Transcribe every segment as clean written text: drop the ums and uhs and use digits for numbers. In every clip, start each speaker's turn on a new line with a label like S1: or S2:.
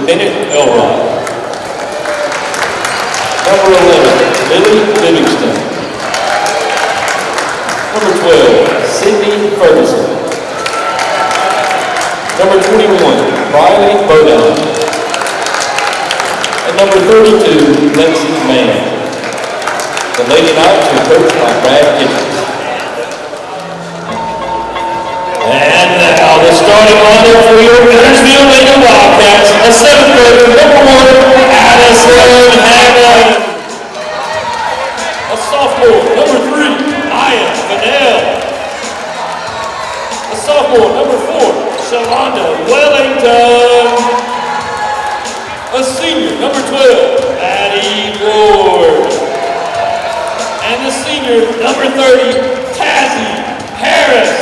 S1: Bennett Elrod. Number 11, Lily Livingston. Number 12, Sydney Ferguson. Number 21, Riley Bodine. And number 32, Lexi Mann. The Lady Knights are coached by Brad Kitchens. And now the starting lineup for your Guntersville Lady Wildcats, a 7th grader, number 1, Addison Hammond. A sophomore, number 3, Aya Fennell. A sophomore, number 4, Shalonda Wellington. A senior, number 12, Addie Ward. And the senior, number 30, Tazzy Harris.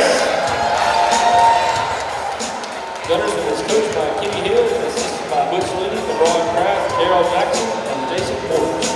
S1: Guntersville is coached by Kenny Hill and assisted by Butch Liddy, LeBron Kraft, Darryl Jackson, and Jason Porter.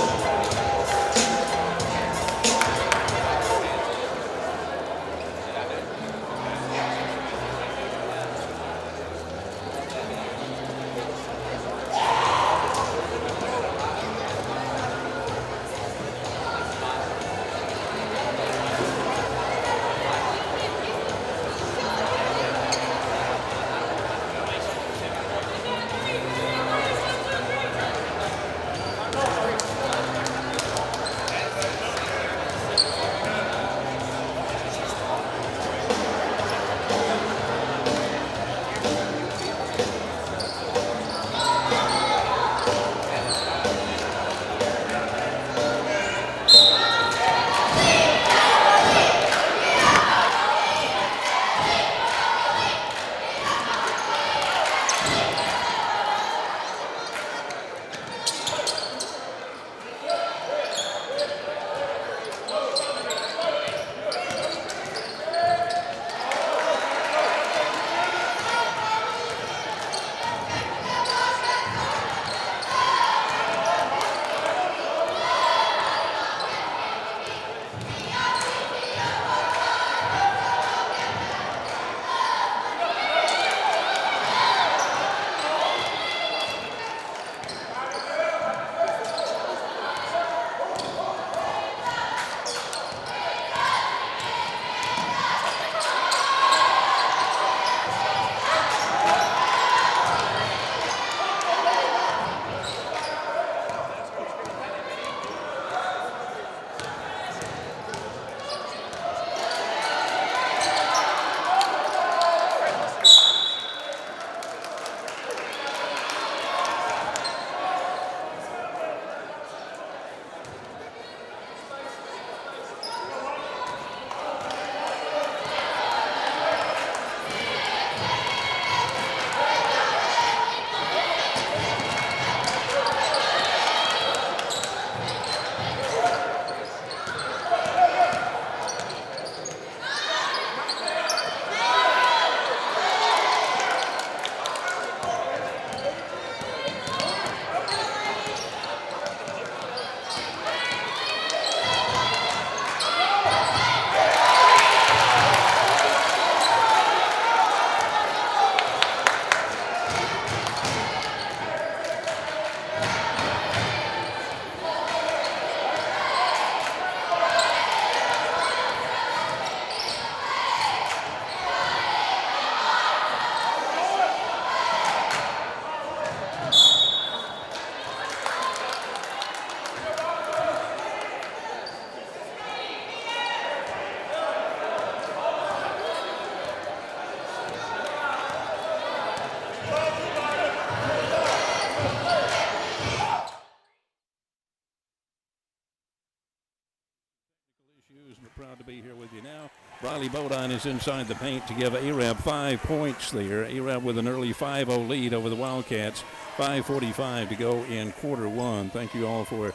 S2: Proud to be here with you now. Riley Bodine is inside the paint to give Arab 5 points there. Arab with an early 5-0 lead over the Wildcats. 5:45 to go in quarter one. Thank you all for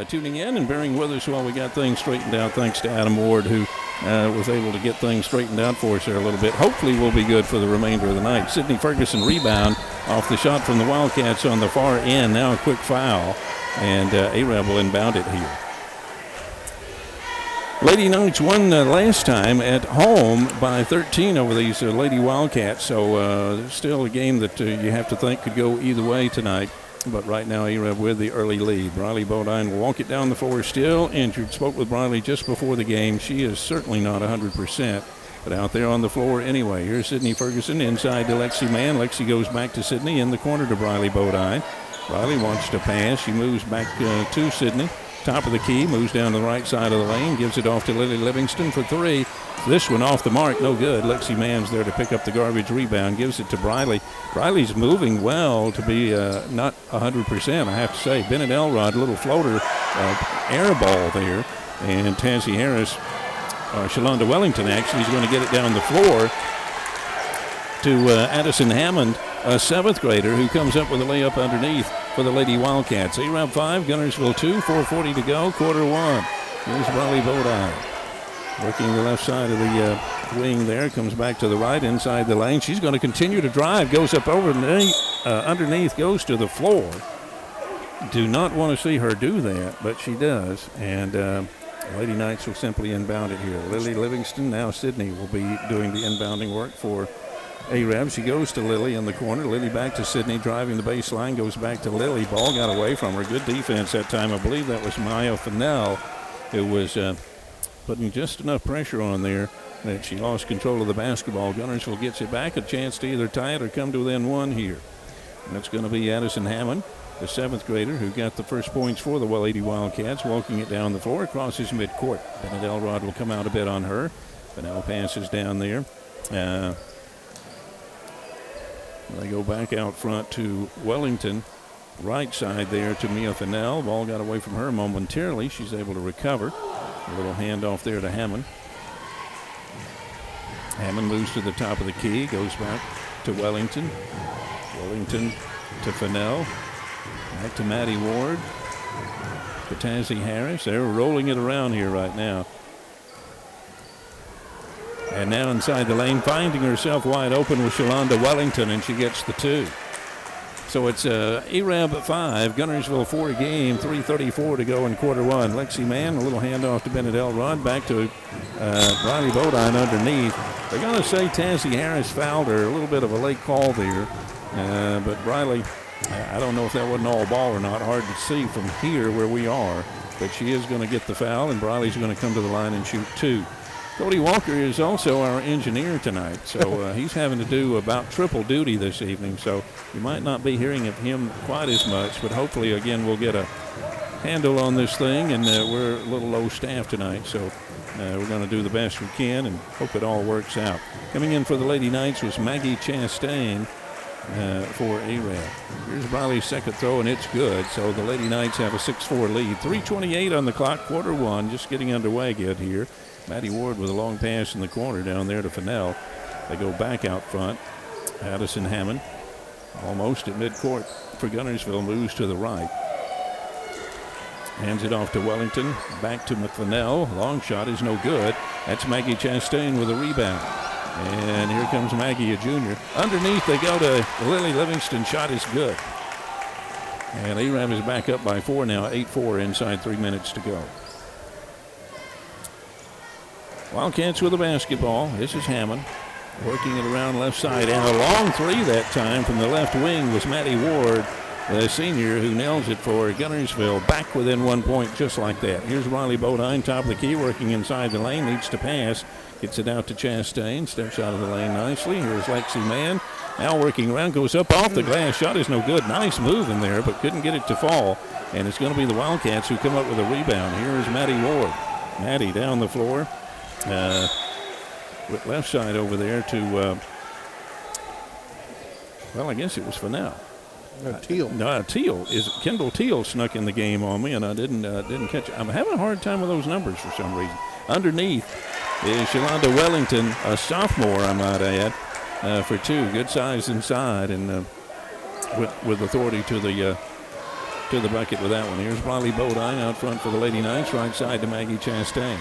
S2: tuning in and bearing with us while we got things straightened out. Thanks to Adam Ward, who was able to get things straightened out for us there a little bit. Hopefully we'll be good for the remainder of the night. Sydney Ferguson rebound off the shot from the Wildcats on the far end. Now a quick foul, and Arab will inbound it here. Lady Knights won last time at home by 13 over these Lady Wildcats, so still a game that you have to think could go either way tonight. But right now, Arab with the early lead. Briley Bodine will walk it down the floor, still injured. Spoke with Briley just before the game. She is certainly not 100%, but out there on the floor anyway. Here's Sydney Ferguson inside to Lexi Mann. Lexi goes back to Sydney in the corner to Briley Bodine. Briley wants to pass. She moves back to Sydney. Top of the key, moves down to the right side of the lane, gives it off to Lily Livingston for three. This one off the mark, no good. Lexi Mann's there to pick up the garbage rebound, gives it to Briley. Briley's moving well to be not 100%, I have to say. Bennett Elrod, little floater air ball there. And Tansy Harris, Shalonda Wellington actually is going to get it down the floor to Addison Hammond, a 7th grader who comes up with a layup underneath for the Lady Wildcats. Arab 5, Guntersville 2, 4:40 to go, quarter 1. Here's Briley Bodine working the left side of the wing there, comes back to the right inside the lane. She's going to continue to drive, goes up over underneath, goes to the floor. Do not want to see her do that, but she does. And Lady Knights will simply inbound it here. Lily Livingston, now Sydney, will be doing the inbounding work for Arab. She goes to Lily in the corner. Lily back to Sydney, driving the baseline, goes back to Lily. Ball got away from her. Good defense that time. I believe that was Maya Fennell who was putting just enough pressure on there that she lost control of the basketball. Guntersville gets it back, a chance to either tie it or come to within one here. And that's going to be Addison Hammond, the 7th grader who got the first points for the Lady Wildcats, walking it down the floor, crosses midcourt. Bennett Elrod will come out a bit on her. Fennell passes down there. They go back out front to Wellington. Right side there to Mia Fennell. Ball got away from her momentarily. She's able to recover. A little handoff there to Hammond. Hammond moves to the top of the key. Goes back to Wellington. Wellington to Fennell. Back to Maddie Ward. To Tansy Harris. They're rolling it around here right now. And now inside the lane, finding herself wide open with Shalonda Wellington, and she gets the 2. So it's Arab 5, Guntersville 4 game, 3:34 to go in quarter 1. Lexi Mann, a little handoff to Bennett Elrod, back to Briley Bodine underneath. They're going to say Tansy Harris fouled her, a little bit of a late call there. But Briley, I don't know if that wasn't all ball or not, hard to see from here where we are. But she is going to get the foul, and Briley's going to come to the line and shoot 2. Cody Walker is also our engineer tonight, so he's having to do about triple duty this evening, so you might not be hearing of him quite as much, but hopefully, again, we'll get a handle on this thing, and we're a little low staffed tonight, so we're going to do the best we can and hope it all works out. Coming in for the Lady Knights was Maggie Chastain for Arab. Here's Briley's second throw, and it's good, so the Lady Knights have a 6-4 lead. 3:28 on the clock, quarter 1, just getting underway good here. Maddie Ward with a long pass in the corner down there to Fennell. They go back out front. Addison Hammond, almost at midcourt for Guntersville, moves to the right. Hands it off to Wellington. Back to McFennell. Long shot is no good. That's Maggie Chastain with a rebound. And here comes Maggie, a junior. Underneath they go to Lily Livingston. Shot is good. And Arab is back up by 4 now. 8-4 inside 3 minutes to go. Wildcats with the basketball. This is Hammond working it around left side. And a long 3 that time from the left wing was Maddie Ward, the senior, who nails it for Guntersville. Back within 1 point just like that. Here's Briley Bodine, top of the key, working inside the lane. Needs to pass. Gets it out to Chastain. Steps out of the lane nicely. Here's Lexi Mann. Now working around. Goes up off the glass. Shot is no good. Nice move in there, but couldn't get it to fall. And it's going to be the Wildcats who come up with a rebound. Here is Maddie Ward. Maddie down the floor. With left side over there to, well, I guess it was Fennell.
S3: Teal.
S2: Teal. Kendall Teal snuck in the game on me, and I didn't catch it. I'm having a hard time with those numbers for some reason. Underneath is Shalonda Wellington, a sophomore, I might add, for 2. Good size inside, and with authority to the bucket with that one. Here's Briley Bodine out front for the Lady Knights, right side to Maggie Chastain.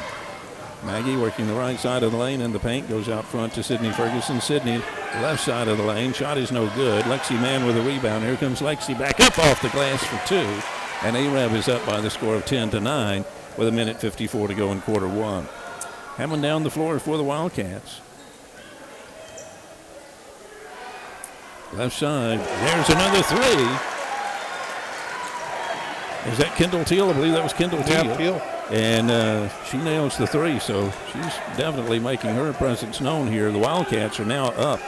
S2: Maggie working the right side of the lane in the paint, goes out front to Sydney Ferguson. Sydney, left side of the lane. Shot is no good. Lexi Mann with a rebound. Here comes Lexi back up off the glass for 2. And Arab is up by the score of 10-9 with 1:54 to go in quarter one. Hammond down the floor for the Wildcats. Left side, there's another three. Is that Kendall Teal? I believe that was Kendall Teal. And she nails the three, so she's definitely making her presence known here. The Wildcats are now up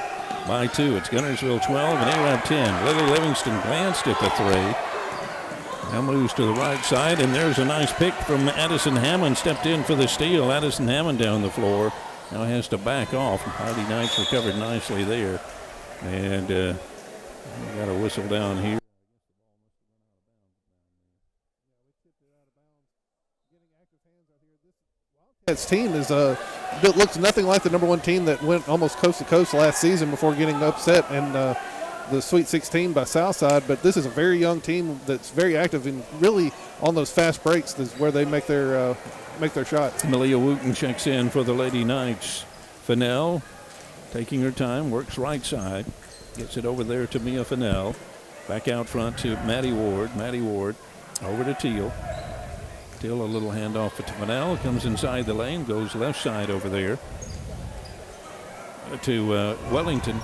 S2: by 2. It's Guntersville 12 and Arab 10. Lily Livingston glanced at the three. Now moves to the right side, and there's a nice pick from Addison Hammond. Stepped in for the steal. Addison Hammond down the floor. Now has to back off. Hardy Knights recovered nicely there. And we got a whistle down here.
S3: Wildcats team is looks nothing like the number one team that went almost coast to coast last season before getting upset in the Sweet 16 by Southside. But this is a very young team that's very active and really on those fast breaks is where they make their shots.
S2: Malia Wooten checks in for the Lady Knights. Fennell taking her time, works right side, gets it over there to Mia Fennell. Back out front to Maddie Ward. Maddie Ward over to Teal. Teal a little handoff to Fennell. Comes inside the lane, goes left side over there to Wellington.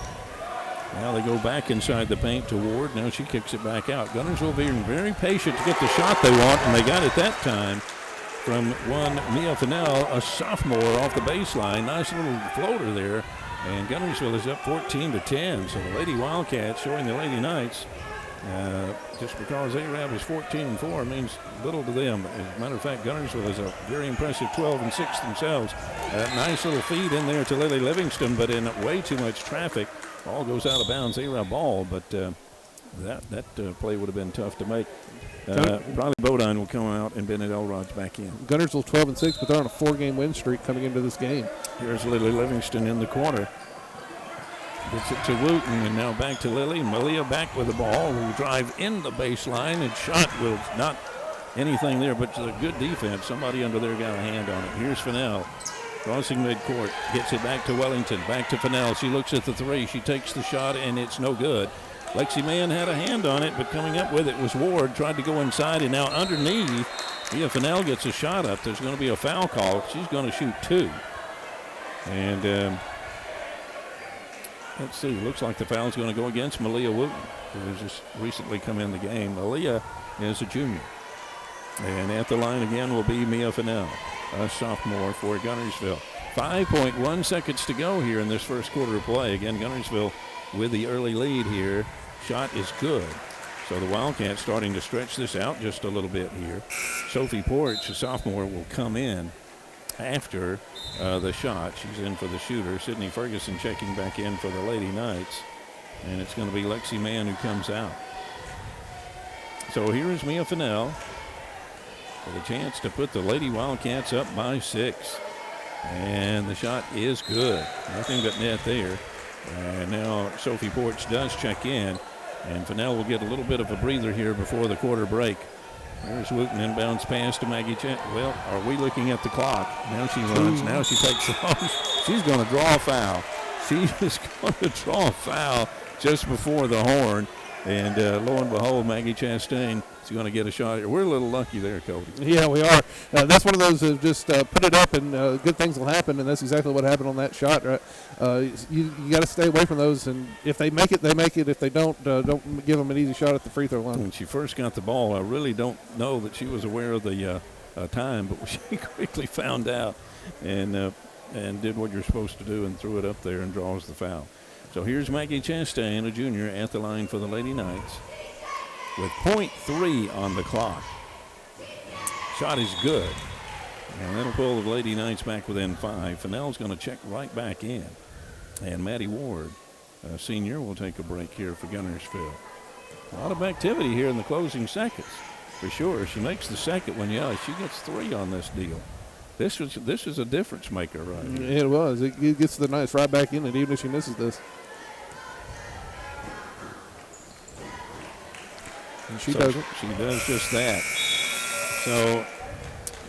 S2: Now they go back inside the paint to Ward. Now she kicks it back out. Guntersville being very patient to get the shot they want, and they got it that time from one Mia Fennell, a sophomore off the baseline. Nice little floater there. And Guntersville is up 14-10. So the Lady Wildcats showing the Lady Knights. Just because Arab is 14-4 means little to them. As a matter of fact, Guntersville is a very impressive 12-6 themselves. Nice little feed in there to Lily Livingston, but in way too much traffic. Ball goes out of bounds. Arab ball, but that play would have been tough to make. Probably Bodine will come out and Bennett Elrod's back in.
S3: Guntersville 12-6, but they're on a 4-game win streak coming into this game.
S2: Here's Lily Livingston in the corner. Gets it to Wooten, and now back to Lily. Malia back with the ball. Will drive in the baseline, and shot will not anything there, but a good defense. Somebody under there got a hand on it. Here's Fennell. Crossing midcourt. Gets it back to Wellington. Back to Fennell. She looks at the three. She takes the shot, and it's no good. Lexi Mann had a hand on it, but coming up with it was Ward. Tried to go inside, and now underneath, Mia Fennell gets a shot up. There's going to be a foul call. She's going to shoot 2. And let's see. Looks like the foul's going to go against Malia Wooten, who has just recently come in the game. Malia is a junior. And at the line again will be Mia Fennell, a sophomore for Guntersville. 5.1 seconds to go here in this first quarter of play. Again, Guntersville with the early lead here. Shot is good. So the Wildcats starting to stretch this out just a little bit here. Sophie Porch, a sophomore, will come in after the shot. She's in for the shooter. Sydney Ferguson checking back in for the Lady Knights. And it's going to be Lexi Mann who comes out. So here is Mia Fennell with a chance to put the Lady Wildcats up by 6. And the shot is good. Nothing but net there. And now Sophie Porch does check in. And Fennell will get a little bit of a breather here before the quarter break. There's Wooten inbounds pass to Maggie Chen. Well, are we looking at the clock? Now she runs. Now she takes the ball. She's going to draw a foul. She is going to draw a foul just before the horn. And lo and behold, Maggie Chastain is going to get a shot here. We're a little lucky there, Cody.
S3: Yeah, we are. That's one of those that just put it up and good things will happen, and that's exactly what happened on that shot. Right? You got to stay away from those, and if they make it, they make it. If they don't give them an easy shot at the free throw line.
S2: When she first got the ball, I really don't know that she was aware of the time, but she quickly found out and did what you're supposed to do and threw it up there and draws the foul. So here's Maggie Chastain, a junior, at the line for the Lady Knights with .3 on the clock. Shot is good. And that'll pull the Lady Knights back within 5. Fennell's going to check right back in. And Maddie Ward, a senior, will take a break here for Guntersville. A lot of activity here in the closing seconds, for sure. She makes the second one. Yeah, she gets 3 on this deal. This is a difference maker right here.
S3: It was. It gets the Knights right back in it, even if she misses this. And she doesn't.
S2: She does just that. So,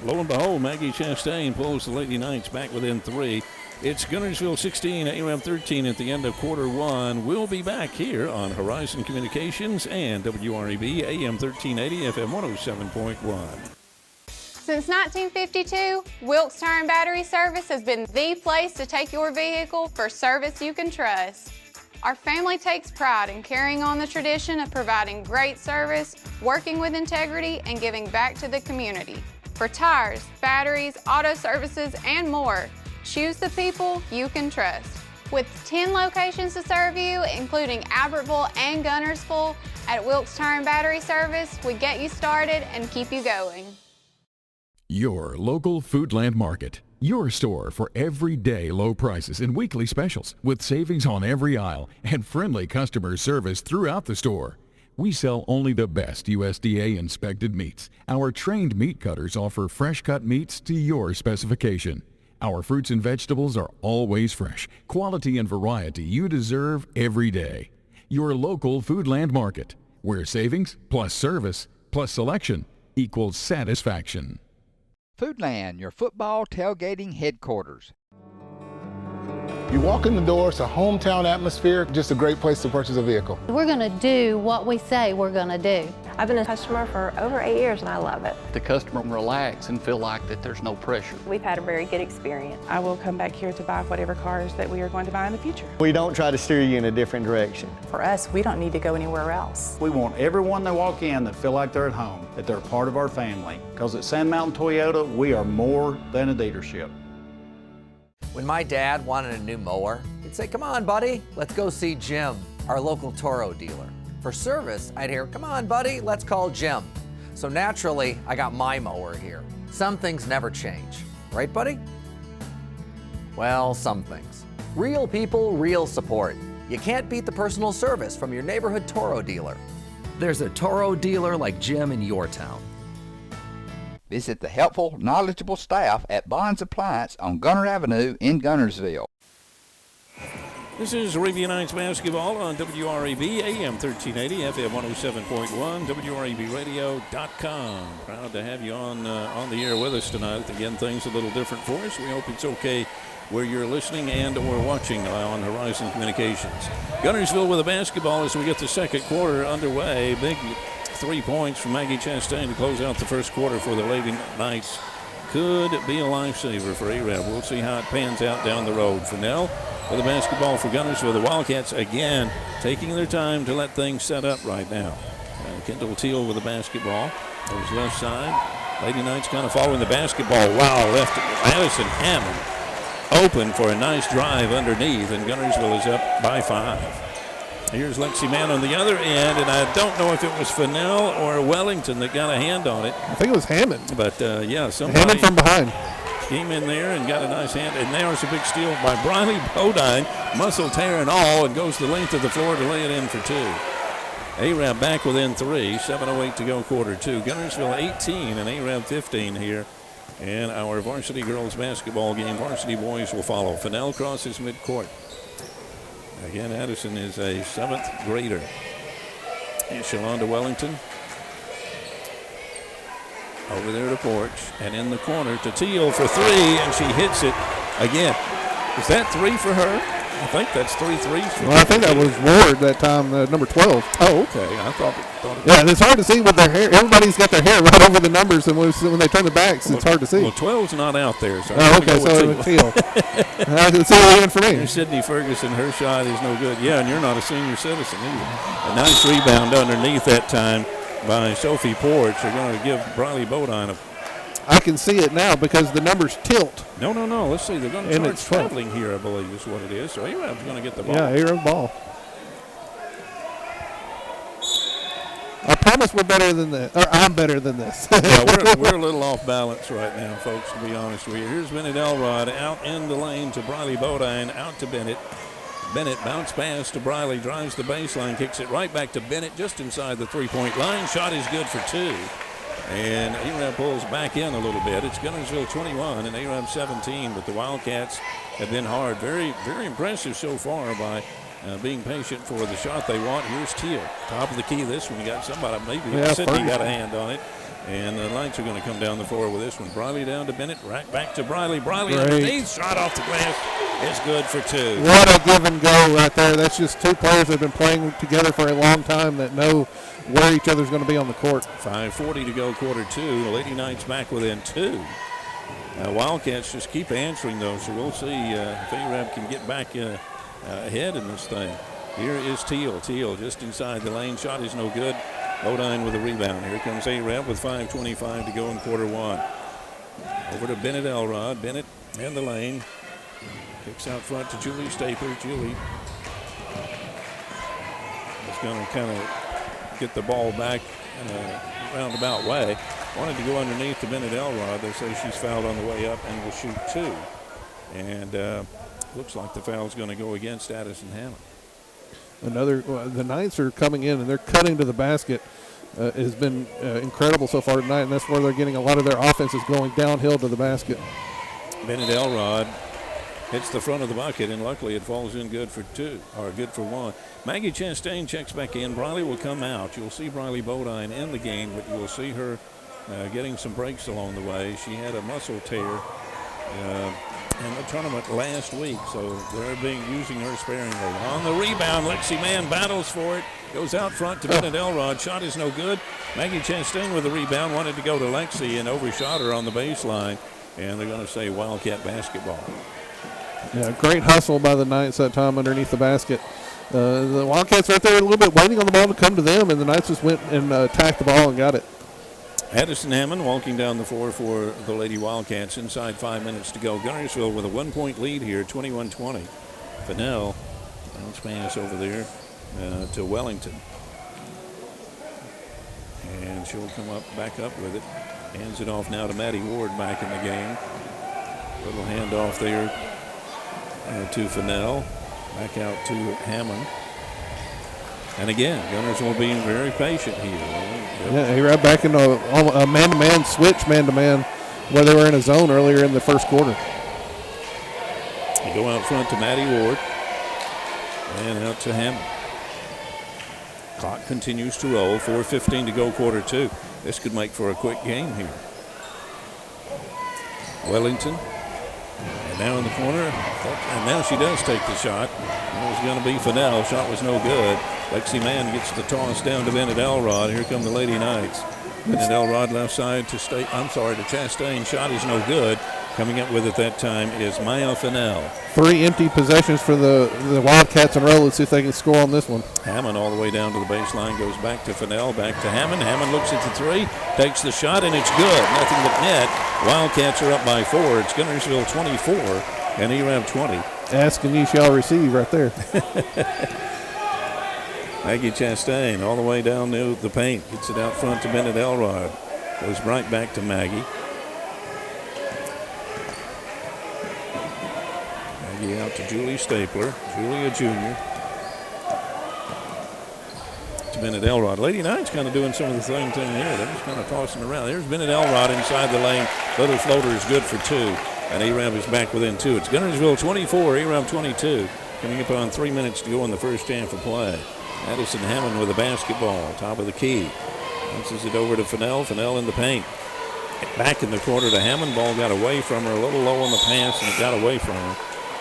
S2: lo and behold, Maggie Chastain pulls the Lady Knights back within 3. It's Guntersville 16, ARAM 13 at the end of quarter one. We'll be back here on Horizon Communications and WREB AM 1380, FM 107.1.
S4: Since 1952, Wilkes Tire and Battery Service has been the place to take your vehicle for service you can trust. Our family takes pride in carrying on the tradition of providing great service, working with integrity, and giving back to the community. For tires, batteries, auto services, and more, choose the people you can trust. With 10 locations to serve you, including Albertville and Guntersville, at Wilkes Tire and Battery Service, we get you started and keep you going.
S5: Your local Foodland Market. Your store for everyday low prices and weekly specials with savings on every aisle and friendly customer service throughout the store. We sell only the best USDA inspected meats. Our trained meat cutters offer fresh cut meats to your specification. Our fruits and vegetables are always fresh, quality and variety you deserve every day. Your local Foodland Market, where savings plus service plus selection equals satisfaction.
S6: Foodland, your football tailgating headquarters.
S7: You walk in the door, it's a hometown atmosphere, just a great place to purchase a vehicle.
S8: We're going to do what we say we're going to do.
S9: I've been a customer for over 8 years and I love it.
S10: The customer can relax and feel like that there's no pressure.
S9: We've had a very good experience.
S11: I will come back here to buy whatever cars that we are going to buy in the future.
S12: We don't try to steer you in a different direction.
S11: For us, we don't need to go anywhere else.
S13: We want everyone that walk in that feel like they're at home, that they're part of our family. Because at Sand Mountain Toyota, we are more than a dealership.
S14: When my dad wanted a new mower, he'd say, "Come on, buddy, let's go see Jim, our local Toro dealer." For service, I'd hear, "Come on, buddy, let's call Jim." So naturally, I got my mower here. Some things never change, right, buddy? Well, some things. Real people, real support. You can't beat the personal service from your neighborhood Toro dealer. There's a Toro dealer like Jim in your town.
S6: Visit the helpful, knowledgeable staff at Bond's Appliance on Gunter Avenue in Guntersville.
S2: This is Arabian Nights Basketball on WREB, AM 1380, FM 107.1, WREBradio.com. Proud to have you on the air with us tonight. Again, things a little different for us. We hope it's okay where you're listening and or watching on Horizon Communications. Guntersville with a basketball as we get the second quarter underway. Big 3 points from Maggie Chastain to close out the first quarter for the Lady Knights. Could be a lifesaver for ARAB. We'll see how it pans out down the road. Fennell with the basketball for Guntersville. The Wildcats again taking their time to let things set up right now. Kendall Teal with the basketball. Goes left side. Lady Knights kind of following the basketball. Wow, left Addison Hammond open for a nice drive underneath, and Guntersville is up by 5. Here's Lexi Mann on the other end, and I don't know if it was Fennell or Wellington that got a hand on it.
S3: I think it was Hammond.
S2: But, yeah, somebody
S3: Hammond from behind
S2: came in there and got a nice hand. And there's a big steal by Briley Bodine, muscle tear and all, and goes the length of the floor to lay it in for 2. ARAB back within 3, 7:08 to go, quarter 2. Guntersville 18 and ARAB 15 here. And our varsity girls basketball game, varsity boys will follow. Fennell crosses midcourt. Again, Addison is a 7th grader. And Shalonda Wellington over there to Porch and in the corner to Teal for 3, and she hits it again. Is that 3 for her? I think that's 3 threes.
S3: Well, I think that was Ward that time, number 12.
S2: Oh, okay. I thought it
S3: yeah, it's hard to see with their hair. Everybody's got their hair right over the numbers, and when they turn the backs, it's hard to see.
S2: Well, 12's not out there. So
S3: okay, so Teal. I can see it again for me.
S2: There's Sydney Ferguson. Her shot is no good. Yeah, and you're not a senior citizen either. A nice rebound underneath that time by Sophie Porch. They're going to give Briley Bodine a...
S3: I can see it now because the numbers tilt.
S2: No. Let's see. They're going to start traveling here, I believe, is what it is. So ARAB's going to get the ball.
S3: Yeah, ARAB ball. I promise we're better than this. Or I'm better than this.
S2: Yeah, we're a little off balance right now, folks, to be honest with you. Here's Bennett Elrod out in the lane to Briley Bodine, out to Bennett. Bennett bounce pass to Briley, drives the baseline, kicks it right back to Bennett just inside the three-point line. Shot is good for 2. And ARAB pulls back in a little bit. It's Guntersville 21 and ARAB 17, but the Wildcats have been hard. Very, very impressive so far by being patient for the shot they want. Here's Teal. Top of the key this one. You got somebody, maybe Sydney got a hand on it. And the Knights are going to come down the floor with this one. Briley down to Bennett, right back to Briley. Briley underneath, shot off the glass. is good for 2.
S3: What a give and go right there. That's just two players that have been playing together for a long time that know where each other's going to be on the court.
S2: 5:40 to go, quarter 2. The Lady Knights back within 2. Wildcats just keep answering those, so we'll see if Arab can get back ahead in this thing. Here is Teal. Teal just inside the lane. Shot is no good. Bodine with a rebound. Here comes Arab with 5:25 to go in quarter 1. Over to Bennett Elrod. Bennett in the lane. Kicks out front to Julie Stapler. Julie is going to kind of get the ball back in a roundabout way. Wanted to go underneath to Bennett Elrod. They say she's fouled on the way up and will shoot 2. And looks like the foul's going to go against Addison Hammond.
S3: The Knights are coming in and they're cutting to the basket. Has been incredible so far tonight, and that's where they're getting a lot of their offenses going downhill to the basket.
S2: Bennett Elrod hits the front of the bucket, and luckily it falls in good for 2, or good for 1. Maggie Chastain checks back in. Briley will come out. You'll see Briley Bodine in the game, but you'll see her getting some breaks along the way. She had a muscle tear in the tournament last week, so they're using her sparingly. On the rebound, Lexi Mann battles for it. Goes out front to Bennett Elrod. Shot is no good. Maggie Chastain with the rebound. Wanted to go to Lexi and overshot her on the baseline. And they're going to say Wildcat basketball.
S3: Yeah, great hustle by the Knights that time underneath the basket. The Wildcats right there a little bit waiting on the ball to come to them, and the Knights just went and attacked the ball and got it.
S2: Addison Hammond walking down the floor for the Lady Wildcats. Inside 5 minutes to go. Guntersville with a 1-point lead here, 21-20. Fennell bounce pass over there to Wellington. And she'll come back up with it. Hands it off now to Maddie Ward back in the game. Little handoff there to Fennell. Back out to Hammond. And again, Guntersville being very patient here.
S3: Yeah, he right back into a man-to-man switch, man-to-man, where they were in a zone earlier in the first quarter.
S2: You go out front to Maddie Ward. And out to Hammond. Clock continues to roll. 4:15 to go, quarter 2. This could make for a quick game here. Wellington. And now in the corner. And now she does take the shot. It was going to be Fennell. Shot was no good. Lexi Mann gets the toss down to Bennett Elrod. Here come the Lady Knights. Bennett Elrod left side to Chastain. Shot is no good. Coming up with it that time is Maya Fennell.
S3: 3 empty possessions for the Wildcats in a row. Let's see if they can score on this one.
S2: Hammond all the way down to the baseline. Goes back to Fennell. Back to Hammond. Hammond looks at the 3. Takes the shot, and it's good. Nothing but net. Wildcats are up by 4. It's Guntersville 24 and Arab 20.
S3: Ask and ye shall receive right there.
S2: Maggie Chastain all the way down to the paint. Gets it out front to Bennett Elrod. Goes right back to Maggie. Maggie out to Julie Stapler. Julia Jr. to Bennett Elrod. Lady Knights kind of doing some of the same thing here. They're just kind of tossing around. There's Bennett Elrod inside the lane. Little floater is good for 2. And Arab is back within 2. It's Guntersville 24, Arab 22. Coming up on 3 minutes to go in the first half of play. Addison Hammond with a basketball, top of the key. Bounces it over to Fennell. Fennell in the paint. Back in the quarter to Hammond. Ball got away from her, a little low on the pass, and it got away from her.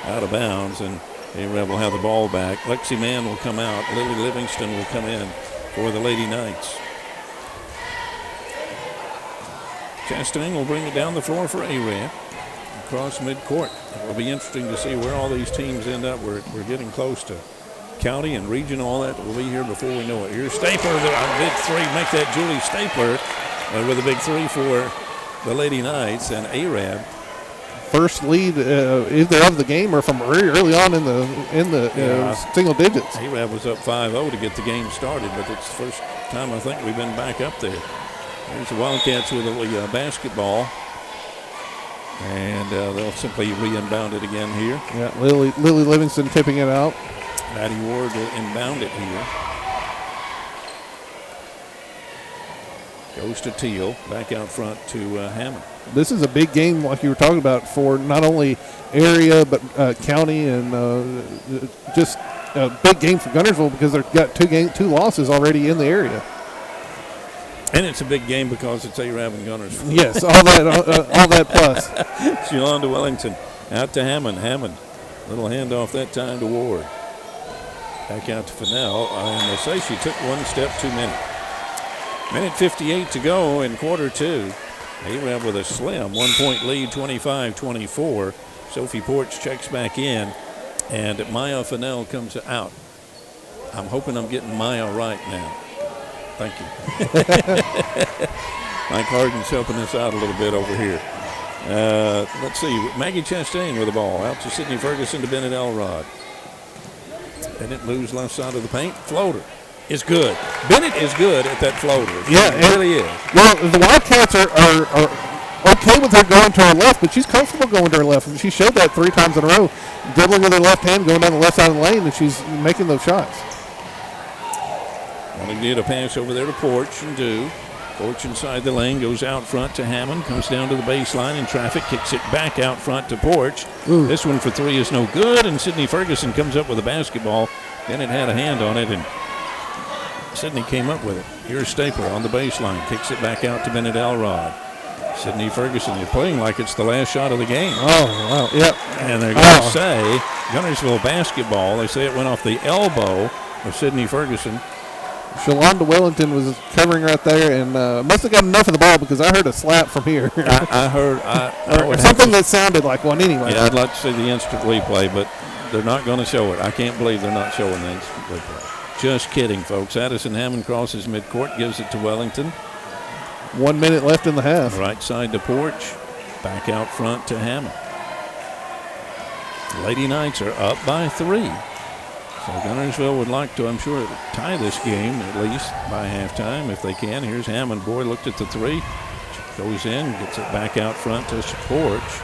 S2: Out of bounds, and Arab will have the ball back. Lexi Mann will come out. Lily Livingston will come in for the Lady Knights. Chastain will bring it down the floor for Arab. Across midcourt. It will be interesting to see where all these teams end up. We're getting close to county and region, all that will be here before we know it. Here's Stapler, the big 3, make that Julie Stapler with a big 3 for the Lady Knights, and Arab.
S3: First lead either of the game or from early on in the single digits.
S2: Arab was up 5-0 to get the game started, but it's the first time I think we've been back up there. There's the Wildcats with a basketball. And they'll simply re-inbound it again here.
S3: Yeah, Lily Livingston tipping it out.
S2: Maddie Ward will inbound it here. Goes to Teal. Back out front to Hammond.
S3: This is a big game, like you were talking about, for not only area but county, and just a big game for Guntersville because they've got two losses already in the area.
S2: And it's a big game because it's Arab and Guntersville.
S3: Yes, all that plus.
S2: She'll on to Wellington. Out to Hammond. Hammond Little handoff that time to Ward. Back out to Fennell, and they say she took one step too many. Minute 58 to go in quarter two. Arab with a slim 1-point lead, 25-24. Sophie Porch checks back in, and Maya Fennell comes out. I'm hoping I'm getting Maya right now. Thank you. Mike Harden's helping us out a little bit over here. Let's see. Maggie Chastain with the ball. Out to Sydney Ferguson to Bennett Elrod. Bennett moves left side of the paint. Floater is good. Bennett is good at that floater.
S3: Yeah,
S2: it really is.
S3: Well, the Wildcats are okay with her going to her left, but she's comfortable going to her left. And she showed that 3 times in a row. Dribbling with her left hand, going down the left side of the lane, and she's making those shots.
S2: Want to get a pass over there to Porch and do. Porch inside the lane, goes out front to Hammond, comes down to the baseline in traffic, kicks it back out front to Porch.
S3: Ooh.
S2: This one for 3 is no good, and Sydney Ferguson comes up with a basketball. Then it had a hand on it, and Sydney came up with it. Here's Stapler on the baseline, kicks it back out to Bennett Elrod. Sydney Ferguson is playing like it's the last shot of the game.
S3: Oh, wow, yep.
S2: And they're going to say Guntersville basketball. They say it went off the elbow of Sydney Ferguson.
S3: Shalonda Wellington was covering right there and must have got enough of the ball because I heard a slap from here.
S2: I heard
S3: something that sounded like one anyway.
S2: Yeah, I'd like to see the instant replay, but they're not going to show it. I can't believe they're not showing the instant replay. Just kidding, folks. Addison Hammond crosses midcourt, gives it to Wellington.
S3: 1 minute left in the half.
S2: Right side to Porch, back out front to Hammond. Lady Knights are up by 3. So Guntersville would like to, I'm sure, tie this game at least by halftime if they can. Here's Hammond. Boy looked at the 3. Goes in, gets it back out front to Porch.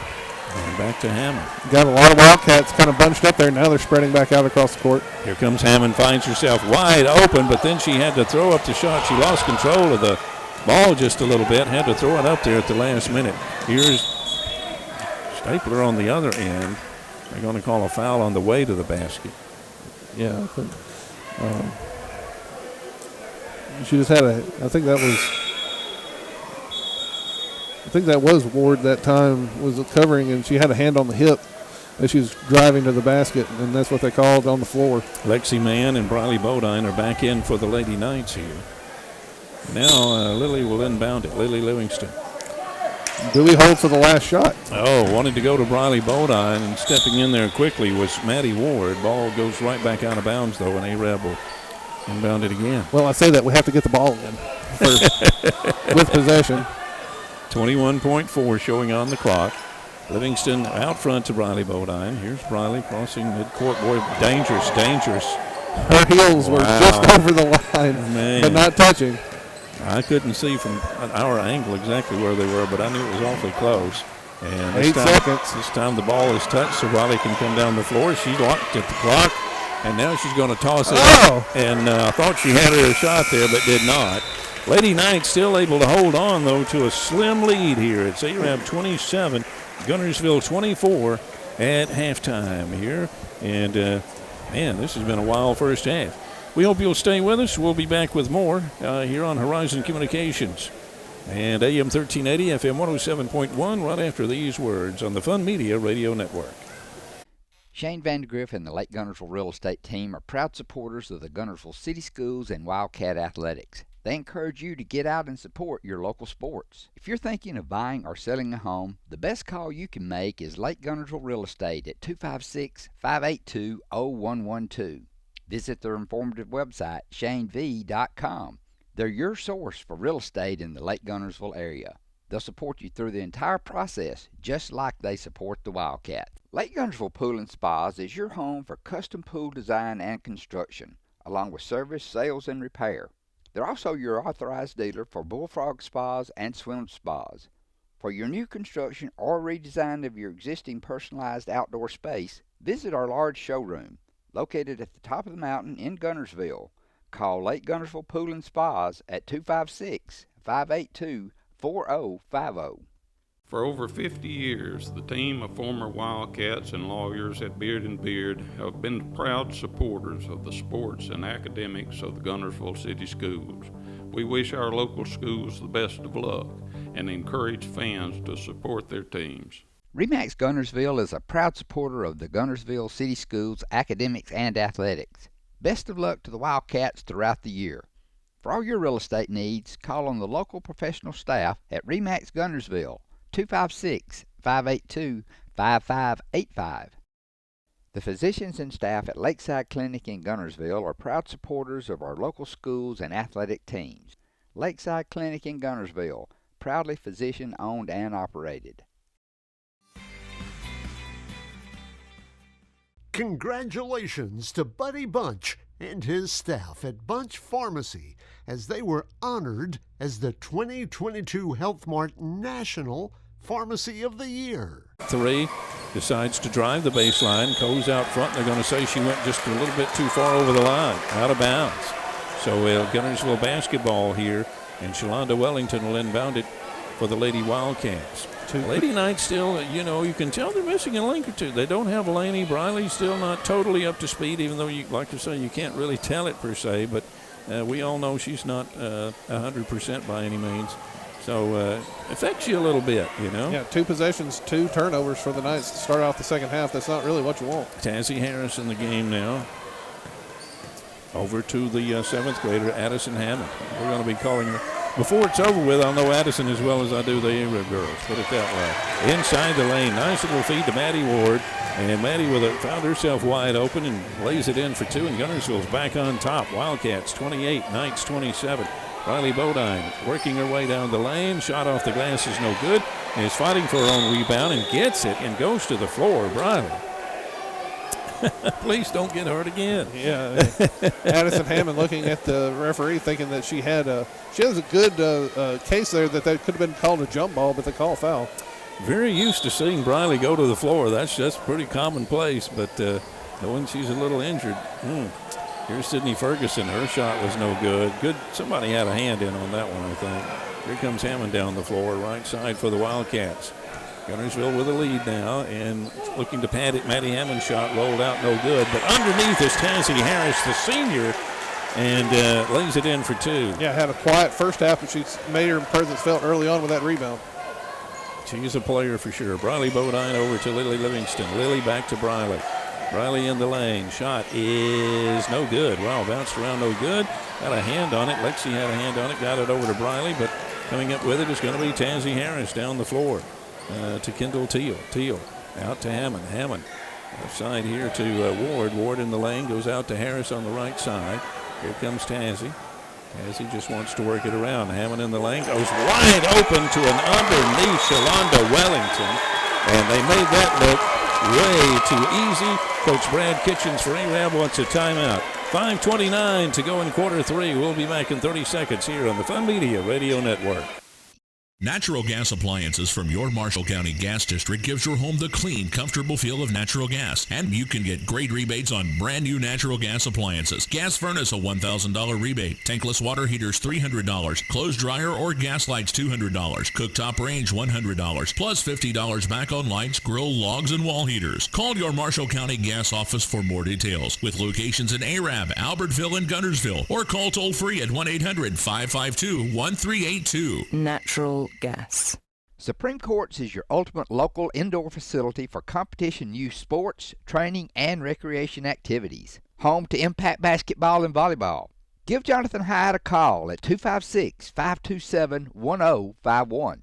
S2: And back to Hammond.
S3: Got a lot of Wildcats kind of bunched up there. Now they're spreading back out across the court.
S2: Here comes Hammond, finds herself wide open, but then she had to throw up the shot. She lost control of the ball just a little bit, had to throw it up there at the last minute. Here's Stapler on the other end. They're going to call a foul on the way to the basket.
S3: Yeah, I think she just had I think that was Ward that time was covering, and she had a hand on the hip as she was driving to the basket, and that's what they called on the floor.
S2: Lexi Mann and Briley Bodine are back in for the Lady Knights here. Now Lily will inbound it. Lily Livingston.
S3: Dewey holds for the last shot.
S2: Oh, wanted to go to Briley Bodine, and stepping in there quickly was Maddie Ward. Ball goes right back out of bounds, though, and Arab will inbound it again.
S3: Well, I say that we have to get the ball in first with possession.
S2: 21.4 showing on the clock. Livingston out front to Briley Bodine. Here's Briley crossing midcourt. Boy, dangerous.
S3: Her heels were just over the line, but not touching.
S2: I couldn't see from our angle exactly where they were, but I knew it was awfully close. And
S3: 8 seconds.
S2: This time the ball is touched, so Briley can come down the floor. She's locked at the clock, and now she's going to toss it. And I thought she had her shot there, but did not. Lady Knights still able to hold on, though, to a slim lead here. It's Arab 27, Guntersville 24 at halftime here. And, man, this has been a wild first half. We hope you'll stay with us. We'll be back with more here on Horizon Communications and AM 1380, FM 107.1 right after these words on the Fun Media Radio Network.
S6: Shane Vandergriff and the Lake Guntersville Real Estate Team are proud supporters of the Guntersville City Schools and Wildcat Athletics. They encourage you to get out and support your local sports. If you're thinking of buying or selling a home, the best call you can make is Lake Guntersville Real Estate at 256-582-0112. Visit their informative website, shanev.com. They're your source for real estate in the Lake Guntersville area. They'll support you through the entire process, just like they support the Wildcat. Lake Guntersville Pool and Spas is your home for custom pool design and construction, along with service, sales, and repair. They're also your authorized dealer for bullfrog spas and swim spas. For your new construction or redesign of your existing personalized outdoor space, visit our large showroom, located at the top of the mountain in Guntersville. Call Lake Guntersville Pool and Spas at 256-582-4050.
S15: For over 50 years, the team of former Wildcats and lawyers at Beard & Beard have been proud supporters of the sports and academics of the Guntersville City Schools. We wish our local schools the best of luck and encourage fans to support their teams.
S6: RE/MAX Guntersville is a proud supporter of the Guntersville City Schools academics and athletics. Best of luck to the Wildcats throughout the year. For all your real estate needs, call on the local professional staff at RE/MAX Guntersville, 256-582-5585. The physicians and staff at Lakeside Clinic in Guntersville are proud supporters of our local schools and athletic teams. Lakeside Clinic in Guntersville, proudly physician-owned and operated.
S16: Congratulations to Buddy Bunch and his staff at Bunch Pharmacy as they were honored as the 2022 Health Mart National Pharmacy of the Year.
S2: 3 decides to drive the baseline, goes out front. They're going to say she went just a little bit too far over the line, out of bounds. So Guntersville basketball here, and Shalonda Wellington will inbound it for the Lady Wildcats. Lady Knights still, you can tell they're missing a link or two. They don't have Laney. Briley's still not totally up to speed, even though, you like to say, you can't really tell it per se. But we all know she's not 100% by any means. So affects you a little bit,
S3: Yeah, 2 possessions, 2 turnovers for the Knights to start off the second half. That's not really what you want.
S2: Tazzy Harris in the game now. Over to the 7th grader, Addison Hammond. We're going to be calling her. Before it's over with, I'll know Addison as well as I do the Arab girls. Put it that way. Inside the lane, nice little feed to Maddie Ward. And Maddie found herself wide open and lays it in for 2. And Guntersville's back on top. Wildcats 28, Knights 27. Riley Bodine working her way down the lane. Shot off the glass is no good. And is fighting for her own rebound and gets it and goes to the floor. Riley. Please don't get hurt again.
S3: Yeah, Addison Hammond looking at the referee, thinking that she has a good case there that could have been called a jump ball, but they call foul.
S2: Very used to seeing Briley go to the floor. That's pretty commonplace, but knowing she's a little injured. Here's Sydney Ferguson. Her shot was no good. Good. Somebody had a hand in on that one, I think. Here comes Hammond down the floor, right side for the Wildcats. Guntersville with a lead now and looking to pad it. Maddie Hammond's shot rolled out, no good. But underneath is Tazzy Harris, the senior, and lays it in for 2.
S3: Yeah, had a quiet first half, but she's made her presence felt early on with that rebound.
S2: She's a player for sure. Briley Bodine over to Lily Livingston. Lily back to Briley. Briley in the lane. Shot is no good. Wow, bounced around, no good. Got a hand on it. Lexi had a hand on it. Got it over to Briley, but coming up with it is going to be Tazzy Harris down the floor. To Kendall Teal. Teal out to Hammond. Hammond left side here to Ward. Ward in the lane goes out to Harris on the right side. Here comes Tazzy. Tazzy just wants to work it around. Hammond in the lane goes wide open to an underneath Shalonda Wellington. And they made that look way too easy. Coach Brad Kitchens for Arab wants a timeout. 5:29 to go in quarter 3. We'll be back in 30 seconds here on the Fun Media Radio Network.
S17: Natural gas appliances from your Marshall County Gas District gives your home the clean, comfortable feel of natural gas. And you can get great rebates on brand new natural gas appliances. Gas furnace, a $1,000 rebate. Tankless water heaters, $300. Clothes dryer or gas lights, $200. Cooktop range, $100. Plus $50 back on lights, grill, logs, and wall heaters. Call your Marshall County Gas office for more details. With locations in Arab, Albertville, and Guntersville. Or call toll free at 1-800-552-1382.
S18: Natural gas.
S6: Supreme Courts is your ultimate local indoor facility for competition youth sports, training, and recreation activities. Home to Impact Basketball and Volleyball. Give Jonathan Hyatt a call at 256-527-1051.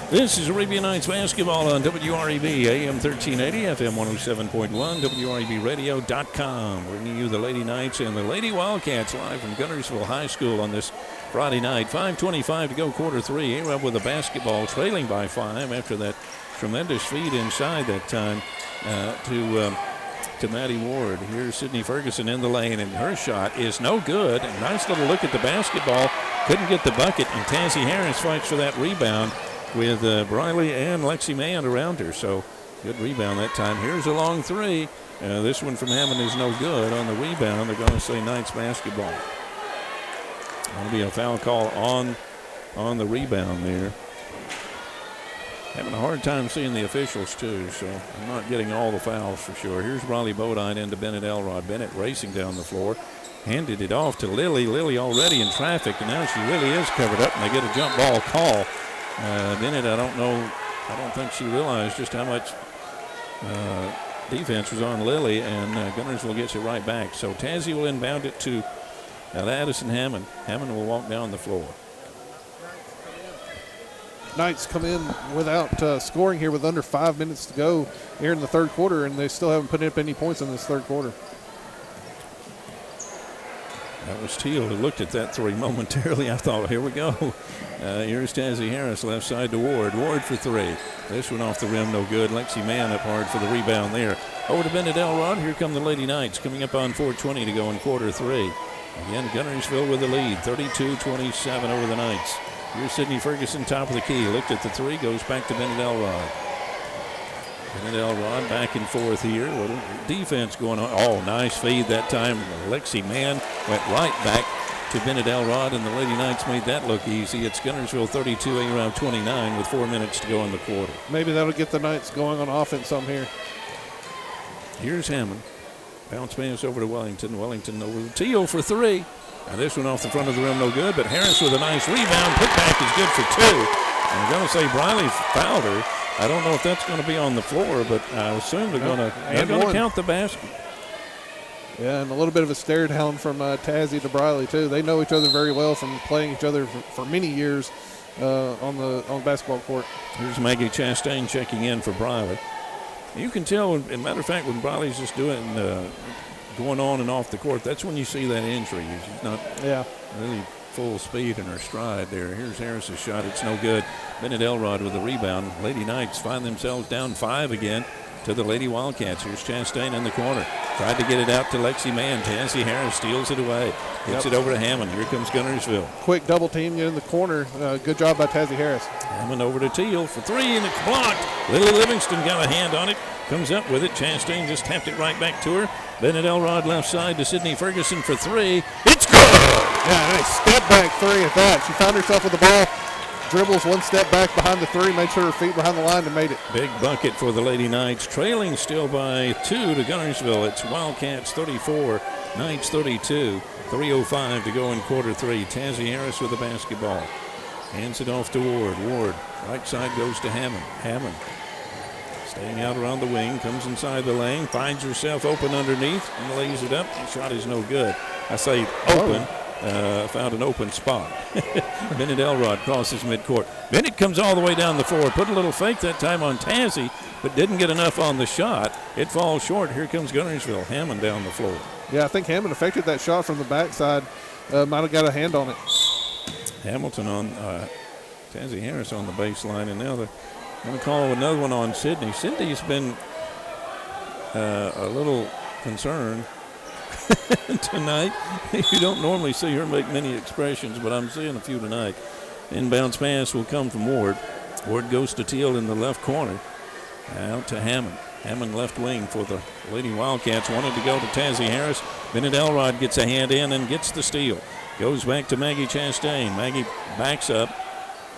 S2: This is Arabian Nights Basketball on WREB, AM 1380, FM 107.1, WREBradio.com. Bringing you the Lady Knights and the Lady Wildcats live from Guntersville High School on this Friday night. 5:25 to go, quarter 3. Arab with the basketball, trailing by 5 after that tremendous feed inside that time to Maddie Ward. Here's Sydney Ferguson in the lane, and her shot is no good. A nice little look at the basketball. Couldn't get the bucket, and Tazzy Harris fights for that rebound with Briley and Lexi Mann around her. So good rebound that time. Here's a long 3. This one from Hammond is no good. On the rebound, they're going to say Knights basketball. Going to be a foul call on the rebound there. Having a hard time seeing the officials, too, so I'm not getting all the fouls for sure. Here's Riley Bodine into Bennett Elrod. Bennett racing down the floor. Handed it off to Lily. Lily already in traffic, and now she really is covered up, and they get a jump ball call. Bennett, I don't know I don't think she realized just how much defense was on Lily, and Guntersville gets it right back. So Tazzy will inbound it to Addison Hammond. Hammond will walk down the floor.
S3: Knights come in without scoring here with under 5 minutes to go here in the third quarter, and they still haven't put up any points in this third quarter.
S2: That was Teal who looked at that three momentarily. I thought, here we go. Here's Tazzy Harris, left side to Ward. Ward for three. This one off the rim, no good. Lexi Mann up hard for the rebound there. Over to Bennett Elrod. Here come the Lady Knights coming up on 4:20 to go in quarter three. Again, Guntersville with the lead, 32-27 over the Knights. Here's Sydney Ferguson, top of the key. Looked at the three, goes back to Bennett Elrod. Bennett Elrod back and forth here. A little defense going on. Oh, nice feed that time. Lexi Mann went right back to Bennett Elrod, and the Lady Knights made that look easy. It's Guntersville 32, around 29 with 4 minutes to go in the quarter.
S3: Maybe that'll get the Knights going on offense some here.
S2: Here's Hammond. Bounce pass over to Wellington. Wellington over to Teal for three. Now this one off the front of the rim, no good, but Harris with a nice rebound. Putback is good for two. I'm going to say Briley fouled her. I don't know if that's going to be on the floor, but I assume they're going to count the basket.
S3: Yeah, and a little bit of a stare down from Tazzy to Briley too. They know each other very well from playing each other for many years on the basketball court.
S2: Here's Maggie Chastain checking in for Briley. You can tell, as a matter of fact, when Briley's just going on and off the court, that's when you see that injury. She's not really full speed in her stride there. Here's Harris's shot. It's no good. Bennett Elrod with the rebound. Lady Knights find themselves down 5 again to the Lady Wildcats. Here's Chastain in the corner. Tried to get it out to Lexi Mann. Tazzy Harris steals it away. Gets it over to Hammond. Here comes Guntersville.
S3: Quick double team in the corner. Good job by Tazzy Harris.
S2: Hammond over to Teal for three, and it's blocked. Lily Livingston got a hand on it. Comes up with it. Chastain just tapped it right back to her. Bennett Elrod left side to Sydney Ferguson for three. It's good!
S3: Yeah, nice step back three at that. She found herself with the ball. Dribbles one step back behind the three, made sure her feet behind the line and made it.
S2: Big bucket for the Lady Knights, trailing still by 2 to Guntersville. It's Wildcats 34, Knights 32. 3:05 to go in quarter three. Tazzy Harris with the basketball. Hands it off to Ward. Ward, right side goes to Hammond. Hammond staying out around the wing, comes inside the lane, finds herself open underneath and lays it up. The shot is no good. I say open. Found an open spot. Bennett Elrod crosses midcourt. Bennett comes all the way down the floor. Put a little fake that time on Tazzy, but didn't get enough on the shot. It falls short. Here comes Guntersville. Hammond down the floor.
S3: Yeah, I think Hammond affected that shot from the backside. Might have got a hand on it.
S2: Hamilton on Tazzy Harris on the baseline, and now they're going to call another one on Sydney. Sydney's been a little concerned tonight. You don't normally see her make many expressions, but I'm seeing a few tonight. Inbounds pass will come from Ward. Ward goes to Teal in the left corner. Out to Hammond. Hammond left wing for the Lady Wildcats. Wanted to go to Tazzy Harris. Bennett Elrod gets a hand in and gets the steal. Goes back to Maggie Chastain. Maggie backs up.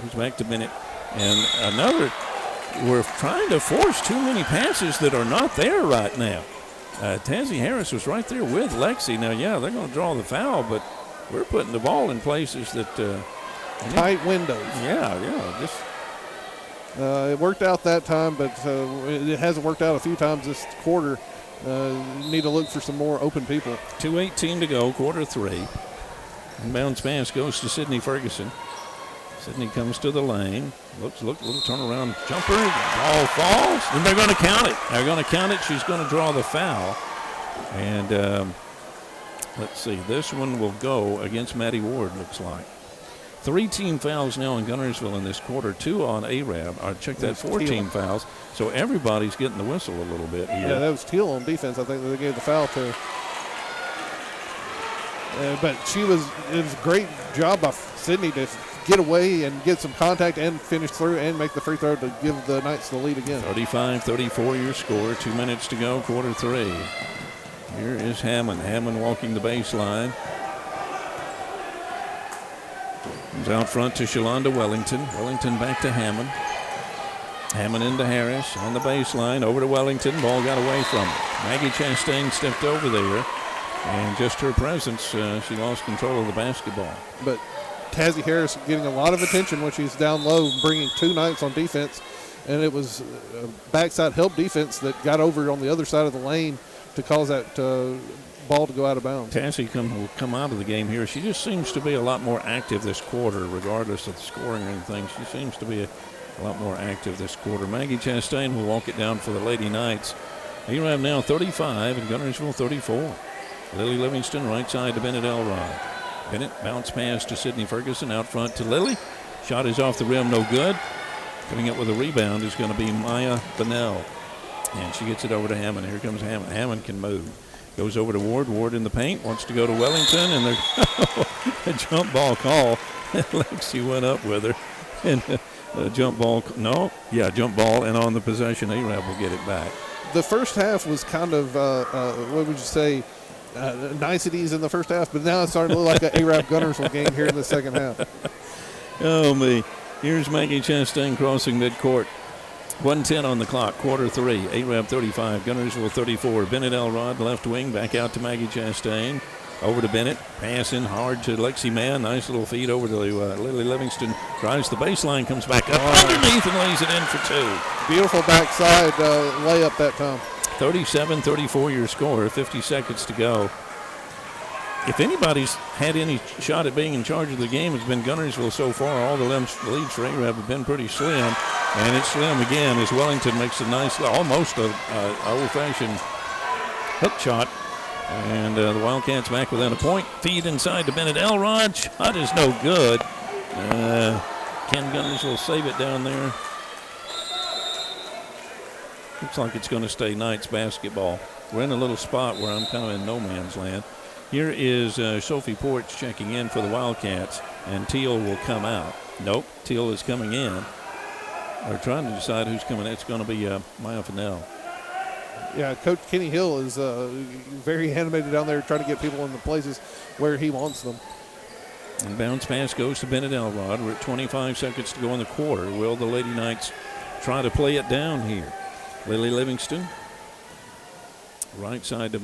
S2: Goes back to Bennett. And another, we're trying to force too many passes that are not there right now. Tazzy Harris was right there with Lexi. Now, yeah, they're going to draw the foul, but we're putting the ball in places that
S3: tight windows.
S2: Yeah.
S3: It worked out that time, but it hasn't worked out a few times this quarter. Need to look for some more open people.
S2: 2:18 to go, quarter three. Inbounds pass goes to Sydney Ferguson. Sydney comes to the lane. Look, little turnaround jumper. Ball falls, and they're going to count it. They're going to count it. She's going to draw the foul. And let's see. This one will go against Maddie Ward, looks like. 3 team fouls now in Guntersville in this quarter. 2 on Arab. Check that, 4 team fouls. So everybody's getting the whistle a little bit here.
S3: Yeah, that was Teal on defense. I think that they gave the foul to. But it was a great job by Sydney to get away and get some contact and finish through and make the free throw to give the Knights the lead again.
S2: 35-34 your score. 2 minutes to go, quarter three. Here is Hammond. Hammond walking the baseline. Comes out front to Shalonda Wellington. Wellington back to Hammond. Hammond into Harris on the baseline. Over to Wellington. Ball got away from her. Maggie Chastain stepped over there. And just her presence, she lost control of the basketball.
S3: But Tazzy Harris getting a lot of attention when she's down low, bringing 2 Knights on defense. and it was a backside help defense that got over on the other side of the lane to cause that ball to go out of bounds.
S2: Tassie will come out of the game here. She just seems to be a lot more active this quarter, regardless of the scoring or anything. She seems to be a lot more active this quarter. Maggie Chastain will walk it down for the Lady Knights. Arab now 35 and Guntersville 34. Lily Livingston right side to Bennett Elrod. Bennett bounce pass to Sydney Ferguson, out front to Lily. Shot is off the rim, no good. Coming up with a rebound is going to be Maya Bonnell. And she gets it over to Hammond. Here comes Hammond. Hammond can move. Goes over to Ward. Ward in the paint. Wants to go to Wellington. And there's a jump ball call. Lexi went up with her. And a jump ball. No. Yeah, jump ball. And on the possession, Arab will get it back.
S3: The first half was kind of, what would you say, niceties in the first half. But now it's starting to look like an Arab Guntersville game here in the second half.
S2: Oh, me. Here's Maggie Chastain crossing midcourt. 1:10 on the clock, quarter three. Arab 35, Guntersville 34. Bennett Elrod, left wing, back out to Maggie Chastain. Over to Bennett, pass in hard to Lexi Mann. Nice little feed over to Lily Livingston. Drives the baseline, comes back up underneath and lays it in for two.
S3: Beautiful backside layup that time.
S2: 37-34 your score, 50 seconds to go. If anybody's had any shot at being in charge of the game, it's been Guntersville so far. All the leads for Arab have been pretty slim. And it's slim again as Wellington makes a nice, almost a old-fashioned hook shot. And the Wildcats back within a point. Feed inside to Bennett Elrod. Shot is no good. Can Guntersville save it down there? Looks like it's going to stay Knights basketball. We're in a little spot where I'm kind of in no man's land. Here is Sophie Porch checking in for the Wildcats, and Teal will come out. Nope, Teal is coming in. They're trying to decide who's coming. It's going to be Maya Fennell.
S3: Yeah, Coach Kenny Hill is very animated down there trying to get people in the places where he wants them.
S2: And bounce pass goes to Bennett Elrod. We're at 25 seconds to go in the quarter. Will the Lady Knights try to play it down here? Lily Livingston. Right side to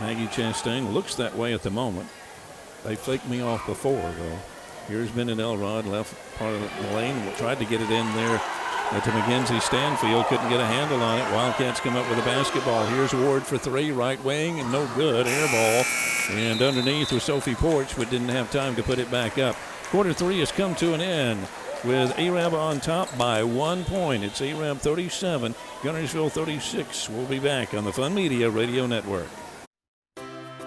S2: Maggie Chastain. Looks that way at the moment. They faked me off before, though. Here's Bennett Elrod, left part of the lane. Tried to get it in there to Mackenzie Stanfield. Couldn't get a handle on it. Wildcats come up with a basketball. Here's Ward for three, right wing, and no good. Air ball. And underneath was Sophie Porch, but didn't have time to put it back up. Quarter three has come to an end with Arab on top by 1 point. It's Arab 37, Guntersville 36. We'll be back on the Fun Media Radio Network.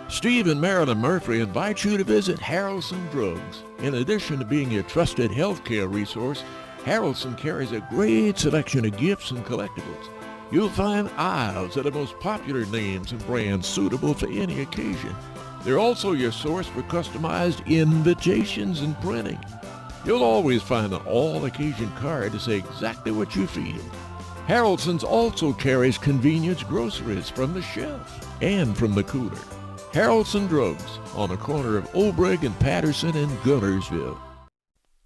S19: Steve and Marilyn Murphy invite you to visit Harrelson Drugs. In addition to being your trusted healthcare resource, Harrelson carries a great selection of gifts and collectibles. You'll find aisles of the most popular names and brands suitable for any occasion. They're also your source for customized invitations and printing. You'll always find an all-occasion card to say exactly what you're feeling. Harrelson's also carries convenience groceries from the shelf and from the cooler. Harrelson Drugs on the corner of Olbrich and Patterson in Guntersville.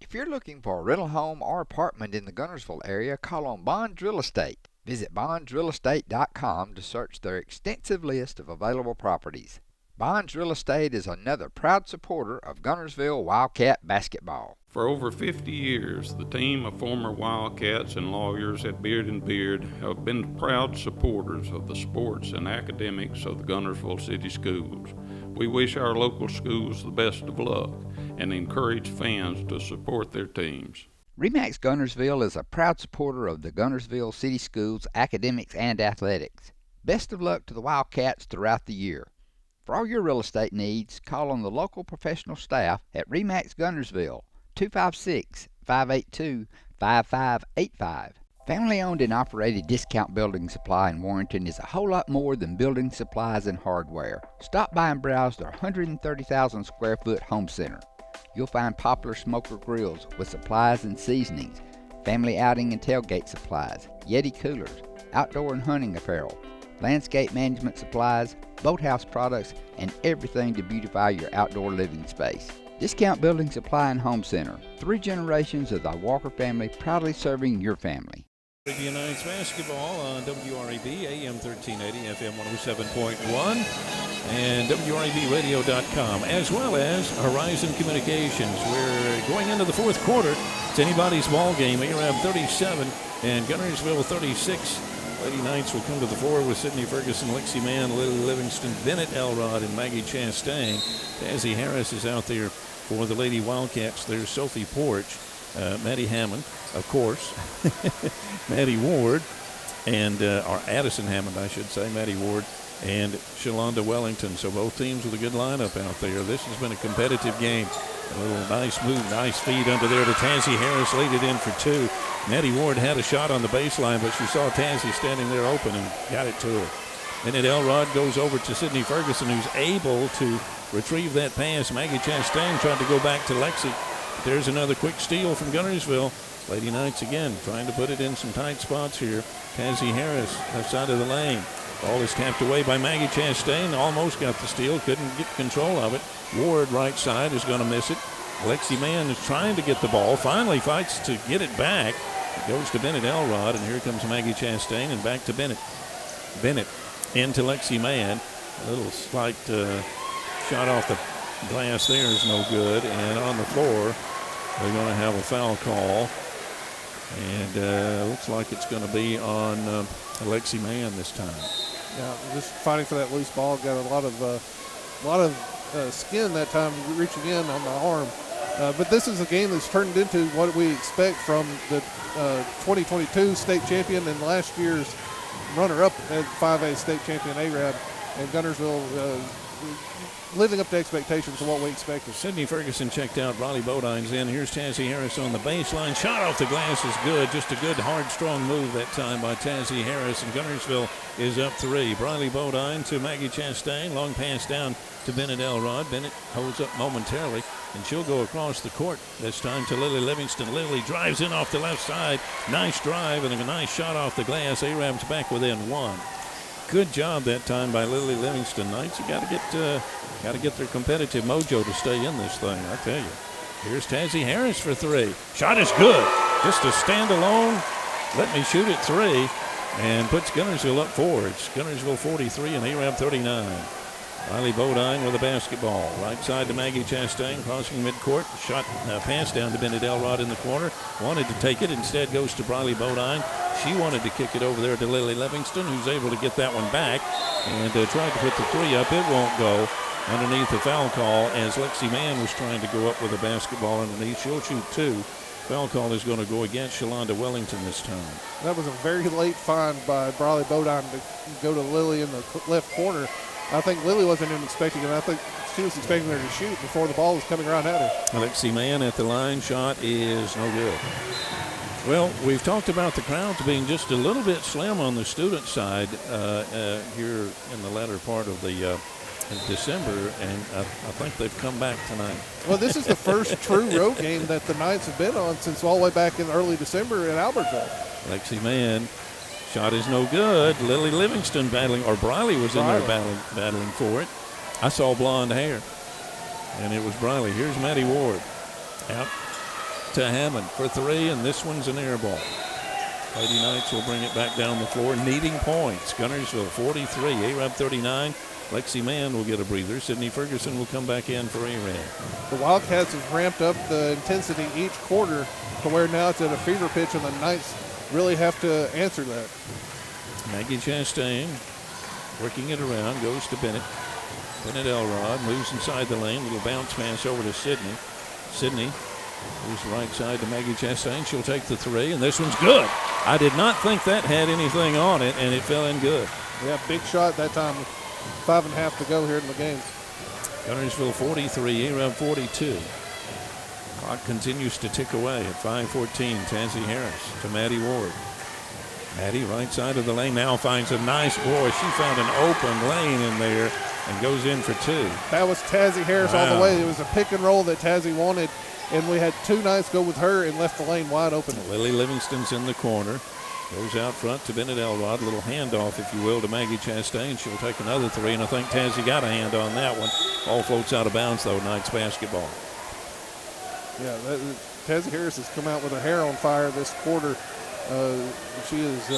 S6: If you're looking for a rental home or apartment in the Guntersville area, call on Bonds Real Estate. Visit bondsrealestate.com to search their extensive list of available properties. Bonds Real Estate is another proud supporter of Guntersville Wildcat basketball.
S15: For over 50 years, the team of former Wildcats and lawyers at Beard & Beard have been proud supporters of the sports and academics of the Guntersville City Schools. We wish our local schools the best of luck and encourage fans to support their teams.
S6: RE/MAX Guntersville is a proud supporter of the Guntersville City Schools academics and athletics. Best of luck to the Wildcats throughout the year. For all your real estate needs, call on the local professional staff at RE/MAX Guntersville, 256-582-5585. Family-owned and operated Discount Building Supply in Warrenton is a whole lot more than building supplies and hardware. Stop by and browse their 130,000 square foot home center. You'll find popular smoker grills with supplies and seasonings, family outing and tailgate supplies, Yeti coolers, outdoor and hunting apparel, landscape management supplies, boathouse products, and everything to beautify your outdoor living space. Discount Building Supply and Home Center. 3 generations of the Walker family proudly serving your family.
S2: Arabia Nights basketball on WRAB, AM 1380, FM 107.1, and WRABradio.com, as well as Horizon Communications. We're going into the fourth quarter. It's anybody's ball game. Arab 37 and Guntersville 36. Lady Knights will come to the floor with Sydney Ferguson, Lexi Mann, Lily Livingston, Bennett Elrod, and Maggie Chastain. Tazzy Harris is out there for the Lady Wildcats. There's Sophie Porch, Maddie Hammond, of course, Maddie Ward, and or Addison Hammond, I should say, Maddie Ward, and Shalonda Wellington. So both teams with a good lineup out there. This has been a competitive game. A little nice move, nice feed under there to Tazzy Harris, laid it in for two. Maddie Ward had a shot on the baseline, but she saw Tazzy standing there open and got it to her. Bennett Elrod goes over to Sydney Ferguson, who's able to retrieve that pass. Maggie Chastain tried to go back to Lexi. There's another quick steal from Guntersville. Lady Knights again trying to put it in some tight spots here. Tazzy Harris, left side of the lane. Ball is tapped away by Maggie Chastain. Almost got the steal, couldn't get control of it. Ward, right side, is going to miss it. Lexi Mann is trying to get the ball. Finally fights to get it back. It goes to Bennett Elrod, and here comes Maggie Chastain, and back to Bennett. Bennett into Lexi Mann. A little slight shot off the glass there is no good. And on the floor, they're going to have a foul call. And looks like it's going to be on Lexi Mann this time.
S3: Yeah, just fighting for that loose ball. Got a lot of skin that time, reaching in on the arm. But this is a game that's turned into what we expect from the 2022 state champion and last year's runner-up at 5A state champion Arab, and Guntersville living up to expectations of what we expected.
S2: Sydney Ferguson checked out. Riley Bodine's in. Here's Tazzy Harris on the baseline. Shot off the glass is good. Just a good, hard, strong move that time by Tazzy Harris. And Guntersville is up 3. Riley Bodine to Maggie Chastain. Long pass down to Bennett Elrod. Bennett holds up momentarily, and she'll go across the court. This time to Lily Livingston. Lily drives in off the left side. Nice drive and a nice shot off the glass. Arab's back within 1. Good job that time by Lily Livingston. Knights, you got to get their competitive mojo to stay in this thing, I tell you. Here's Tazzy Harris for 3. Shot is good. Just a stand-alone, let me shoot at 3, and puts Guntersville up 4. It's Guntersville 43 and Arab 39. Riley Bodine with a basketball. Right side to Maggie Chastain, crossing midcourt. Shot, pass down to Bennett Elrod in the corner. Wanted to take it, instead goes to Riley Bodine. She wanted to kick it over there to Lily Livingston, who's able to get that one back. And tried to put the 3 up. It won't go. Underneath the foul call, as Lexi Mann was trying to go up with a basketball underneath. She'll shoot 2. Foul call is going to go against Shalonda Wellington this time.
S3: That was a very late find by Riley Bodine to go to Lily in the left corner. I think Lily wasn't even expecting it. I think she was expecting her to shoot before the ball was coming around at her.
S2: Lexi Mann at the line. Shot is no good. Well, we've talked about the crowds being just a little bit slim on the student side here in the latter part of the in December, and I think they've come back tonight.
S3: Well, this is the first true road game that the Knights have been on since all the way back in early December in Albertville.
S2: Lexi Mann. Shot is no good. Lily Livingston battling, or Briley was in there battling for it. I saw blonde hair, and it was Briley. Here's Maddie Ward. Out to Hammond for 3, and this one's an air ball. Lady Knights will bring it back down the floor, needing points. Guntersville 43, Arab 39. Lexi Mann will get a breather. Sydney Ferguson will come back in for Arab.
S3: The Wildcats have ramped up the intensity each quarter to where now it's at a fever pitch, and the Knights really have to answer that.
S2: Maggie Chastain working it around, goes to Bennett. Bennett Elrod moves inside the lane, little bounce pass over to Sydney. Sydney moves right side to Maggie Chastain. She'll take the 3, and this one's good. I did not think that had anything on it, and it fell in good.
S3: Yeah, big shot that time. 5.5 to go here in the game.
S2: Guntersville 43, Arab 42. Clock continues to tick away at 5:14. Tazzy Harris to Maddie Ward. Maddie, right side of the lane, now finds a nice, boy, she found an open lane in there and goes in for 2.
S3: That was Tazzy Harris all the way. It was a pick and roll that Tazzy wanted, and we had 2 Knights go with her and left the lane wide open.
S2: Lily Livingston's in the corner. Goes out front to Bennett Elrod. A little handoff, if you will, to Maggie Chastain. She'll take another 3, and I think Tazzy got a hand on that one. Ball floats out of bounds, though. Knights basketball.
S3: Yeah, Tazzy Harris has come out with her hair on fire this quarter. She is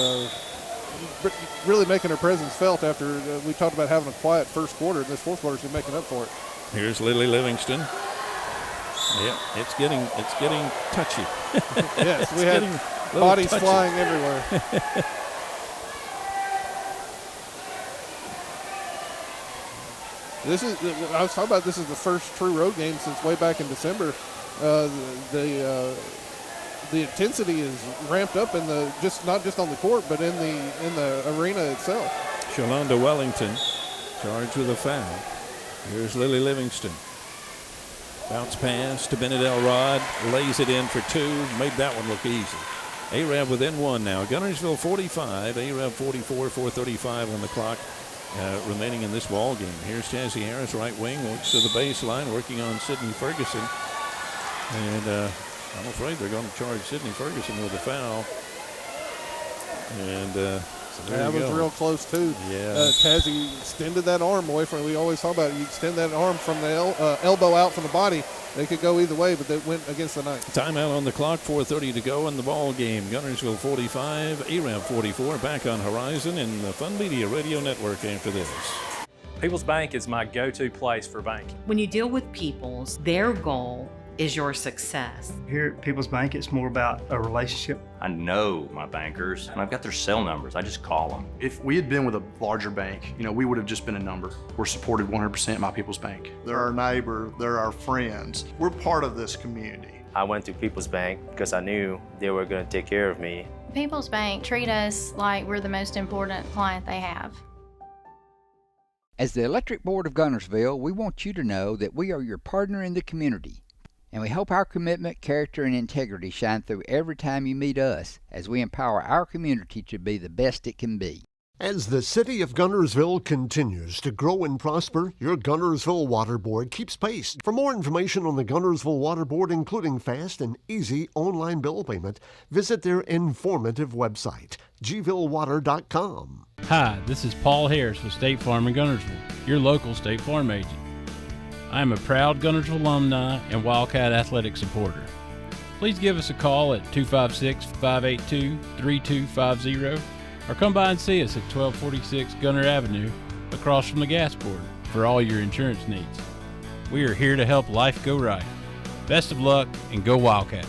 S3: really making her presence felt after we talked about having a quiet first quarter. This fourth quarter, she's making up for it.
S2: Here's Lily Livingston. Yeah, it's getting touchy.
S3: Yes, we had bodies flying everywhere. I was talking about, this is the first true road game since way back in December. The intensity is ramped up in not just on the court, but in the arena itself.
S2: Shalonda Wellington charged with a foul. Here's Lily Livingston. Bounce pass to Bennett Elrod, lays it in for two, made that one look easy. Arab within one now. Guntersville 45, Arab 44, 4:35 on the clock remaining in this ball game. Here's Tazzy Harris, right wing, works to the baseline, working on Sydney Ferguson. And I'm afraid they're going to charge Sydney Ferguson with a foul. And so
S3: that was real close too.
S2: Yeah.
S3: Tazzy extended that arm away from. We always talk about it. You extend that arm from the elbow out from the body. They could go either way, but they went against the night.
S2: Timeout on the clock. 4:30 to go in the ball game. Guntersville 45, Arab 44. Back on Horizon in the Fun Media Radio Network after this.
S20: People's Bank is my go-to place for banking.
S21: When you deal with People's, their goal is your success.
S22: Here at People's Bank, it's more about a relationship.
S20: I know my bankers, and I've got their cell numbers. I just call them.
S23: If we had been with a larger bank, we would have just been a number. We're supported 100% by People's Bank.
S24: They're our neighbor, they're our friends. We're part of this community.
S25: I went to People's Bank because I knew they were going to take care of me.
S26: People's Bank treat us like we're the most important client they have.
S6: As the Electric Board of Guntersville, we want you to know that we are your partner in the community. And we hope our commitment, character, and integrity shine through every time you meet us as we empower our community to be the best it can be.
S16: As the city of Guntersville continues to grow and prosper, your Guntersville Water Board keeps pace. For more information on the Guntersville Water Board, including fast and easy online bill payment, visit their informative website, gvillewater.com.
S27: Hi, this is Paul Harris with State Farm in Guntersville, your local State Farm agent. I am a proud Guntersville alumni and Wildcat athletic supporter. Please give us a call at 256-582-3250 or come by and see us at 1246 Gunter Avenue across from the gas board for all your insurance needs. We are here to help life go right. Best of luck and go Wildcats.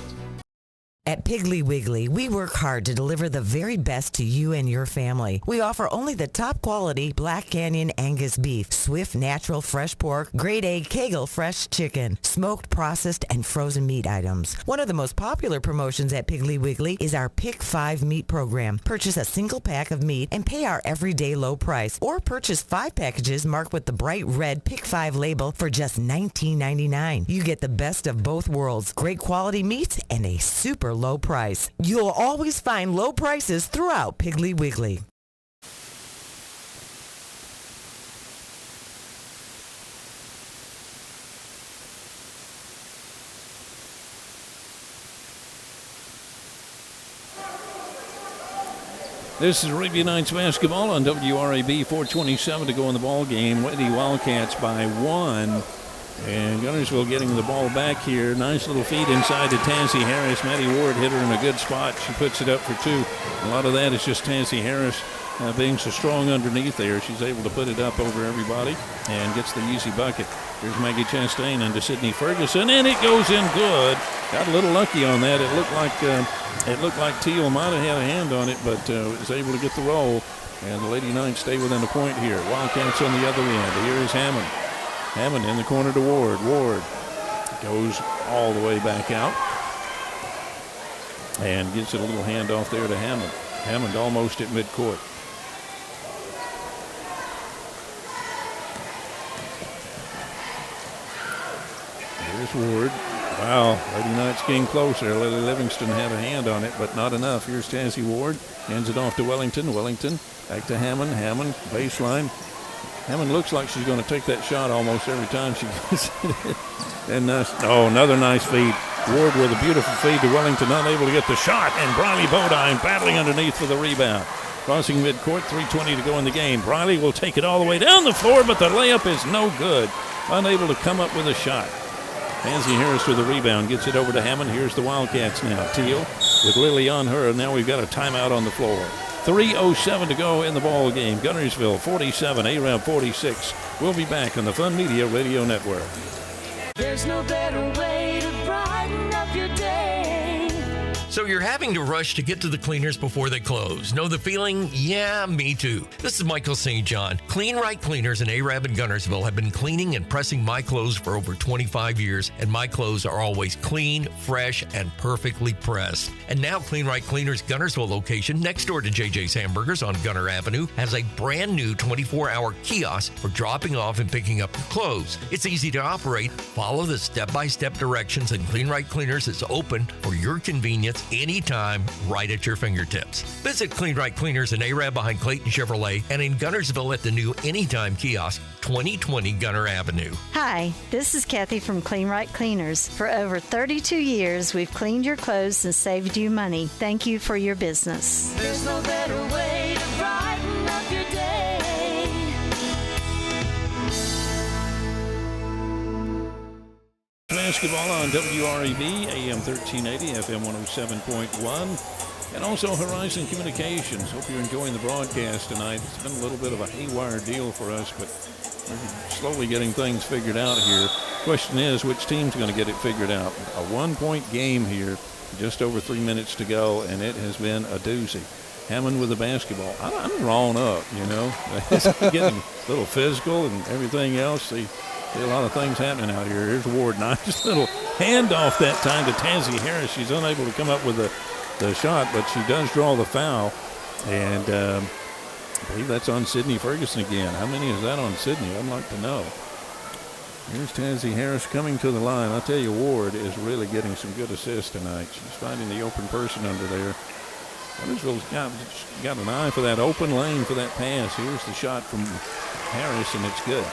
S28: At Piggly Wiggly, we work hard to deliver the very best to you and your family. We offer only the top quality Black Canyon Angus beef, Swift natural fresh pork, grade A Kegel fresh chicken, smoked, processed, and frozen meat items. One of the most popular promotions at Piggly Wiggly is our Pick 5 meat program. Purchase a single pack of meat and pay our everyday low price, or purchase 5 packages marked with the bright red Pick 5 label for just $19.99. You get the best of both worlds, great quality meats and a super low price. You'll always find low prices throughout Piggly Wiggly.
S2: This is Arabia Nights basketball on WRAB. 4:27 to go in the ball game. Lady Wildcats by 1. And Guntersville getting the ball back here. Nice little feed inside to Tazzy Harris. Maddie Ward hit her in a good spot. She puts it up for 2. A lot of that is just Tazzy Harris being so strong underneath there. She's able to put it up over everybody and gets the easy bucket. Here's Maggie Chastain into Sydney Ferguson, and it goes in good. Got a little lucky on that. It looked like Teal might have had a hand on it, but was able to get the roll. And the Lady Knights stay within a point here. Wildcats on the other end. Here is Hammond. Hammond in the corner to Ward. Ward goes all the way back out and gives it a little handoff there to Hammond. Hammond almost at midcourt. Here's Ward. Wow, Lady Knights getting closer. Lily Livingston had a hand on it, but not enough. Here's Tazzy Ward. Hands it off to Wellington. Wellington back to Hammond. Hammond, baseline. Hammond looks like she's going to take that shot almost every time she gets it. And another nice feed. Ward with a beautiful feed to Wellington, not able to get the shot. And Briley Bodine battling underneath for the rebound. Crossing midcourt, 3:20 to go in the game. Briley will take it all the way down the floor, but the layup is no good. Unable to come up with a shot. Tazzy Harris with the rebound, gets it over to Hammond. Here's the Wildcats now. Teal with Lily on her, and now we've got a timeout on the floor. 3:07 to go in the ball game. Guntersville 47, Arab 46. We'll be back on the Fun Media Radio Network.
S29: There's no better way to
S1: So you're having to rush to get to the cleaners before they close. Know the feeling? Yeah, me too. This is Michael St. John. Clean Right Cleaners in Arab and Guntersville have been cleaning and pressing my clothes for over 25 years, and my clothes are always clean, fresh, and perfectly pressed. And now Clean Right Cleaners Guntersville location, next door to JJ's Hamburgers on Gunter Avenue, has a brand new 24-hour kiosk for dropping off and picking up your clothes. It's easy to operate. Follow the step-by-step directions, and Clean Right Cleaners is open for your convenience anytime, right at your fingertips. Visit Clean Right Cleaners in Arab behind Clayton Chevrolet and in Guntersville at the new Anytime Kiosk, 2020 Gunter Avenue.
S4: Hi, this is Kathy from Clean Right Cleaners. For over 32 years, we've cleaned your clothes and saved you money. Thank you for your business.
S5: There's no better way to brighten up your day.
S2: Basketball on WREB, AM 1380, FM 107.1, and also Horizon Communications. Hope you're enjoying the broadcast tonight. It's been a little bit of a haywire deal for us, but we're slowly getting things figured out here. Question is, which team's going to get it figured out? A 1-point game here, just over 3 minutes to go, and it has been a doozy. Hammond with the basketball. I'm drawn up, you know. It's getting a little physical and everything else. See a lot of things happening out here. Here's Ward. Nice little handoff that time to Tansy Harris. She's unable to come up with the shot, but she does draw the foul. And I believe that's on Sydney Ferguson again. How many is that on Sydney? I'd like to know. Here's Tansy Harris coming to the line. I'll tell you, Ward is really getting some good assists tonight. She's finding the open person under there. Huddersville's got an eye for that open lane for that pass. Here's the shot from Harris, and it's good.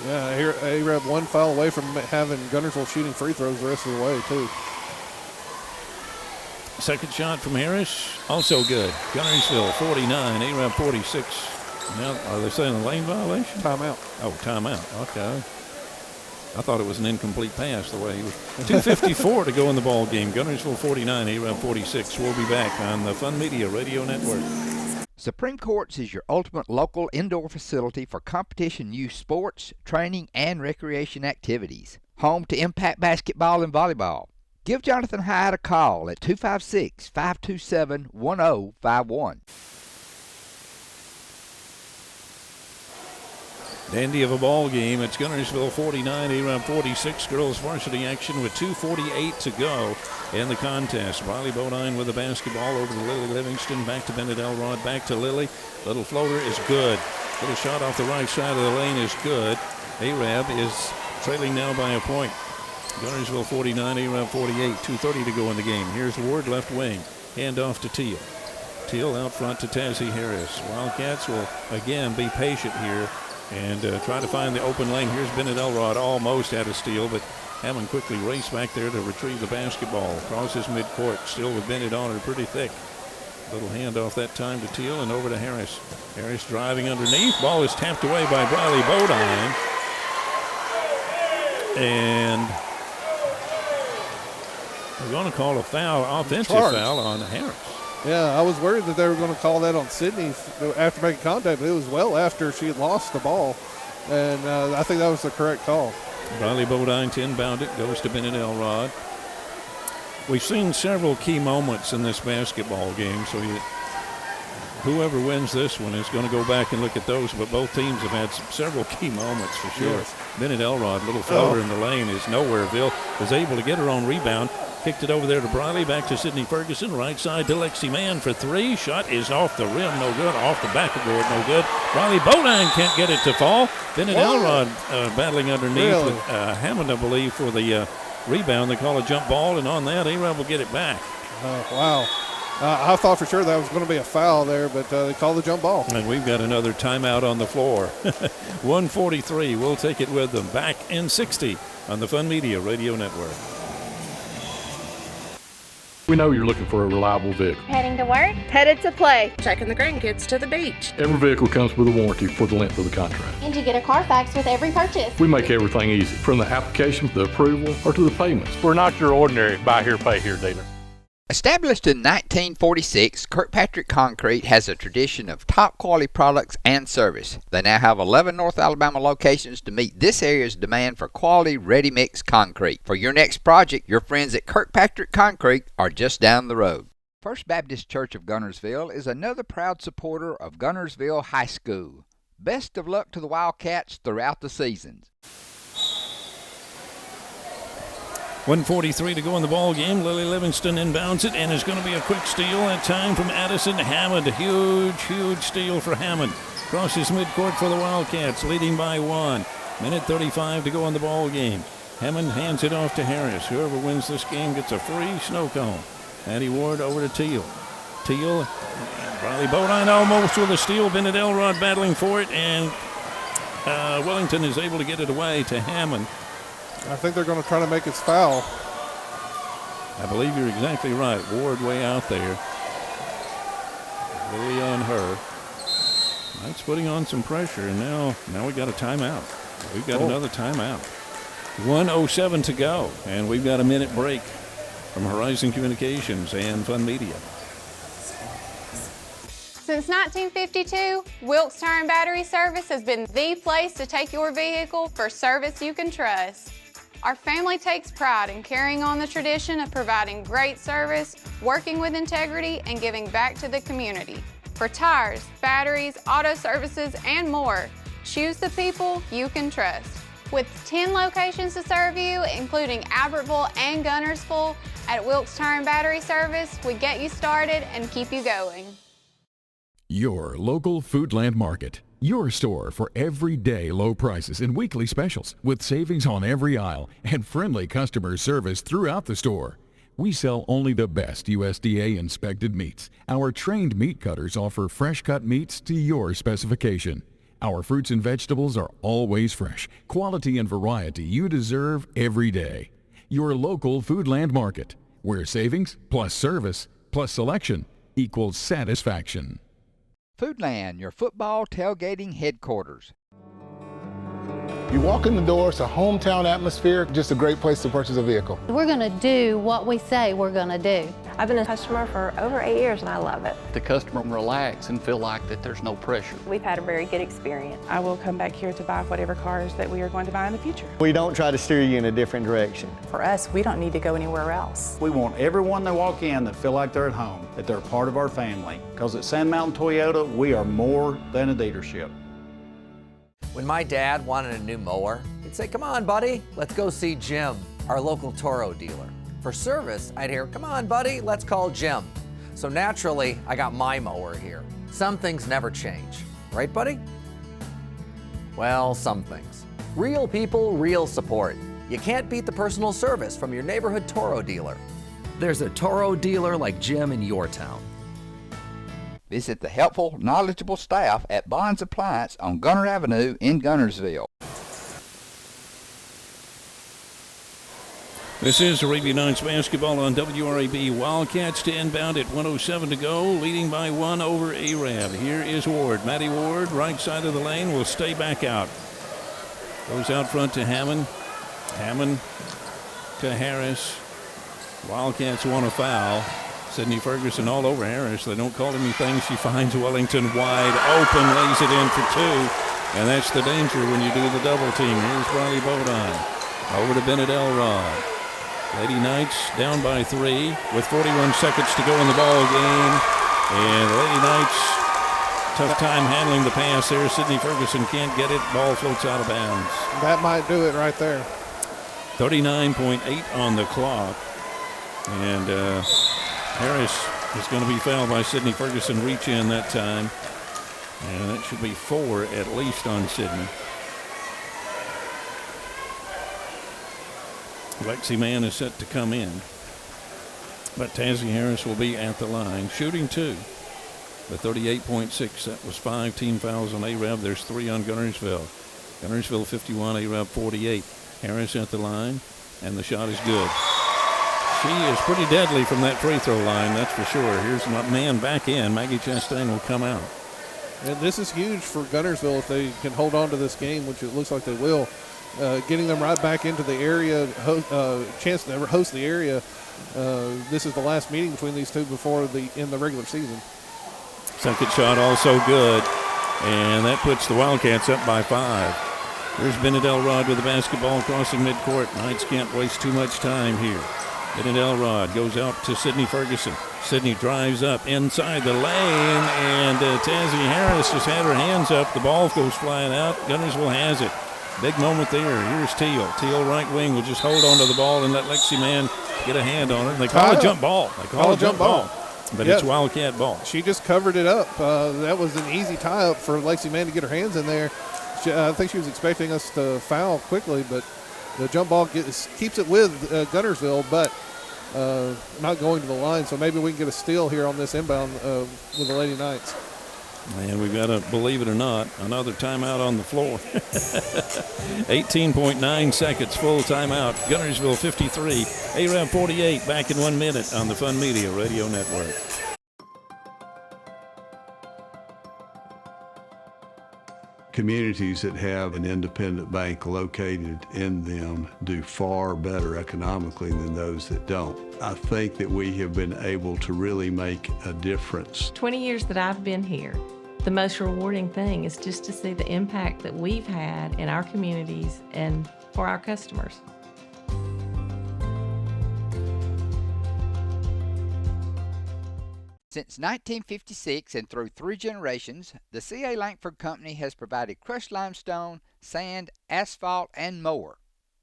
S3: Yeah, here Arab one foul away from having Guntersville shooting free throws the rest of the way, too.
S2: Second shot from Harris, also good. Guntersville 49, Arab 46. Now, are they saying a lane violation?
S3: Timeout.
S2: Oh, timeout. Okay. I thought it was an incomplete pass the way he was. 2:54 to go in the ball game. Guntersville 49, Arab 46. We'll be back on the Fun Media Radio Network.
S6: Supreme Courts is your ultimate local indoor facility for competition youth sports, training, and recreation activities. Home to Impact Basketball and Volleyball. Give Jonathan Hyde a call at 256-527-1051.
S2: Dandy of a ball game. It's Guntersville 49, Arab 46. Girls varsity action with 2:48 to go in the contest. Riley Bodine with the basketball over to Lily Livingston. Back to Bennett Elrod. Back to Lily. Little floater is good. Little shot off the right side of the lane is good. Arab is trailing now by a point. Guntersville 49, Arab 48. 2:30 to go in the game. Here's Ward, left wing. Hand off to Teal. Teal out front to Tansy Harris. Wildcats will again be patient here and try to find the open lane. Here's Bennett Elrod, almost had a steal, but Hammond quickly raced back there to retrieve the basketball. Crosses midcourt, still with Bennett on her pretty thick. Little handoff that time to Teal and over to Harris. Harris driving underneath. Ball is tapped away by Briley Bodine. And they're going to call a foul, offensive foul on Harris.
S3: Yeah, I was worried that they were going to call that on Sydney after making contact, but it was well after she had lost the ball. And I think that was the correct call.
S2: Riley Bodine to inbound it, goes to Bennett Elrod. We've seen several key moments in this basketball game, so whoever wins this one is going to go back and look at those, but both teams have had several key moments for sure.
S3: Yes.
S2: Bennett Elrod, little floater in the lane is Nowhereville, was able to get her own rebound. Kicked it over there to Briley, back to Sydney Ferguson, right side to Lexi Mann for three. Shot is off the rim, no good. Off the backboard, no good. Riley Bodine can't get it to fall. Bennett Elrod battling underneath with Hammond, I believe, for the rebound. They call a jump ball, and on that, Arab will get it back.
S3: Wow. I thought for sure that was going to be a foul there, but they called the jump ball.
S2: And we've got another timeout on the floor. 1:43, we'll take it with them. Back in 60 on the Fun Media Radio Network.
S7: We know you're looking for a reliable vehicle.
S8: Heading to work? Headed to play. Taking the grandkids to the beach.
S7: Every vehicle comes with a warranty for the length of the contract.
S8: And you get a Carfax with every purchase.
S7: We make everything easy, from the application to the approval or to the payments.
S9: We're not your ordinary buy here, pay here dealer.
S6: Established in 1946, Kirkpatrick Concrete has a tradition of top quality products and service. They now have 11 North Alabama locations to meet this area's demand for quality ready-mix concrete. For your next project, your friends at Kirkpatrick Concrete are just down the road. First Baptist Church of Guntersville is another proud supporter of Guntersville High School. Best of luck to the Wildcats throughout the seasons.
S2: 1:43 to go in the ball game. Lily Livingston inbounds it, and it's going to be a quick steal that time from Addison Hammond. A huge steal for Hammond. Crosses midcourt for the Wildcats, leading by 1. Minute 35 to go in the ball game. Hammond hands it off to Harris. Whoever wins this game gets a free snow cone. Maddie Ward over to Teal. Teal, Riley Bodine almost with a steal. Bennett Elrod battling for it, and Wellington is able to get it away to Hammond.
S3: I think they're going to try to make it foul.
S2: I believe you're exactly right. Ward way out there. Lily on her. That's putting on some pressure, and now we got a timeout. We've got another timeout. 1:07 to go, and we've got a minute break from Horizon Communications and Fun Media.
S8: Since 1952, Wilkes Tire and Battery Service has been the place to take your vehicle for service you can trust. Our family takes pride in carrying on the tradition of providing great service, working with integrity, and giving back to the community. For tires, batteries, auto services, and more, choose the people you can trust. With 10 locations to serve you, including Albertville and Guntersville, at Wilkes Tire and Battery Service, we get you started and keep you going.
S9: Your local Foodland Market. Your store for everyday low prices and weekly specials with savings on every aisle and friendly customer service throughout the store. We sell only the best USDA inspected meats. Our trained meat cutters offer fresh cut meats to your specification. Our fruits and vegetables are always fresh, quality and variety you deserve every day. Your local Foodland Market, where savings plus service plus selection equals satisfaction.
S6: Foodland, your football tailgating headquarters.
S10: You walk in the door, it's a hometown atmosphere, just a great place to purchase a vehicle.
S11: We're going to do what we say we're going to do.
S12: I've been a customer for over 8 years and I love it.
S13: The customer can relax and feel like that there's no pressure.
S12: We've had a very good experience.
S14: I will come back here to buy whatever cars that we are going to buy in the future.
S17: We don't try to steer you in a different direction.
S14: For us, we don't need to go anywhere else.
S18: We want everyone that walk in that feel like they're at home, that they're part of our family. Because at Sand Mountain Toyota, we are more than a dealership.
S29: When my dad wanted a new mower, he'd say, "Come on, buddy, let's go see Jim, our local Toro dealer." For service, I'd hear, "Come on, buddy, let's call Jim." So naturally, I got my mower here. Some things never change, right, buddy? Well, some things. Real people, real support. You can't beat the personal service from your neighborhood Toro dealer. There's a Toro dealer like Jim in your town.
S6: Visit the helpful, knowledgeable staff at Bonds Appliance on Gunter Avenue in Guntersville.
S2: This is Arabian Nights basketball on WRAB. Wildcats to inbound at 1:07 to go, leading by 1 over Arab. Here is Ward. Maddie Ward, right side of the lane, will stay back out. Goes out front to Hammond. Hammond to Harris. Wildcats want a foul. Sydney Ferguson all over Harris. They don't call anything. She finds Wellington wide open, lays it in for 2. And that's the danger when you do the double team. Here's Riley Bodine. Over to Bennett Elrod. Lady Knights down by 3 with 41 seconds to go in the ball game. And Lady Knights, tough time handling the pass there. Sydney Ferguson can't get it. Ball floats out of bounds.
S3: That might do it right there.
S2: 39.8 on the clock. And Harris is going to be fouled by Sydney Ferguson. Reach in that time. And that should be 4 at least on Sydney. Lexi Mann is set to come in. But Tazie Harris will be at the line. Shooting 2. The 38.6. That was 5 team fouls on Arab. There's 3 on Guntersville. Guntersville 51, Arab 48. Harris at the line. And the shot is good. She is pretty deadly from that free throw line, that's for sure. Here's my man back in. Maggie Chastain will come out.
S3: And this is huge for Guntersville if they can hold on to this game, which it looks like they will. getting them right back into the area, chance to host the area. This is the last meeting between these two before in the regular season.
S2: Second shot also good, and that puts the Wildcats up by 5. Here's Bennett Elrod with the basketball crossing midcourt. Knights can't waste too much time here. Bennett Elrod goes out to Sydney Ferguson. Sydney drives up inside the lane, and Tazzy Harris just had her hands up. The ball goes flying out. Guntersville has it. Big moment there. Here's Teal. Teal right wing will just hold on to the ball and let Lexi Mann get a hand on it. They call it a jump ball. They call it a jump ball. But it's Wildcat ball.
S3: She just covered it up. That was an easy tie-up for Lexi Mann to get her hands in there. I think she was expecting us to foul quickly, but the jump ball keeps it with Guntersville, but not going to the line. So maybe we can get a steal here on this inbound with the Lady Knights.
S2: And we've got to, believe it or not, another timeout on the floor. 18.9 seconds, full timeout. Guntersville 53, ARAB 48, back in 1 minute on the Fun Media Radio Network.
S15: Communities that have an independent bank located in them do far better economically than those that don't. I think that we have been able to really make a difference.
S19: 20 years that I've been here, the most rewarding thing is just to see the impact that we've had in our communities and for our customers.
S6: Since 1956 and through 3 generations, the C.A. Langford Company has provided crushed limestone, sand, asphalt, and more.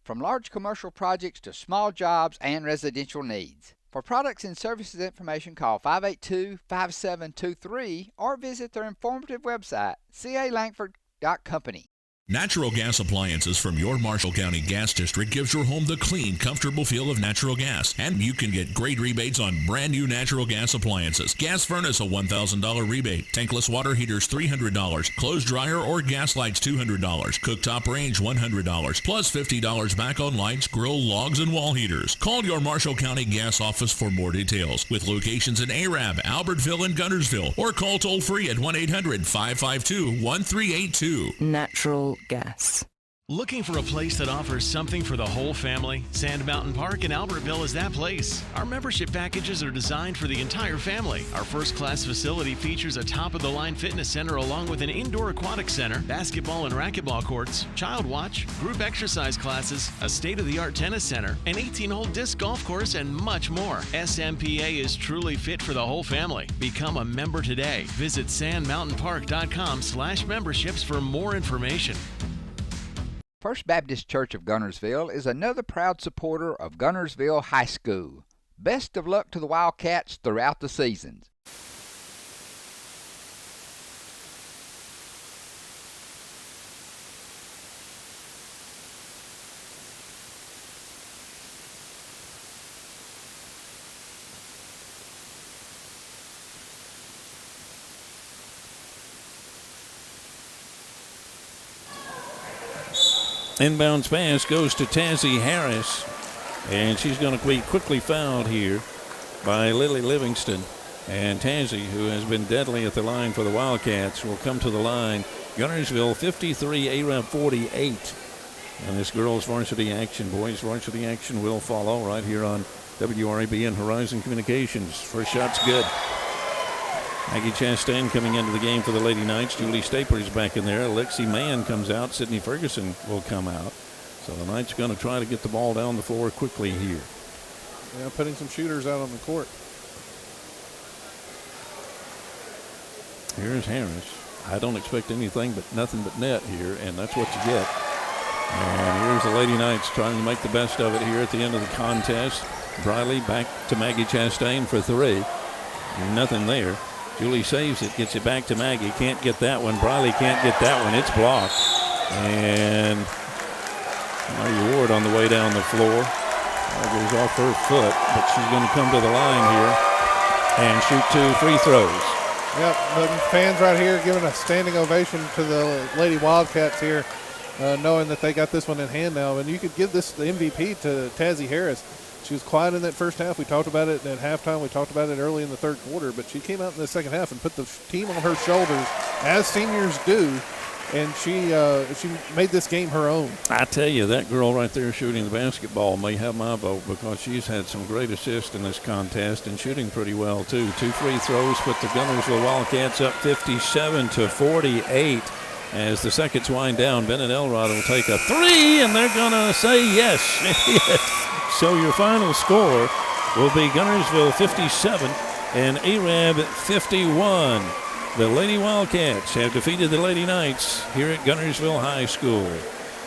S6: From large commercial projects to small jobs and residential needs. For products and services information, call 582-5723 or visit their informative website, calangford.company.
S20: Natural gas appliances from your Marshall County Gas District gives your home the clean, comfortable feel of natural gas. And you can get great rebates on brand new natural gas appliances. Gas furnace, a $1,000 rebate. Tankless water heaters, $300. Clothes dryer or gas lights, $200. Cooktop range, $100. Plus $50 back on lights, grill, logs, and wall heaters. Call your Marshall County Gas office for more details. With locations in ARAB, Albertville, and Guntersville. Or call toll free at 1-800-552-1382.
S21: Natural gas.
S22: Looking for a place that offers something for the whole family? Sand Mountain Park in Albertville is that place. Our membership packages are designed for the entire family. Our first-class facility features a top-of-the-line fitness center along with an indoor aquatic center, basketball and racquetball courts, child watch, group exercise classes, a state-of-the-art tennis center, an 18-hole disc golf course, and much more. SMPA is truly fit for the whole family. Become a member today. Visit sandmountainpark.com/memberships for more information.
S6: First Baptist Church of Guntersville is another proud supporter of Guntersville High School. Best of luck to the Wildcats throughout the seasons.
S2: Inbounds pass goes to Tazzy Harris, and she's going to be quickly fouled here by Lily Livingston. And Tazzy, who has been deadly at the line for the Wildcats, will come to the line. Guntersville 53, ARAB 48. And this girls' varsity action, boys' varsity action will follow right here on WRAB and Horizon Communications. First shot's good. Maggie Chastain coming into the game for the Lady Knights. Julie Stapler's back in there. Lexi Mann comes out. Sydney Ferguson will come out. So the Knights are going to try to get the ball down the floor quickly here.
S3: Yeah, putting some shooters out on the court.
S2: Here's Harris. I don't expect anything but nothing but net here, and that's what you get. And here's the Lady Knights trying to make the best of it here at the end of the contest. Briley back to Maggie Chastain for 3. Nothing there. Julie saves it, gets it back to Maggie. Can't get that one. Briley can't get that one. It's blocked. And Mary Ward on the way down the floor. That goes off her foot, but she's going to come to the line here and shoot 2 free throws.
S3: Yep, the fans right here giving a standing ovation to the Lady Wildcats here, knowing that they got this one in hand now. And you could give this the MVP to Tazzy Harris. She was quiet in that first half. We talked about it at halftime. We talked about it early in the third quarter. But she came out in the second half and put the team on her shoulders, as seniors do, and she made this game her own.
S2: I tell you, that girl right there shooting the basketball may have my vote because she's had some great assists in this contest and shooting pretty well, too. 2 free throws put the Guntersville Wildcats up 57-48. As the seconds wind down, Bennett Elrod will take a 3, and they're going to say yes. So your final score will be Guntersville 57 and Arab 51. The Lady Wildcats have defeated the Lady Knights here at Guntersville High School.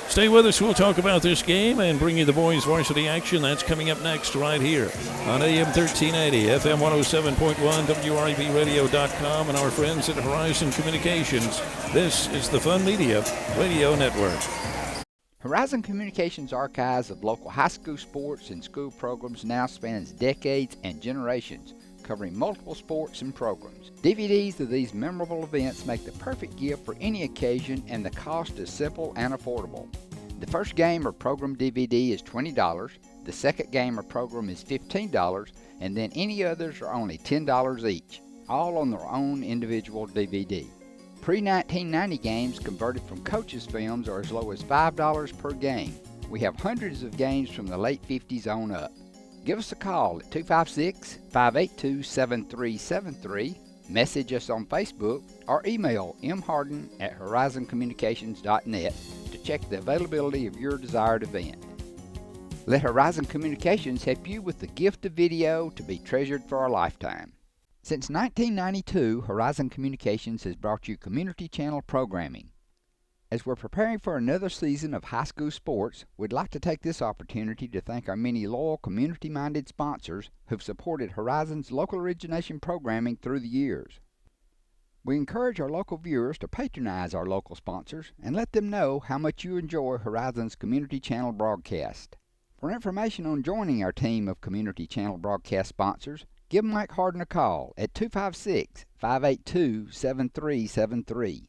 S2: Stay with us. We'll talk about this game and bring you the boys' varsity action. That's coming up next right here on AM 1380, FM 107.1, WREBradio.com, and our friends at Horizon Communications. This is the Fun Media Radio Network.
S6: Horizon Communications' archives of local high school sports and school programs now spans decades and generations, covering multiple sports and programs. DVDs of these memorable events make the perfect gift for any occasion, and the cost is simple and affordable. The first game or program DVD is $20, the second game or program is $15, and then any others are only $10 each, all on their own individual DVD. Pre-1990 games converted from coaches' films are as low as $5 per game. We have hundreds of games from the late 50s on up. Give us a call at 256-582-7373, message us on Facebook, or email mharden@horizoncommunications.net to check the availability of your desired event. Let Horizon Communications help you with the gift of video to be treasured for a lifetime. Since 1992, Horizon Communications has brought you community channel programming. As we're preparing for another season of high school sports, we'd like to take this opportunity to thank our many loyal community-minded sponsors who've supported Horizon's local origination programming through the years. We encourage our local viewers to patronize our local sponsors and let them know how much you enjoy Horizon's community channel broadcast. For information on joining our team of community channel broadcast sponsors, give Mike Harden a call at 256-582-7373.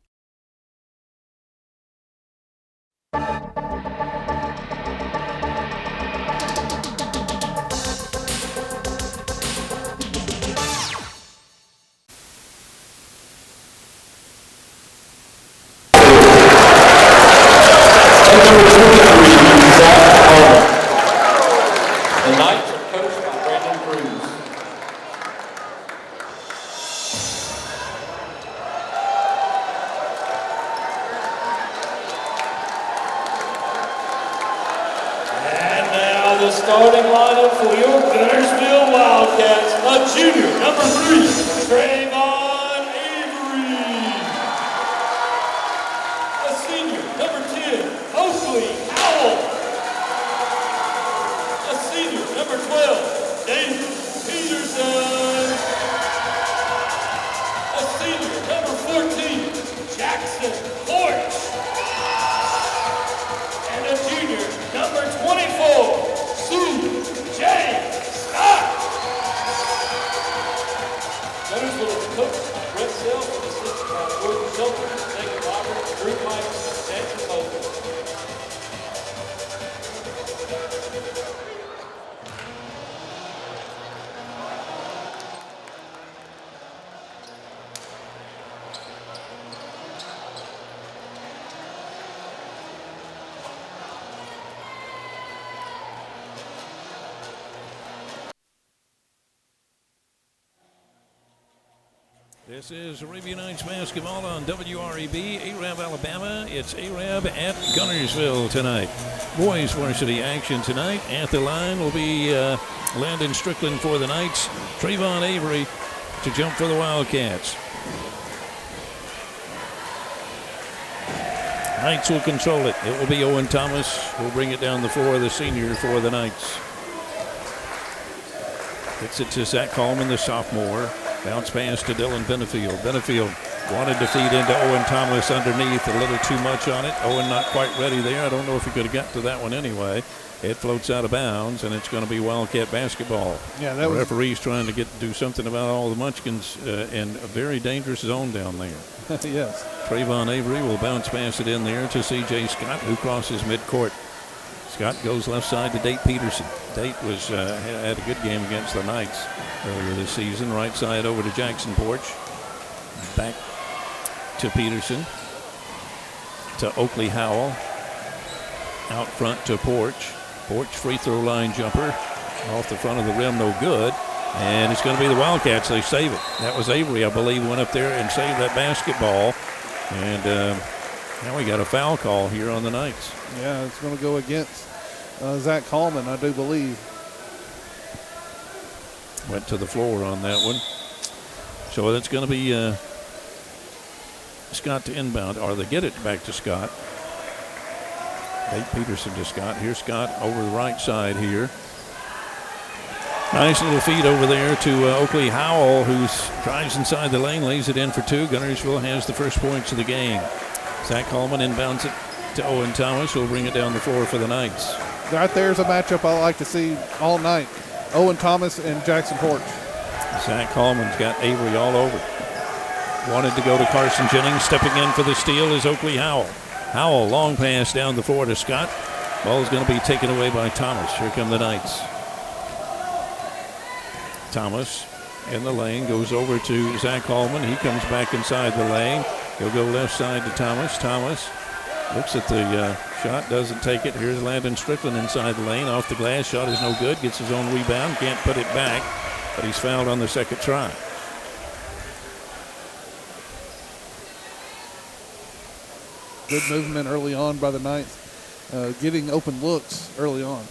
S1: The Knights are coached by Brandon Cruz. And now the starting lineup for your Guntersville Wildcats. A junior, number 3, Trayvon Avery. A senior, number 10, Oakley Howell. A senior, number 12, David Peterson. A senior, number 14, Jackson Porch. And a junior, number 24, Sue J. Scott. Guntersville is coached by Brett Self, assisted by Gordon Shelton, Jacob Roberts, Drew Mike, and Nancy Mosley.
S2: This is Arabian Nights basketball on WREB, Arab, Alabama. It's Arab at Guntersville tonight. Boys varsity action tonight. At the line will be Landon Strickland for the Knights. Trayvon Avery to jump for the Wildcats. Knights will control it. It will be Owen Thomas who will bring it down the floor, the senior for the Knights. Gets it to Zach Coleman, the sophomore. Bounce pass to Dylan Benefield. Benefield wanted to feed into Owen Thomas underneath, a little too much on it. Owen not quite ready there. I don't know if he could have got to that one anyway. It floats out of bounds, and it's going to be Wildcat basketball.
S3: Yeah,
S2: the referee's trying to do something about all the munchkins in a very dangerous zone down there.
S3: Yes.
S2: Trayvon Avery will bounce pass it in there to C.J. Scott, who crosses midcourt. Scott goes left side to Date Peterson. Date was had a good game against the Knights earlier this season. Right side over to Jackson Porch. Back to Peterson. to Oakley Howell. Out front to Porch. Porch free throw line jumper. Off the front of the rim, no good. And it's going to be the Wildcats. They save it. That was Avery, I believe, went up there and saved that basketball. And now we got a foul call here on the Knights.
S3: Yeah, it's going to go against Zach Coleman, I do believe.
S2: Went to the floor on that one. So that's going to be Scott to inbound, or they get it back to Scott. Nate Peterson to Scott. Here's Scott over the right side here. Nice little feed over there to Oakley Howell, who drives inside the lane, lays it in for two. Guntersville has the first points of the game. Zach Coleman inbounds it to Owen Thomas, who will bring it down the floor for the Knights.
S3: Right there's a matchup I like to see all night. Owen Thomas and Jackson Porch.
S2: Zach Coleman's got Avery all over. Wanted to go to Carson Jennings. Stepping in for the steal is Oakley Howell. Howell, long pass down the floor to Scott. Ball's going to be taken away by Thomas. Here come the Knights. Thomas in the lane, goes over to Zach Coleman. He comes back inside the lane. He'll go left side to Thomas. Thomas looks at the shot, doesn't take it. Here's Landon Strickland inside the lane. Off the glass, shot is no good. Gets his own rebound, can't put it back, but he's fouled on the second try.
S3: Good movement early on by the Knights, getting open looks early on.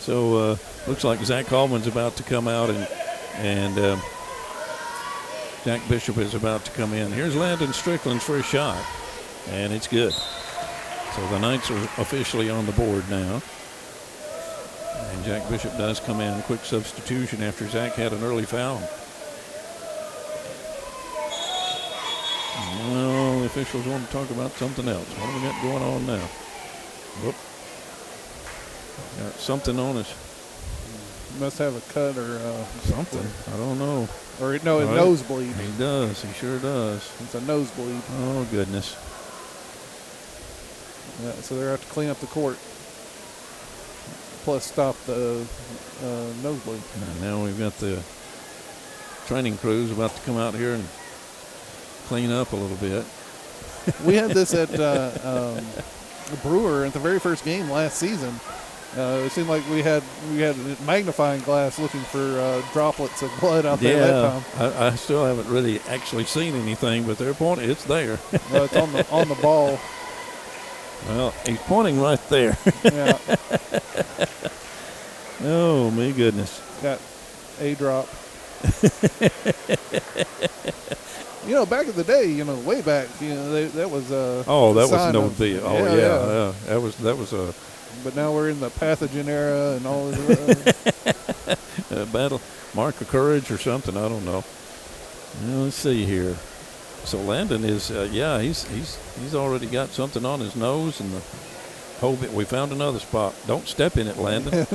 S2: So looks like Zach Coleman's about to come out, and Jack Bishop is about to come in. Here's Landon Strickland's first shot, and it's good. So the Knights are officially on the board now. And Jack Bishop does come in. Quick substitution after Zach had an early foul. Well, the officials want to talk about something else. What do we got going on now? Whoop. Got something on us.
S3: Must have a cut or
S2: something. I don't know.
S3: Or no, a nosebleed.
S2: He does. He sure does.
S3: It's a nosebleed.
S2: Oh, goodness.
S3: Yeah, so they're going to have to clean up the court. Plus stop the nosebleed.
S2: And now we've got the training crews about to come out here and clean up a little bit.
S3: We had this at Brewer at the very first game last season. It seemed like we had a magnifying glass looking for droplets of blood out there that time.
S2: I still haven't really actually seen anything, but they're pointing. It's there.
S3: Well, it's on the ball.
S2: Well, he's pointing right there.
S3: Yeah.
S2: Oh, my goodness.
S3: Got a drop. Back in the day, way back, that was
S2: that was no deal. Oh, yeah. That was a.
S3: But now we're in the pathogen era and all of
S2: battle, mark of courage or something. I don't know. Let's see here. So Landon is, he's already got something on his nose, and we found another spot. Don't step in it, Landon.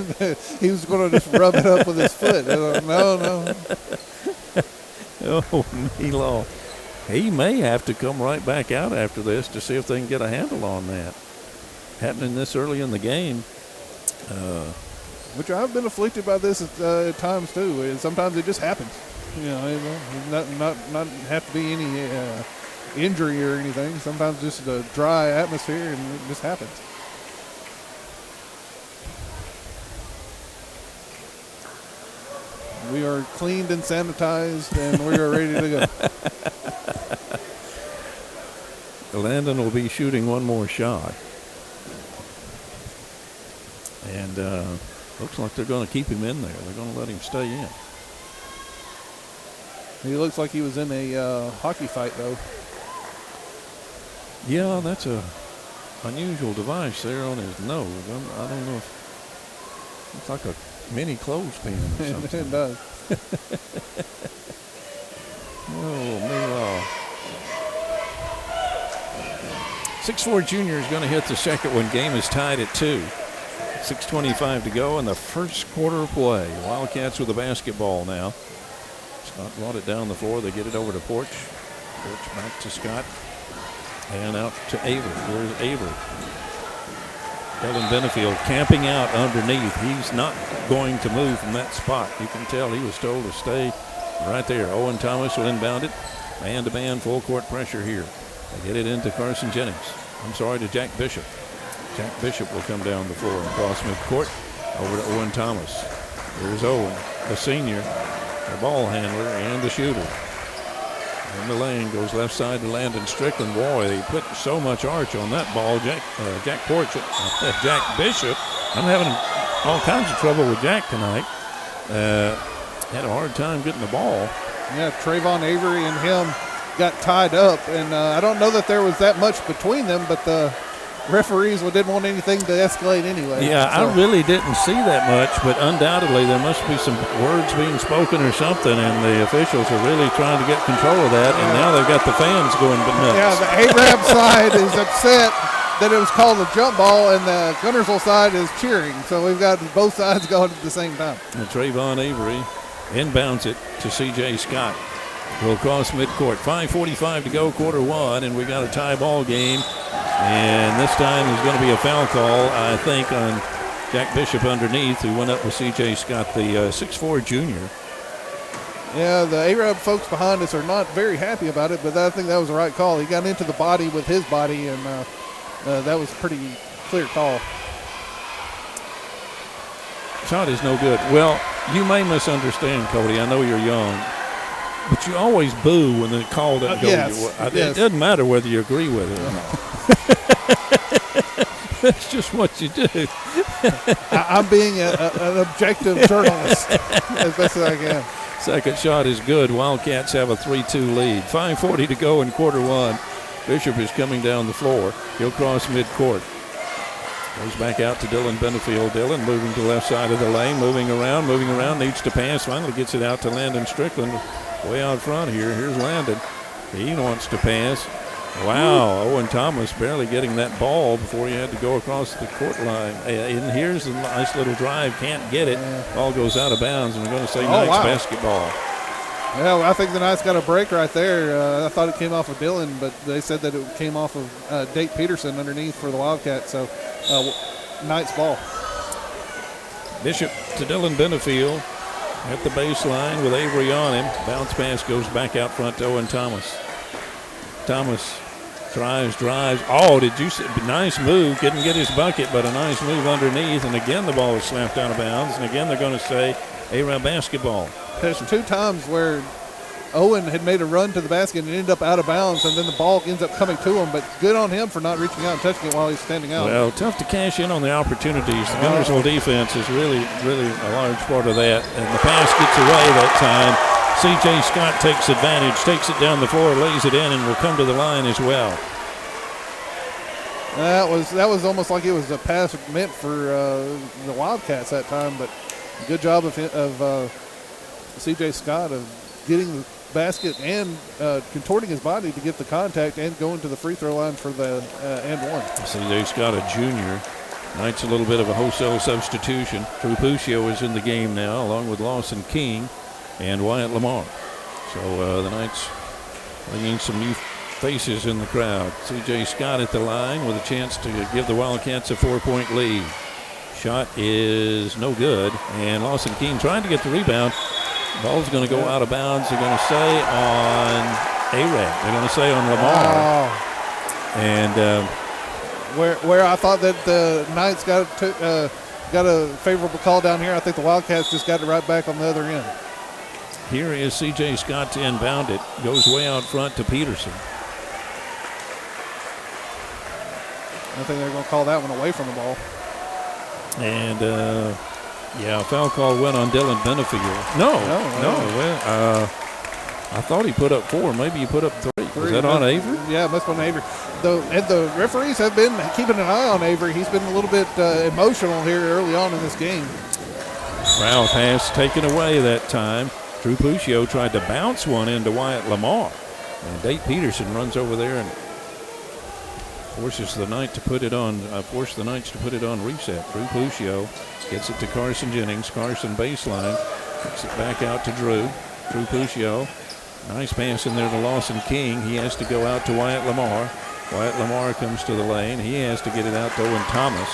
S3: He was going to just rub it up with his foot. No.
S2: Oh, me Lord. He may have to come right back out after this to see if they can get a handle on that. Happening this early in the game.
S3: Which I've been afflicted by this at times too. And sometimes it just happens. Not have to be any injury or anything. Sometimes just a dry atmosphere and it just happens. We are cleaned and sanitized, and we are ready to go.
S2: Landon will be shooting one more shot. And looks like they're going to keep him in there. They're going to let him stay in.
S3: He looks like he was in a hockey fight, though.
S2: Yeah, that's a unusual device there on his nose. I don't know if it's like a mini clothespin or something.
S3: It does.
S2: Oh, me. 6'4" junior is going to hit the second one. Game is tied at 2. 6:25 to go in the first quarter of play. Wildcats with the basketball now. Scott brought it down the floor. They get it over to Porch. Porch back to Scott. And out to Avery. There's Avery. Kevin Benefield camping out underneath. He's not going to move from that spot. You can tell he was told to stay right there. Owen Thomas will inbound it. Man-to-man full court pressure here. They get it into Carson Jennings. I'm sorry, to Jack Bishop. Jack Bishop will come down the floor and cross midcourt over to Owen Thomas. Here's Owen, the senior, the ball handler, and the shooter. In the lane, goes left side to Landon Strickland. Boy, they put so much arch on that ball. Jack Bishop. I'm having all kinds of trouble with Jack tonight. Had a hard time getting the ball.
S3: Yeah, Trayvon Avery and him got tied up, and I don't know that there was that much between them, but the referees didn't want anything to escalate anyway.
S2: Yeah,
S3: so.
S2: I really didn't see that much, but undoubtedly there must be some words being spoken or something, and the officials are really trying to get control of that, and now they've got the fans going nuts.
S3: Yeah, the Arab side is upset that it was called a jump ball, and the Guntersville side is cheering. So we've got both sides going at the same time.
S2: And Trayvon Avery inbounds it to C.J. Scott. Will cross midcourt. 5:45 to go, quarter one, and we got a tie ball game. And this time there's going to be a foul call, I think, on Jack Bishop underneath, who went up with C.J. Scott, the 6'4 junior.
S3: Yeah, the Arab folks behind us are not very happy about it, but I think that was the right call. He got into the body with his body, and that was a pretty clear call.
S2: Shot is no good. Well, you may misunderstand, Cody. I know you're young. But you always boo when the call doesn't go your way. It doesn't matter whether you agree with it or not. That's just what you do.
S3: I'm being an objective journalist as best as I can.
S2: Second shot is good. Wildcats have a 3-2 lead. 5:40 to go in quarter one. Bishop is coming down the floor. He'll cross midcourt. Goes back out to Dylan Benefield. Dylan moving to left side of the lane, moving around, needs to pass. Finally gets it out to Landon Strickland. Way out front here. Here's Landon. He wants to pass. Wow, Owen Thomas barely getting that ball before he had to go across the court line. And here's a nice little drive. Can't get it. Ball goes out of bounds, and we're going to say Knights basketball.
S3: Yeah, well, I think the Knights got a break right there. I thought it came off of Dylan, but they said that it came off of Dake Peterson underneath for the Wildcats. So Knights ball.
S2: Bishop to Dylan Benefield. At the baseline with Avery on him. Bounce pass goes back out front to Owen Thomas. Thomas drives. Oh, did you see? Nice move. Couldn't get his bucket, but a nice move underneath. And again, the ball is slapped out of bounds. And again, they're going to say Arab basketball.
S3: There's 2 times where Owen had made a run to the basket and ended up out of bounds, and then the ball ends up coming to him. But good on him for not reaching out and touching it while he's standing out.
S2: Well, tough to cash in on the opportunities. The Guntersville defense is really, really a large part of that. And the pass gets away that time. C.J. Scott takes advantage, takes it down the floor, lays it in, and will come to the line as well.
S3: That was almost like it was a pass meant for the Wildcats that time. But good job of C.J. Scott of getting the basket and contorting his body to get the contact and going to the free throw line for the and one.
S2: C.J. Scott, a junior. Knight's a little bit of a wholesale substitution. Trupuccio is in the game now, along with Lawson King and Wyatt Lamar. So the Knights bringing some new faces in the crowd. C.J. Scott at the line with a chance to give the Wildcats a 4-point lead. Shot is no good, and Lawson King trying to get the rebound. Ball's going to go out of bounds. They're going to say on Arab. They're going to say on Lamar. And
S3: where I thought that the Knights got a favorable call down here, I think the Wildcats just got it right back on the other end.
S2: Here is C.J. Scott to inbound it. Goes way out front to Peterson.
S3: I think they're going to call that one away from the ball.
S2: And foul call went on Dylan Benefield. No. Well, I thought he put up 4. Maybe he put up 3. Was that on Avery?
S3: Yeah, it must have been Avery. The referees have been keeping an eye on Avery. He's been a little bit emotional here early on in this game.
S2: Foul pass taken away that time. Trupuccio tried to bounce one into Wyatt Lamar. And Dake Peterson runs over there and forces the Knights to put it on reset. Trupuccio gets it to Carson Jennings. Carson baseline. Kicks it back out to Drew. Trupuccio. Nice pass in there to Lawson King. He has to go out to Wyatt Lamar. Wyatt Lamar comes to the lane. He has to get it out to Owen Thomas.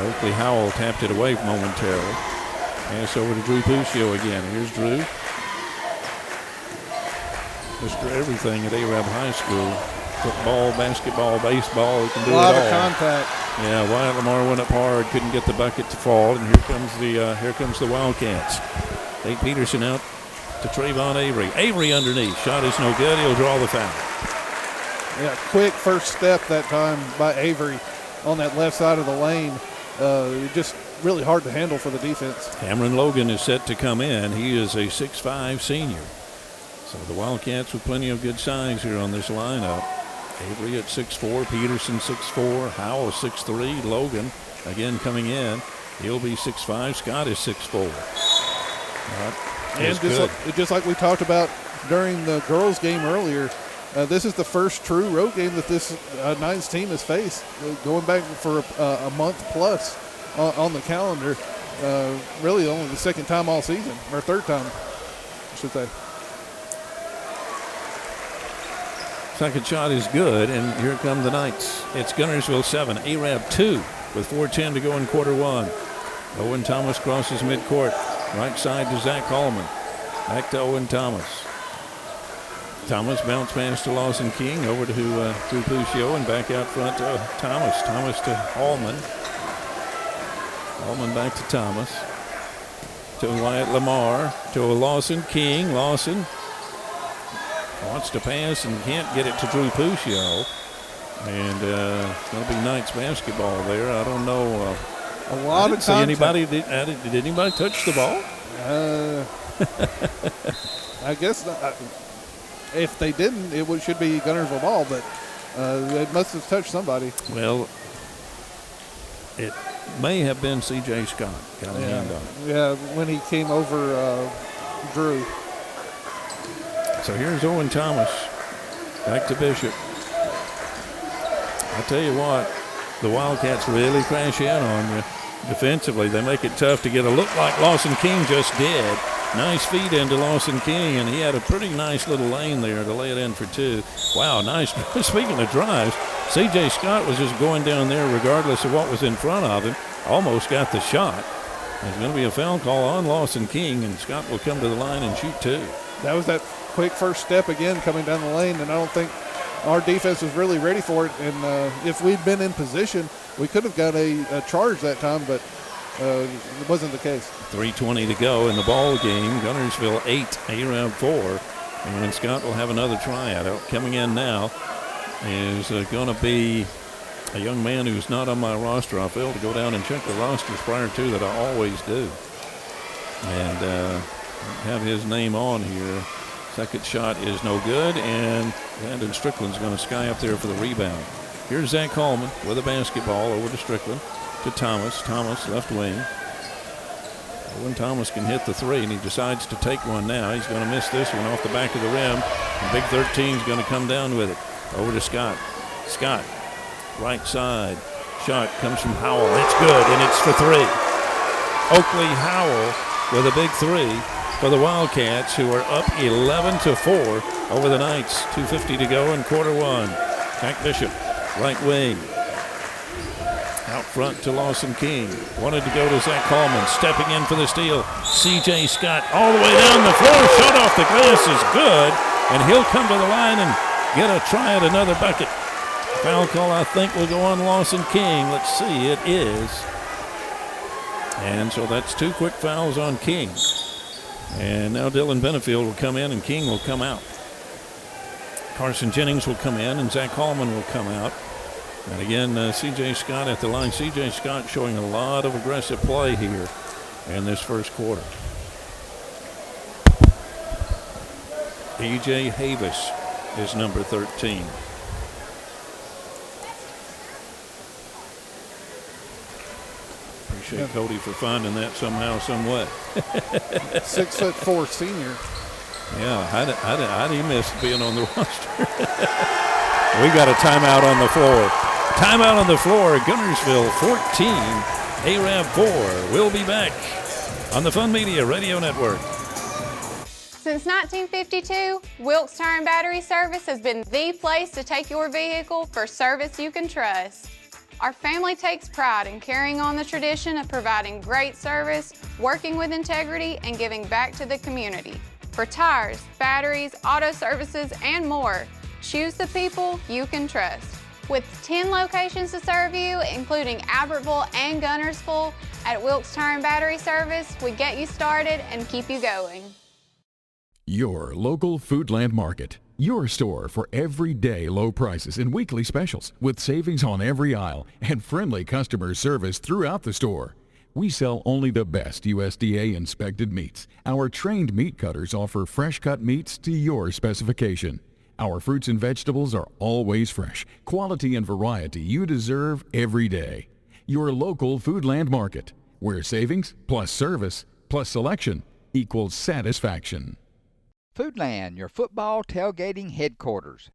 S2: Oakley Howell tapped it away momentarily. Pass over to Drew Puccio again. Here's Drew. Mr. Everything at Arab High School. Football, basketball, baseball, he can do it
S3: A
S2: all.
S3: lot of contact.
S2: Yeah, Wyatt Lamar went up hard, couldn't get the bucket to fall, and here comes the Wildcats. Nate Peterson out to Trayvon Avery. Avery underneath, shot is no good. He'll draw the foul.
S3: Yeah, quick first step that time by Avery on that left side of the lane. Just really hard to handle for the defense.
S2: Cameron Logan is set to come in. He is a 6'5" senior. So the Wildcats with plenty of good size here on this lineup. Avery at 6'4", Peterson 6'4", Howell 6'3", Logan again coming in. He'll be 6'5", Scott is 6'4".
S3: And just like we talked about during the girls' game earlier, this is the first true road game that this Knights team has faced, going back for a month plus on the calendar. Really only the second time all season, or third time, I should say.
S2: Second shot is good, and here come the Knights. It's Guntersville 7, Arab 2, with 4:10 to go in quarter one. Owen Thomas crosses midcourt. Right side to Zach Hallman. Back to Owen Thomas. Thomas bounce pass to Lawson King, over to Puccio, and back out front to Thomas. Thomas to Hallman. Hallman back to Thomas. To Wyatt Lamar. To Lawson King. Lawson wants to pass and can't get it to Drew Puccio. And it's going to be Knights basketball there. I don't know.
S3: A lot of
S2: contact. Anybody did anybody touch the ball?
S3: I guess not. If they didn't, it should be Guntersville ball, but it must have touched somebody.
S2: Well, it may have been C.J. Scott got a hand on it.
S3: Yeah, when he came over Drew.
S2: So here's Owen Thomas. Back to Bishop. I tell you what, the Wildcats really crash in on you defensively. They make it tough to get a look like Lawson King just did. Nice feed into Lawson King, and he had a pretty nice little lane there to lay it in for two. Wow, nice. Speaking of drives, C.J. Scott was just going down there regardless of what was in front of him. Almost got the shot. There's going to be a foul call on Lawson King, and Scott will come to the line and shoot two.
S3: That was that quick first step again coming down the lane, and I don't think our defense was really ready for it. And if we'd been in position, we could have got a charge that time, but it wasn't the case.
S2: 3:20 to go in the ball game. Guntersville 8, Arab 4. And Scott will have another tryout. Coming in now is going to be a young man who's not on my roster. I failed to go down and check the rosters prior to that. I always do. And have his name on here. Second shot is no good, and Landon Strickland's going to sky up there for the rebound. Here's Zach Hallman with a basketball over to Strickland. To Thomas. Thomas, left wing. Owen Thomas can hit the three, and he decides to take one now. He's going to miss this one off the back of the rim. And Big 13's going to come down with it. Over to Scott. Scott, right side. Shot comes from Howell. It's good, and it's for three. Oakley Howell with a big three for the Wildcats, who are up 11-4 over the Knights. 2:50 to go in quarter one. Jack Bishop, right wing. Out front to Lawson King. Wanted to go to Zach Hallman. Stepping in for the steal. C.J. Scott all the way down the floor. Shot off the glass is good. And he'll come to the line and get a try at another bucket. Foul call, I think, will go on Lawson King. Let's see. It is. And so that's two quick fouls on King. And now Dylan Benefield will come in and King will come out. Carson Jennings will come in and Zach Hallman will come out. And again, C.J. Scott at the line. C.J. Scott showing a lot of aggressive play here in this first quarter. E.J. Havis is number 13. Appreciate Cody for finding that somehow, some way.
S3: 6'4" senior.
S2: Yeah, how did he miss being on the roster? We got a timeout on the floor. Timeout on the floor. Guntersville 14, Arab 4. We'll be back on the Fun Media Radio Network.
S8: Since 1952, Wilkes Tire and Battery Service has been the place to take your vehicle for service you can trust. Our family takes pride in carrying on the tradition of providing great service, working with integrity, and giving back to the community. For tires, batteries, auto services, and more, Choose the people you can trust. With 10 locations to serve you, including Albertville and Guntersville, at Wilkes Tire and Battery Service, we get you started and keep you going.
S9: Your local Foodland Market. Your store for everyday low prices and weekly specials with savings on every aisle and friendly customer service throughout the store. We sell only the best USDA inspected meats. Our trained meat cutters offer fresh cut meats to your specification. Our fruits and vegetables are always fresh, quality and variety you deserve every day. Your local Foodland Market, where savings plus service plus selection equals satisfaction.
S6: Foodland, your football tailgating headquarters.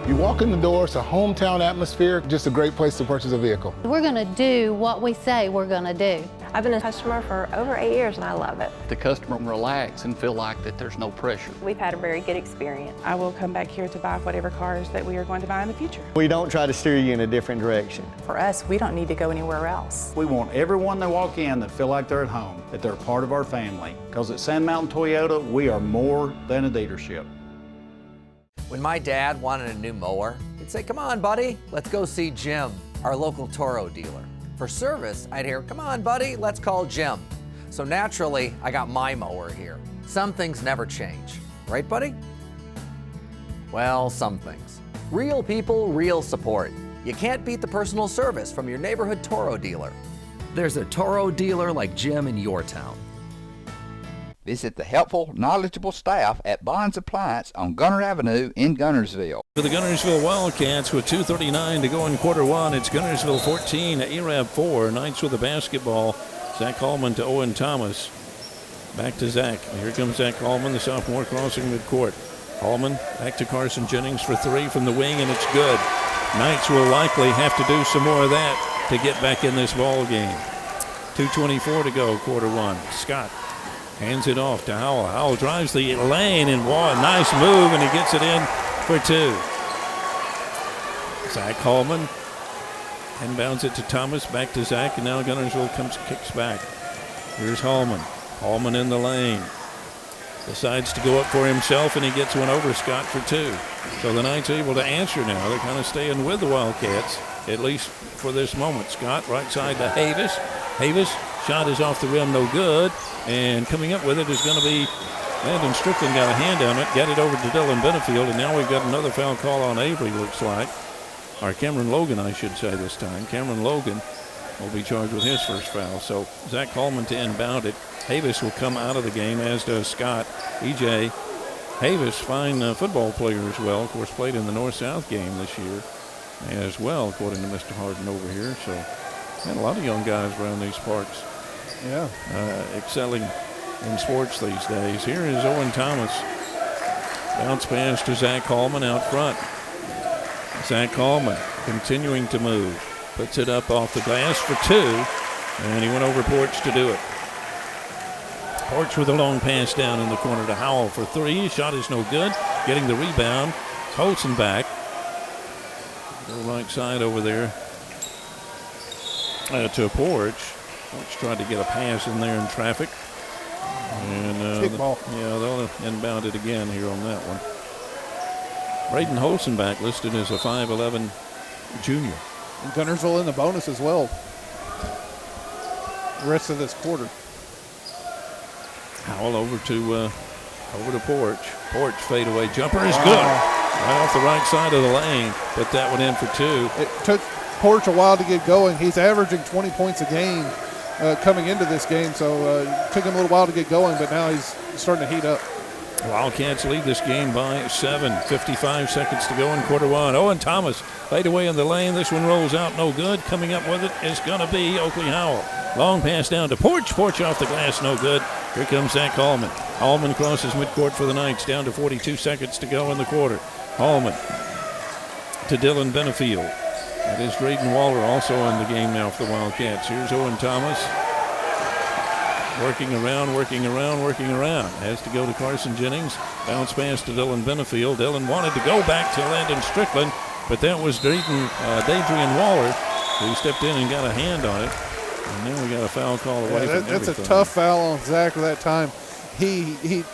S10: You walk in the door, it's a hometown atmosphere, just a great place to purchase a vehicle.
S11: We're going to do what we say we're going to do.
S12: I've been a customer for over 8 years and I love it.
S13: The customer can relax and feel like that there's no pressure.
S12: We've had a very good experience.
S14: I will come back here to buy whatever cars that we are going to buy in the future.
S17: We don't try to steer you in a different direction.
S14: For us, we don't need to go anywhere else.
S18: We want everyone that walk in that feel like they're at home, that they're part of our family. Because at Sand Mountain Toyota, we are more than a dealership.
S29: When my dad wanted a new mower, he'd say, "Come on, buddy, let's go see Jim, our local Toro dealer." For service, I'd hear, "Come on, buddy, let's call Jim." So naturally, I got my mower here. Some things never change. Right, buddy? Well, some things. Real people, real support. You can't beat the personal service from your neighborhood Toro dealer. There's a Toro dealer like Jim in your town.
S6: Visit the helpful, knowledgeable staff at Bond's Appliance on Gunter Avenue in Guntersville.
S2: For the Guntersville Wildcats with 2:39 to go in quarter one, it's Guntersville 14, Arab 4. Knights with the basketball. Zach Hallman to Owen Thomas. Back to Zach. Here comes Zach Hallman, the sophomore, crossing midcourt. Hallman back to Carson Jennings for three from the wing, and it's good. Knights will likely have to do some more of that to get back in this ball game. 2:24 to go, quarter one. Scott hands it off to Howell. Howell drives the lane, and wow, nice move, and he gets it in for two. Zach Hallman inbounds it to Thomas, back to Zach, and now Guntersville kicks back. Here's Hallman. Hallman in the lane. Decides to go up for himself, and he gets one over Scott for two. So the Knights able to answer now. They're kind of staying with the Wildcats, at least for this moment. Scott right side to Havis. Havis, shot is off the rim, no good. And coming up with it is going to be Landon Strickland. Got a hand on it, got it over to Dylan Benefield, and now we've got another foul call on Avery, looks like. Or Cameron Logan, I should say this time. Cameron Logan will be charged with his first foul. So Zach Hallman to inbound it. Havis will come out of the game, as does Scott. E.J. Havis, fine football player as well. Of course, played in the North-South game this year as well, according to Mr. Harden over here. So, man, a lot of young guys around these parts.
S3: Yeah.
S2: Excelling in sports these days. Here is Owen Thomas. Bounce pass to Zach Hallman out front. Zach Hallman continuing to move. Puts it up off the glass for two. And he went over Porch to do it. Porch with a long pass down in the corner to Howell for three. Shot is no good. Getting the rebound. Holson back. Go right side over there to Porch. Porch tried to get a pass in there in traffic. And they'll inbound it again here on that one. Braden Holzenbach listed as a 5'11 junior.
S3: And Guntersville in the bonus as well. The rest of this quarter.
S2: Howell over to Porch. Porch fadeaway jumper is good. Right off the right side of the lane. Put that one in for two.
S3: It took Porch a while to get going. He's averaging 20 points a game coming into this game, so it took him a little while to get going, but now he's starting to heat up.
S2: Wildcats lead this game by 7. 55 seconds to go in quarter one. Owen Thomas fade away in the lane. This one rolls out, no good. Coming up with it is going to be Oakley Howell. Long pass down to Porch. Porch off the glass, no good. Here comes Zach Hallman. Hallman crosses midcourt for the Knights. Down to 42 seconds to go in the quarter. Hallman to Dylan Benefield. That is Drayden Waller also in the game now for the Wildcats. Here's Owen Thomas. Working around. Has to go to Carson Jennings. Bounce pass to Dylan Benefield. Dylan wanted to go back to Landon Strickland, but that was Dadrian Waller who stepped in and got a hand on it. And then we got a foul call away from
S3: That's
S2: everything.
S3: a tough foul on Zach at that time. He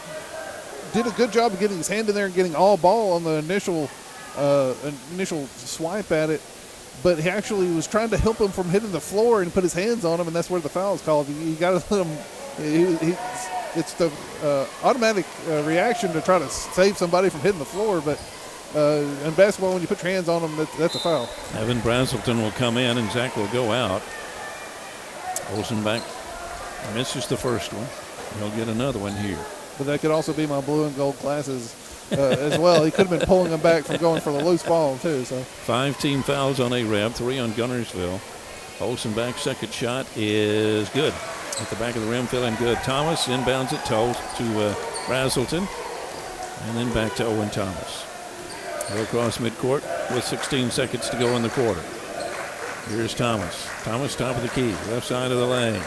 S3: did a good job of getting his hand in there and getting all ball on the initial swipe at it. But he actually was trying to help him from hitting the floor and put his hands on him, and that's where the foul is called. You got to let him. It's the automatic reaction to try to save somebody from hitting the floor, but in basketball, when you put your hands on them, that's a foul.
S2: Evan Brazelton will come in, and Zach will go out. Olsenbeck misses the first one. He'll get another one here.
S3: But that could also be my blue and gold glasses as well. He could have been pulling them back from going for the loose ball, too. So
S2: 5 team fouls on Arab, 3 on Guntersville. Olsenbeck's second shot is good. At the back of the rim, feeling good. Thomas inbounds it to Brazelton. And then back to Owen Thomas. He'll cross midcourt with 16 seconds to go in the quarter. Here's Thomas. Thomas, top of the key, left side of the lane.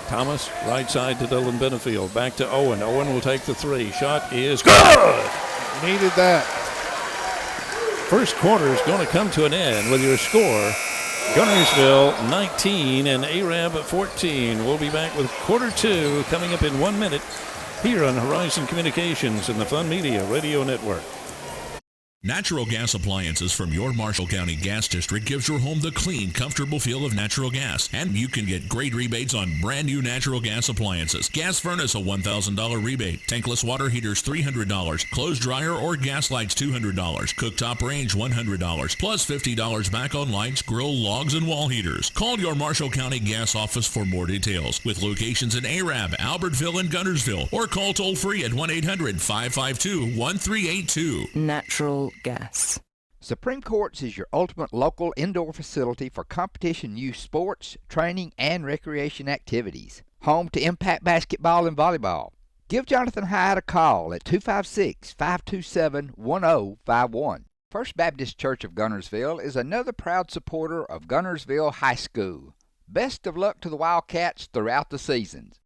S2: Thomas, right side to Dylan Benefield. Back to Owen. Owen will take the 3. Shot is good!
S3: Needed that.
S2: First quarter is going to come to an end with your score. Guntersville 19 and Arab 14. We'll be back with quarter 2 coming up in 1 minute here on Horizon Communications and the Fun Media Radio Network.
S20: Natural gas appliances from your Marshall County Gas District gives your home the clean, comfortable feel of natural gas. And you can get great rebates on brand new natural gas appliances. Gas furnace, a $1,000 rebate. Tankless water heaters, $300. Clothes dryer or gas lights, $200. Cooktop range, $100. Plus $50 back on lights, grill, logs, and wall heaters. Call your Marshall County Gas office for more details. With locations in Arab, Albertville, and Guntersville. Or call toll free at 1-800-552-1382.
S4: Natural gas.
S6: Supreme Courts is your ultimate local indoor facility for competition youth sports, training, and recreation activities. Home to Impact Basketball and Volleyball. Give Jonathan Hyatt a call at 256-527-1051. First Baptist Church of Guntersville is another proud supporter of Guntersville High School. Best of luck to the Wildcats throughout the seasons.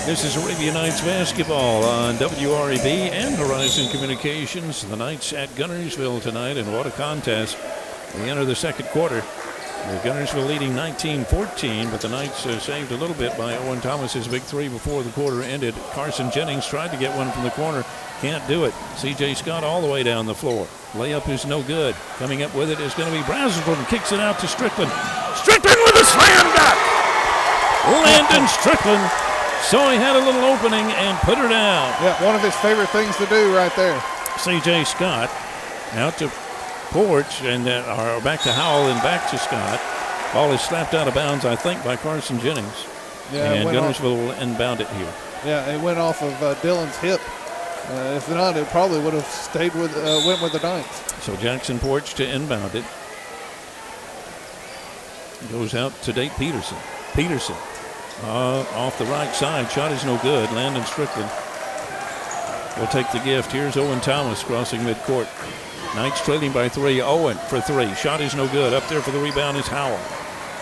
S2: This is Arabian Nights basketball on WREB and Horizon Communications. The Knights at Guntersville tonight, and what a contest. We enter the second quarter. The Guntersville leading 19-14, but the Knights saved a little bit by Owen Thomas's big 3 before the quarter ended. Carson Jennings tried to get one from the corner. Can't do it. C.J. Scott all the way down the floor. Layup is no good. Coming up with it is going to be Brazelton. Kicks it out to Strickland. Strickland with a slam dunk! Landon Strickland saw he had a little opening and put her down.
S3: Yeah, one of his favorite things to do right there.
S2: C.J. Scott out to Porch and back to Howell and back to Scott. Ball is slapped out of bounds, I think, by Carson Jennings.
S3: Yeah,
S2: and Guntersville will inbound it here.
S3: Yeah, it went off of Dylan's hip. If not, it probably would have stayed with went with the Knights.
S2: So Jackson Porch to inbound it. Goes out to Dave Peterson. Peterson off the right side. Shot is no good. Landon Strickland will take the gift. Here's Owen Thomas crossing midcourt. Knights trailing by 3. Owen for 3. Shot is no good. Up there for the rebound is Howell.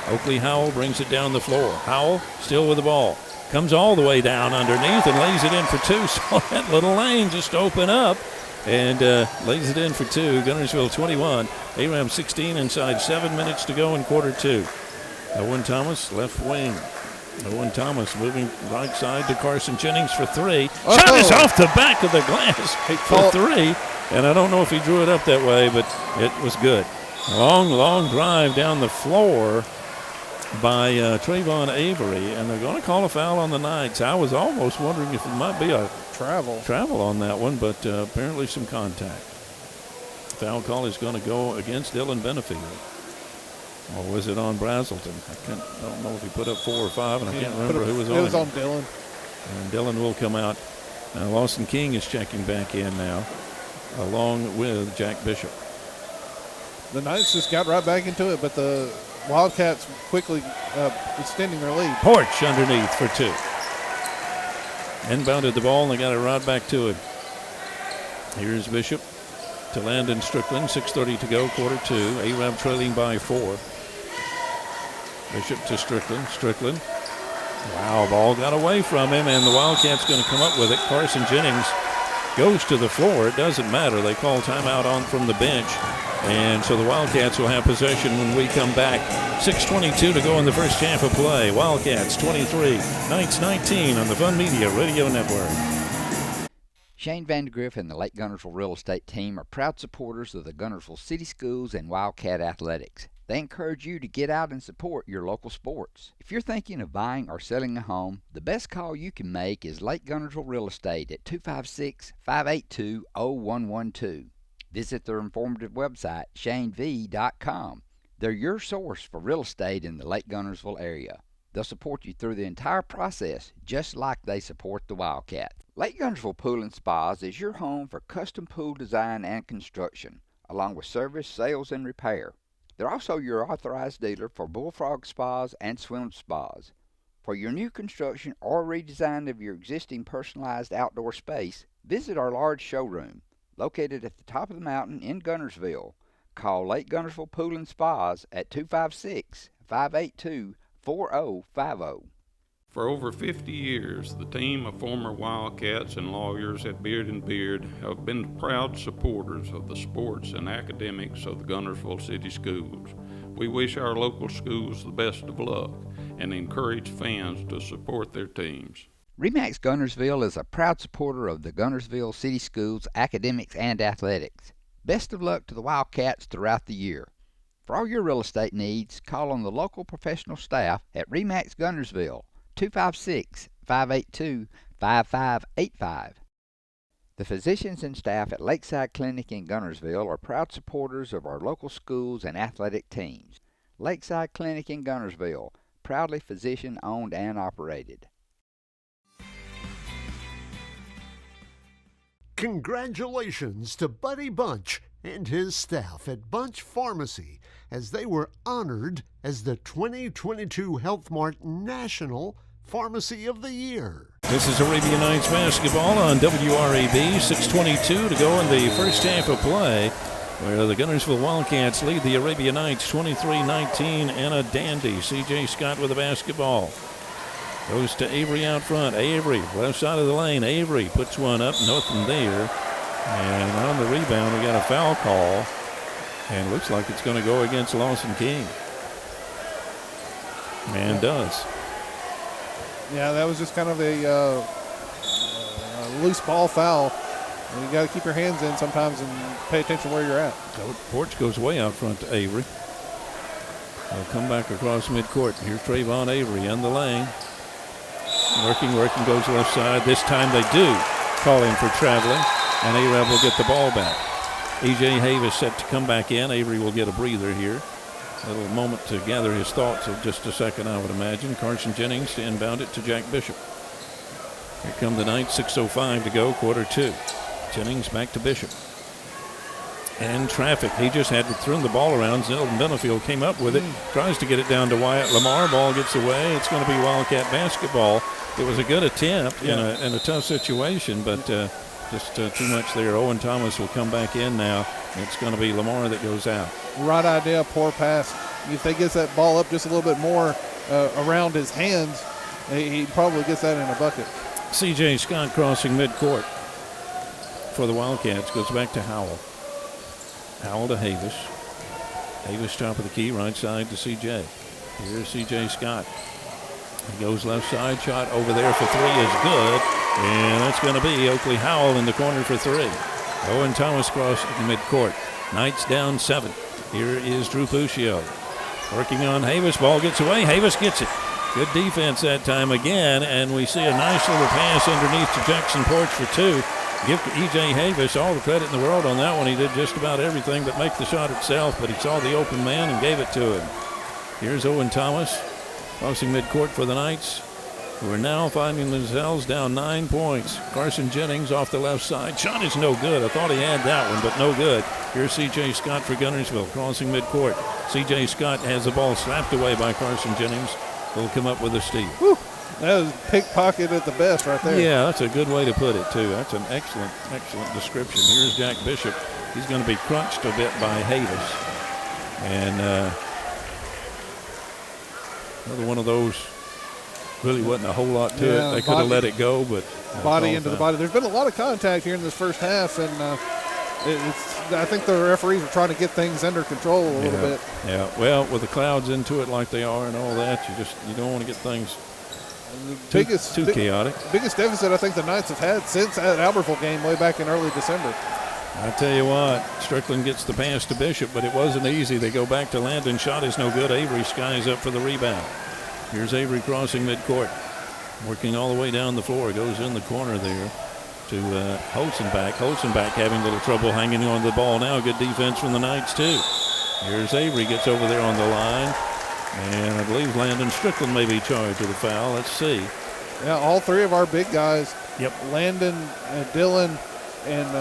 S2: Oakley Howell brings it down the floor. Howell still with the ball. Comes all the way down underneath and lays it in for 2. So that little lane just open up and lays it in for 2. Guntersville 21. Aram 16 inside 7 minutes to go in quarter 2. Owen Thomas left wing. Owen Thomas moving right side to Carson Jennings for 3. Shot is off the back of the glass for 3. And I don't know if he drew it up that way, but it was good. Long drive down the floor by Trayvon Avery, and they're going to call a foul on the Knights. I was almost wondering if it might be a travel on that one, but apparently some contact. Foul call is going to go against Dylan Benefield. Or was it on Brazelton? I don't know if he put up 4 or 5, and I can't remember who was on it.
S3: It was on Dylan.
S2: And Dylan will come out. Now Lawson King is checking back in now, along with Jack Bishop.
S3: The Knights just got right back into it, but the Wildcats quickly extending their lead.
S2: Porch underneath for 2. Inbounded the ball, and they got it right back to him. Here's Bishop to Landon Strickland. 6:30 to go, quarter 2. Arab trailing by 4. Bishop to Strickland. Strickland. Wow, ball got away from him, and the Wildcats going to come up with it. Carson Jennings goes to the floor. It doesn't matter. They call timeout on from the bench. And so the Wildcats will have possession when we come back. 6:22 to go in the first half of play. Wildcats 23, Knights 19 on the Fun Media Radio Network.
S6: Shane Vandergriff and the Lake Guntersville Real Estate team are proud supporters of the Guntersville City Schools and Wildcat Athletics. They encourage you to get out and support your local sports. If you're thinking of buying or selling a home, the best call you can make is Lake Guntersville Real Estate at 256-582-0112. Visit their informative website, shanev.com. They're your source for real estate in the Lake Guntersville area. They'll support you through the entire process, just like they support the Wildcat. Lake Guntersville Pool and Spas is your home for custom pool design and construction, along with service, sales, and repair. They're also your authorized dealer for Bullfrog Spas and Swim Spas. For your new construction or redesign of your existing personalized outdoor space, visit our large showroom, located at the top of the mountain in Guntersville. Call Lake Guntersville Pool and Spas at 256-582-4050.
S2: For over 50 years, the team of former Wildcats and lawyers at Beard & Beard have been proud supporters of the sports and academics of the Guntersville City Schools. We wish our local schools the best of luck and encourage fans to support their teams.
S6: RE/MAX Guntersville is a proud supporter of the Guntersville City Schools academics and athletics. Best of luck to the Wildcats throughout the year. For all your real estate needs, call on the local professional staff at RE/MAX Guntersville, 256-582-5585. The physicians and staff at Lakeside Clinic in Guntersville are proud supporters of our local schools and athletic teams. Lakeside Clinic in Guntersville, proudly physician-owned and operated.
S5: Congratulations to Buddy Bunch and his staff at Bunch Pharmacy as they were honored as the 2022 Health Mart National Pharmacy of the Year.
S2: This is Arabian Nights basketball on WRAB. 6:22 to go in the first half of play, where the Guntersville Wildcats lead the Arabian Nights 23-19 and a dandy. C.J. Scott with the basketball. Goes to Avery out front. Avery, left side of the lane. Avery puts one up, nothing there. And on the rebound, we got a foul call. And looks like it's going to go against Lawson King. And does.
S3: Yeah, that was just kind of a loose ball foul. And you got to keep your hands in sometimes and pay attention where you're at.
S2: Porch goes way out front to Avery. They'll come back across midcourt. Here's Trayvon Avery in the lane. Working, goes left side. This time they do call in for traveling, and Arab will get the ball back. E.J. Havis set to come back in. Avery will get a breather here. A little moment to gather his thoughts of just a second, I would imagine. Carson Jennings to inbound it to Jack Bishop. Here come the Knights, 6:05 to go, quarter two. Jennings back to Bishop. And traffic. He just had thrown the ball around. Zeldin Benefield came up with it. Tries to get it down to Wyatt Lamar. Ball gets away. It's going to be Wildcat basketball. It was a good attempt in a tough situation, but just too much there. Owen Thomas will come back in now. It's going to be Lamar that goes out.
S3: Right idea, poor pass. If they gets that ball up just a little bit more around his hands, he probably gets that in a bucket.
S2: C.J. Scott crossing midcourt for the Wildcats. Goes back to Howell. Howell to Havis. Havis top of the key, right side to C.J. Here's C.J. Scott. He goes left side, shot over there for three is good. And that's going to be Oakley Howell in the corner for three. Owen Thomas crossing midcourt. Knights down 7. Here is Drew Puccio. Working on Havis. Ball gets away. Havis gets it. Good defense that time again. And we see a nice little pass underneath to Jackson Porch for two. Give E.J. Havis all the credit in the world on that one. He did just about everything but make the shot itself, but he saw the open man and gave it to him. Here's Owen Thomas crossing midcourt for the Knights, who are now finding themselves down 9 points. Carson Jennings off the left side. Shot is no good. I thought he had that one, but no good. Here's C.J. Scott for Guntersville crossing midcourt. C.J. Scott has the ball slapped away by Carson Jennings. He'll come up with a steal.
S3: Whew. That was pickpocket at the best right there.
S2: Yeah, that's a good way to put it, too. That's an excellent description. Here's Jack Bishop. He's going to be crunched a bit by Havis. And another one of those, really wasn't a whole lot to it. They could have let it go, but
S3: body into the body. There's been a lot of contact here in this first half, and I think the referees are trying to get things under control a little bit.
S2: Yeah, well, with the clouds into it like they are and all that, you don't want to get things Too chaotic.
S3: Biggest deficit I think the Knights have had since that Albertville game way back in early December.
S2: I tell you what, Strickland gets the pass to Bishop, but it wasn't easy. They go back to Landon. Shot is no good. Avery skies up for the rebound. Here's Avery crossing midcourt, working all the way down the floor. Goes in the corner there to Holzenbach. Holzenbach having a little trouble hanging on to the ball now. Good defense from the Knights, too. Here's Avery, gets over there on the line. And I believe Landon Strickland may be charged with a foul. Let's see.
S3: Yeah, all three of our big guys,
S2: yep,
S3: Landon, Dylan, and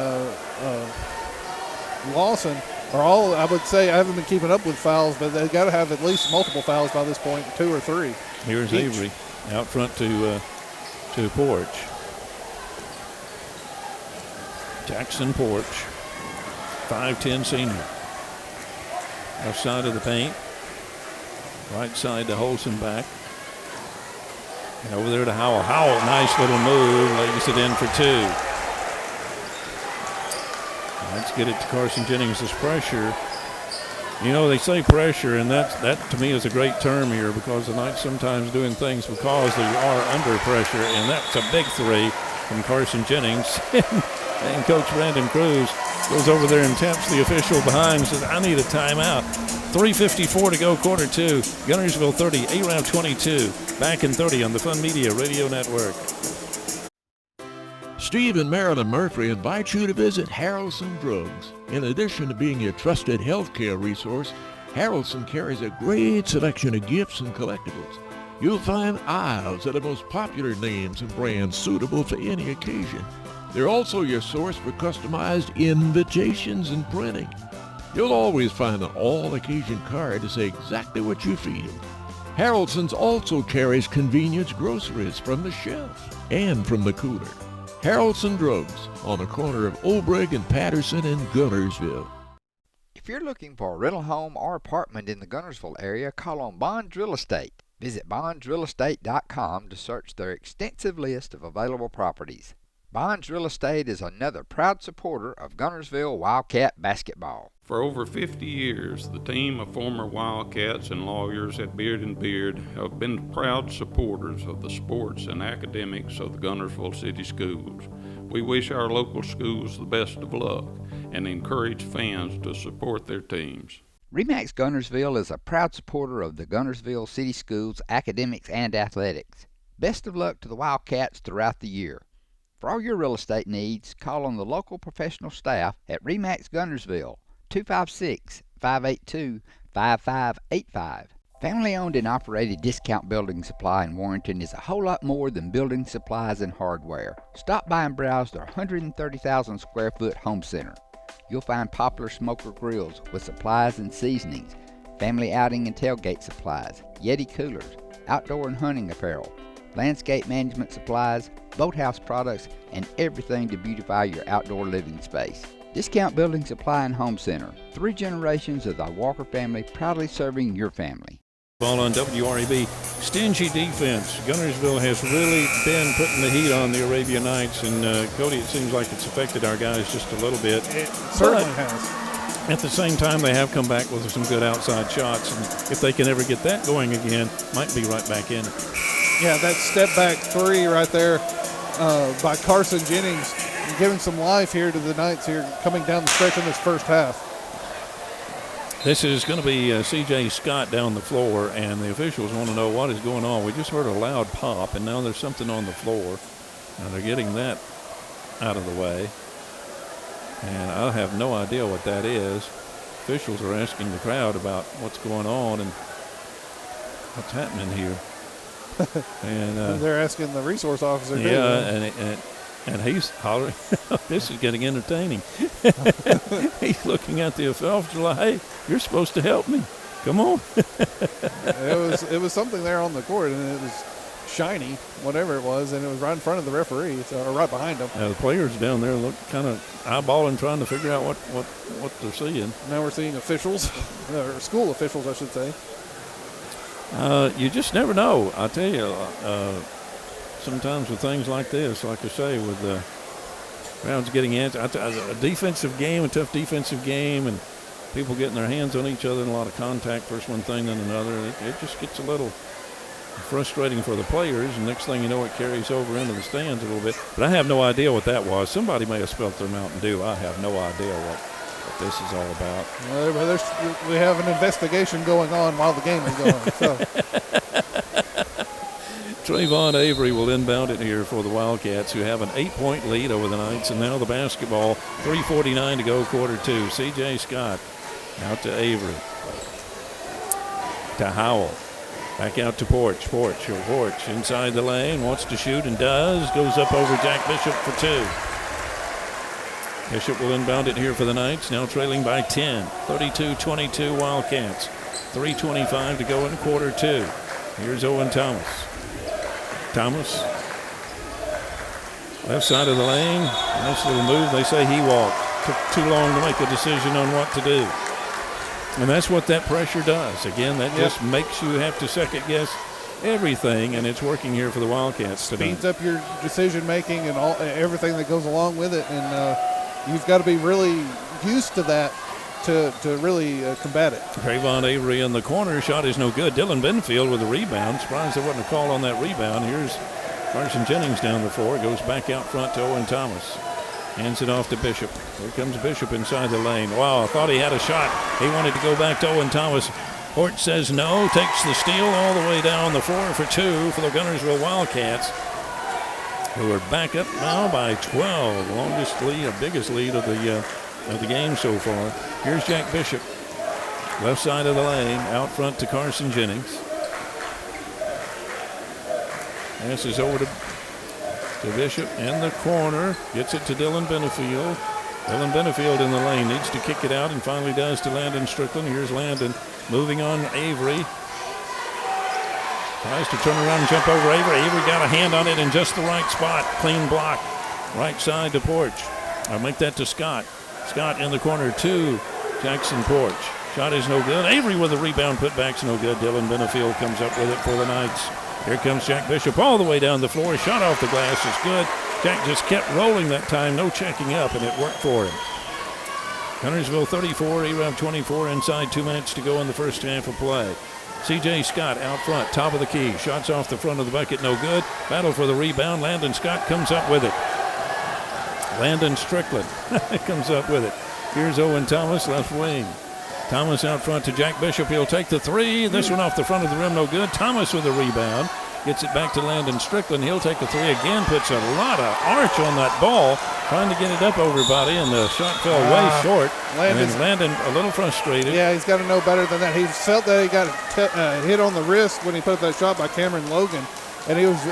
S3: Lawson, are all, I would say, I haven't been keeping up with fouls, but they've got to have at least multiple fouls by this point, 2 or 3.
S2: Here's
S3: each.
S2: Avery out front to Porch. Jackson Porch, 5'10" senior. Left side of the paint. Right side to Holzenbach. And over there to Howell. Howell, nice little move, lays it in for 2. Let's get it to Carson Jennings. This pressure. You know, they say pressure, and that to me is a great term here because the Knights sometimes doing things because they are under pressure, and that's a big 3 from Carson Jennings. And Coach Brandon Cruz goes over there and taps the official behind and says, I need a timeout. 3:54 to go, quarter 2. Guntersville 30, A-Round 22. Back in 30 on the Fun Media Radio Network.
S7: Steve and Marilyn Murphy invite you to visit Harrelson Drugs. In addition to being your trusted healthcare resource, Harrelson carries a great selection of gifts and collectibles. You'll find aisles of the most popular names and brands suitable for any occasion. They're also your source for customized invitations and printing. You'll always find an all-occasion card to say exactly what you feel. Harrelson's also carries convenience groceries from the shelf and from the cooler. Harrelson Drugs on the corner of Obrig and Patterson in Guntersville.
S6: If you're looking for a rental home or apartment in the Guntersville area, call on Bonds Real Estate. Visit bondsrealestate.com to search their extensive list of available properties. Bonds Real Estate is another proud supporter of Guntersville Wildcat basketball.
S16: For over 50 years, the team of former Wildcats and lawyers at Beard & Beard have been proud supporters of the sports and academics of the Guntersville City Schools. We wish our local schools the best of luck and encourage fans to support their teams.
S6: RE/MAX Guntersville is a proud supporter of the Guntersville City Schools academics and athletics. Best of luck to the Wildcats throughout the year. For all your real estate needs, call on the local professional staff at RE/MAX Guntersville, 256-582-5585. Family-owned and operated Discount Building Supply in Warrenton is a whole lot more than building supplies and hardware. Stop by and browse their 130,000 square foot home center. You'll find popular smoker grills with supplies and seasonings, family outing and tailgate supplies, Yeti coolers, outdoor and hunting apparel, landscape management supplies, boathouse products, and everything to beautify your outdoor living space. Discount Building Supply and Home Center. 3 generations of the Walker family proudly serving your family.
S2: Ball on WREB. Stingy defense. Guntersville has really been putting the heat on the Arabian Knights, and Cody, it seems like it's affected our guys just a little bit.
S3: It certainly has.
S2: At the same time, they have come back with some good outside shots, and if they can ever get that going again, might be right back in it.
S3: Yeah, that step back 3 right there by Carson Jennings, giving some life here to the Knights here coming down the stretch in this first half.
S2: This is going to be C.J. Scott down the floor, and the officials want to know what is going on. We just heard a loud pop, and now there's something on the floor, and they're getting that out of the way. And I have no idea what that is. Officials are asking the crowd about what's going on and what's happening here. And
S3: they're asking the resource officer.
S2: Yeah, and he's hollering. This is getting entertaining. He's looking at the officer like, "Hey, you're supposed to help me. Come on."
S3: It was something there on the court, and it was shiny, whatever it was, and it was right in front of the referee, or right behind him.
S2: The players down there look kind of eyeballing, trying to figure out what they're seeing.
S3: Now we're seeing officials, or school officials, I should say.
S2: You just never know. I tell you, sometimes with things like this, like I say, with rounds getting answered, a defensive game, a tough defensive game, and people getting their hands on each other and a lot of contact, first one thing, then another, it just gets a little frustrating for the players, and next thing you know, it carries over into the stands a little bit. But I have no idea what that was. Somebody may have spilt their Mountain Dew. I have no idea what this is all about.
S3: We have an investigation going on while the game is going. So.
S2: Trayvon Avery will inbound it here for the Wildcats, who have an 8-point lead over the Knights. And now the basketball, 3:49 to go, quarter two. C.J. Scott out to Avery. To Howell. Back out to Porch. Porch inside the lane, wants to shoot and does. Goes up over Jack Bishop for two. Bishop will inbound it here for the Knights, now trailing by 10. 32-22 Wildcats. 3:25 to go in quarter two. Here's Owen Thomas. Thomas. Left side of the lane. Nice little move. They say he walked. Took too long to make a decision on what to do. And that's what that pressure does. Again, that just makes you have to second guess everything, and it's working here for the Wildcats today.
S3: Speeds up your decision making and everything that goes along with it, and you've got to be really used to that to really combat it.
S2: Trayvon Avery in the corner. Shot is no good. Dylan Benfield with a rebound. Surprised there wasn't a call on that rebound. Here's Carson Jennings down the floor. Goes back out front to Owen Thomas. Hands it off to Bishop. Here comes Bishop inside the lane. Wow, I thought he had a shot. He wanted to go back to Owen Thomas. Porch says no. Takes the steal all the way down the floor for two for the Guntersville Wildcats, who are back up now by 12. Longest lead, biggest lead of the game so far. Here's Jack Bishop. Left side of the lane, out front to Carson Jennings. Passes over to Bishop in the corner. Gets it to Dylan Benefield. Dylan Benefield in the lane. Needs to kick it out and finally does to Landon Strickland. Here's Landon moving on Avery. Tries to turn around and jump over Avery. Avery got a hand on it in just the right spot. Clean block. Right side to Porch. I'll make that to Scott. Scott in the corner to Jackson Porch. Shot is no good. Avery with a rebound. Putback's no good. Dylan Benefield comes up with it for the Knights. Here comes Jack Bishop all the way down the floor. Shot off the glass is good. Jack just kept rolling that time. No checking up, and it worked for him. Guntersville 34, Arab 24. Inside 2 minutes to go in the first half of play. C.J. Scott out front, top of the key. Shots off the front of the bucket, no good. Battle for the rebound. Landon Scott comes up with it. Landon Strickland comes up with it. Here's Owen Thomas, left wing. Thomas out front to Jack Bishop. He'll take the three. This one off the front of the rim, no good. Thomas with a rebound. Gets it back to Landon Strickland. He'll take the three again. Puts a lot of arch on that ball. Trying to get it up over body, and the shot fell way short. Landon a little frustrated.
S3: Yeah, he's got to know better than that. He felt that he got hit on the wrist when he put up that shot by Cameron Logan. And he was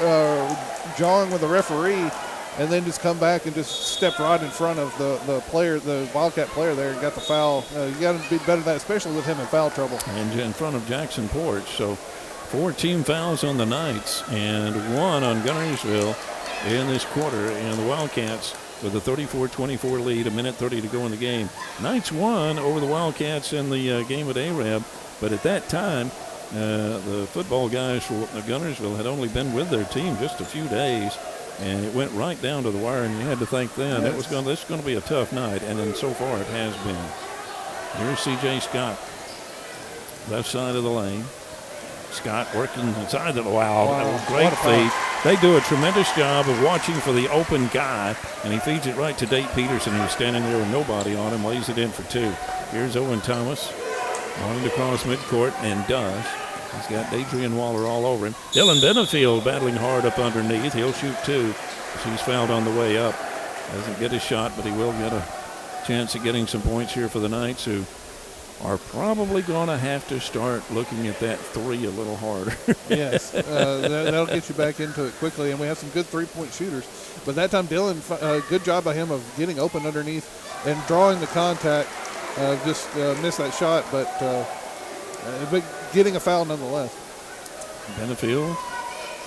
S3: jawing with the referee, and then just come back and just stepped right in front of the player, the Wildcat player there, and got the foul. You got to be better than that, especially with him in foul trouble.
S2: And in front of Jackson Porch. So 4 team fouls on the Knights and 1 on Guntersville in this quarter. And the Wildcats with a 34-24 lead, 1:30 to go in the game. Knights won over the Wildcats in the game at Arab, but at that time, the football guys for Guntersville had only been with their team just a few days. And it went right down to the wire, and you had to think then this is going to be a tough night, and then so far it has been. Here's C.J. Scott, left side of the lane. Scott working inside the that was great feed. They do a tremendous job of watching for the open guy, and he feeds it right to Dave Peterson, who's standing there with nobody on him, lays it in for 2. Here's Owen Thomas, wanting to cross midcourt, and does. He's got Adrian Waller all over him. Dylan Benefield battling hard up underneath. He'll shoot 2. He's fouled on the way up. Doesn't get a shot, but he will get a chance at getting some points here for the Knights, who are probably going to have to start looking at that 3 a little harder.
S3: Yes, that'll get you back into it quickly, and we have some good three-point shooters. But that time, Dylan, good job by him of getting open underneath and drawing the contact. Just missed that shot, but getting a foul nonetheless.
S2: Benefield,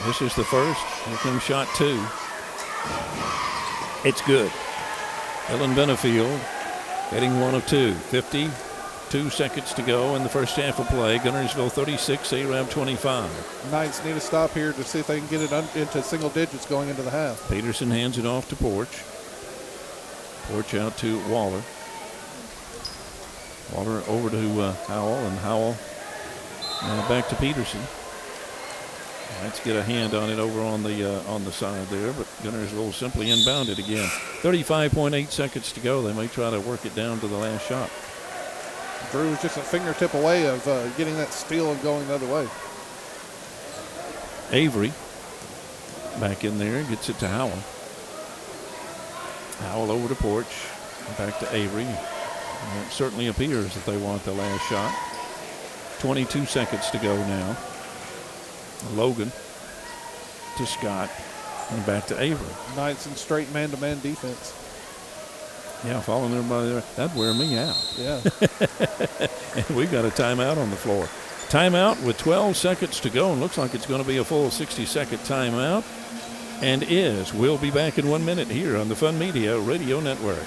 S2: this is the first. Here comes shot 2. It's good. Dylan Benefield getting 1 of 2. 52 seconds to go in the first half of play. Guntersville 36, Arab 25.
S3: Knights need to stop here to see if they can get it into single digits going into the half.
S2: Peterson hands it off to Porch. Porch out to Waller. Waller over to Howell, and Howell back to Peterson. Let's get a hand on it over on the side there, but Guntersville simply inbounded again. 35.8 seconds to go. They may try to work it down to the last shot.
S3: Drew was just a fingertip away of getting that steal and going the other way.
S2: Avery back in there, gets it to Howell. Howell over the porch, back to Avery. And it certainly appears that they want the last shot. 22 seconds to go now. Logan to Scott and back to Avery.
S3: Nice and straight man-to-man defense.
S2: Yeah, following everybody there. That'd wear me out.
S3: Yeah.
S2: And we've got a timeout on the floor. Timeout with 12 seconds to go, and looks like it's going to be a full 60-second timeout. And we'll be back in 1 minute here on the Fun Media Radio Network.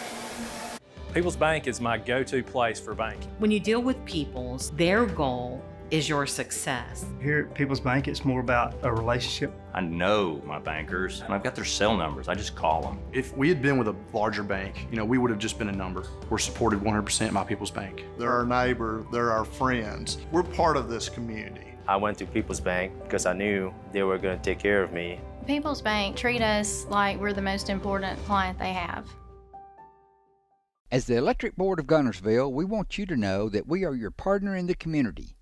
S15: People's Bank is my go-to place for banking.
S19: When you deal with People's, their goal is your success.
S21: Here at People's Bank, it's more about a relationship.
S23: I know my bankers, and I've got their cell numbers. I just call them.
S24: If we had been with a larger bank, we would have just been a number. We're supported 100% by People's Bank.
S25: They're our neighbor, they're our friends. We're part of this community.
S26: I went to People's Bank because I knew they were going to take care of me.
S27: People's Bank treat us like we're the most important client they have.
S6: As the Electric Board of Guntersville, we want you to know that we are your partner in the community.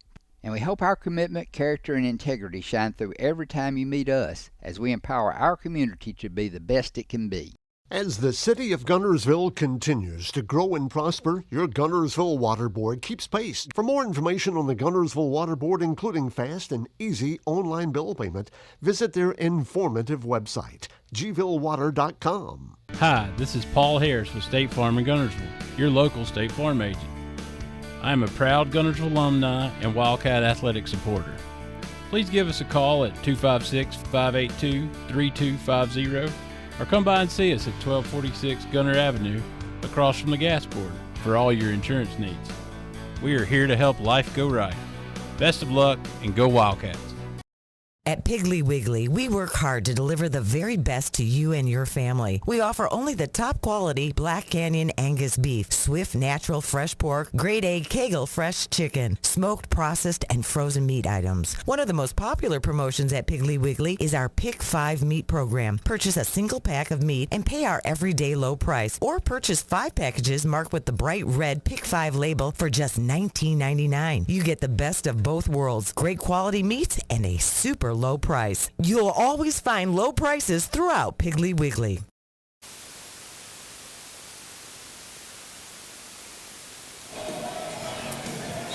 S6: And we hope our commitment, character, and integrity shine through every time you meet us as we empower our community to be the best it can be.
S5: As the city of Guntersville continues to grow and prosper, your Guntersville Water Board keeps pace. For more information on the Guntersville Water Board, including fast and easy online bill payment, visit their informative website, gvillewater.com.
S28: Hi, this is Paul Harris with State Farm in Guntersville, your local State Farm agent. I am a proud Guntersville alumni and Wildcat athletic supporter. Please give us a call at 256-582-3250 or come by and see us at 1246 Gunter Avenue across from the gas board for all your insurance needs. We are here to help life go right. Best of luck and go Wildcats.
S30: At Piggly Wiggly, we work hard to deliver the very best to you and your family. We offer only the top quality Black Canyon Angus beef, Swift natural fresh pork, grade A Kegel fresh chicken, smoked, processed, and frozen meat items. One of the most popular promotions at Piggly Wiggly is our Pick 5 meat program. Purchase a single pack of meat and pay our everyday low price, or purchase 5 packages marked with the bright red Pick 5 label for just $19.99. You get the best of both worlds, great quality meats and a super low price. You'll always find low prices throughout Piggly Wiggly.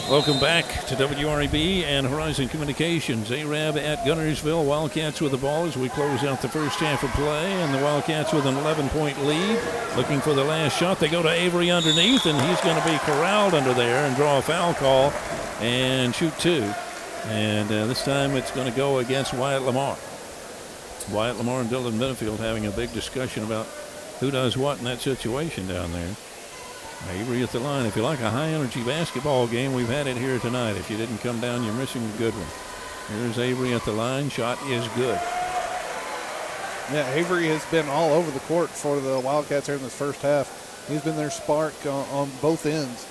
S2: Welcome back to WREB and Horizon Communications. Arab at Guntersville. Wildcats with the ball as we close out the first half of play, and the Wildcats with an 11-point lead. Looking for the last shot. They go to Avery underneath, and he's going to be corralled under there and draw a foul call and shoot two. And this time it's going to go against Wyatt Lamar. Wyatt Lamar and Dylan Benefield having a big discussion about who does what in that situation down there. Avery at the line. If you like a high-energy basketball game, we've had it here tonight. If you didn't come down, you're missing a good one. Here's Avery at the line. Shot is good.
S3: Yeah, Avery has been all over the court for the Wildcats here in this first half. He's been their spark on both ends.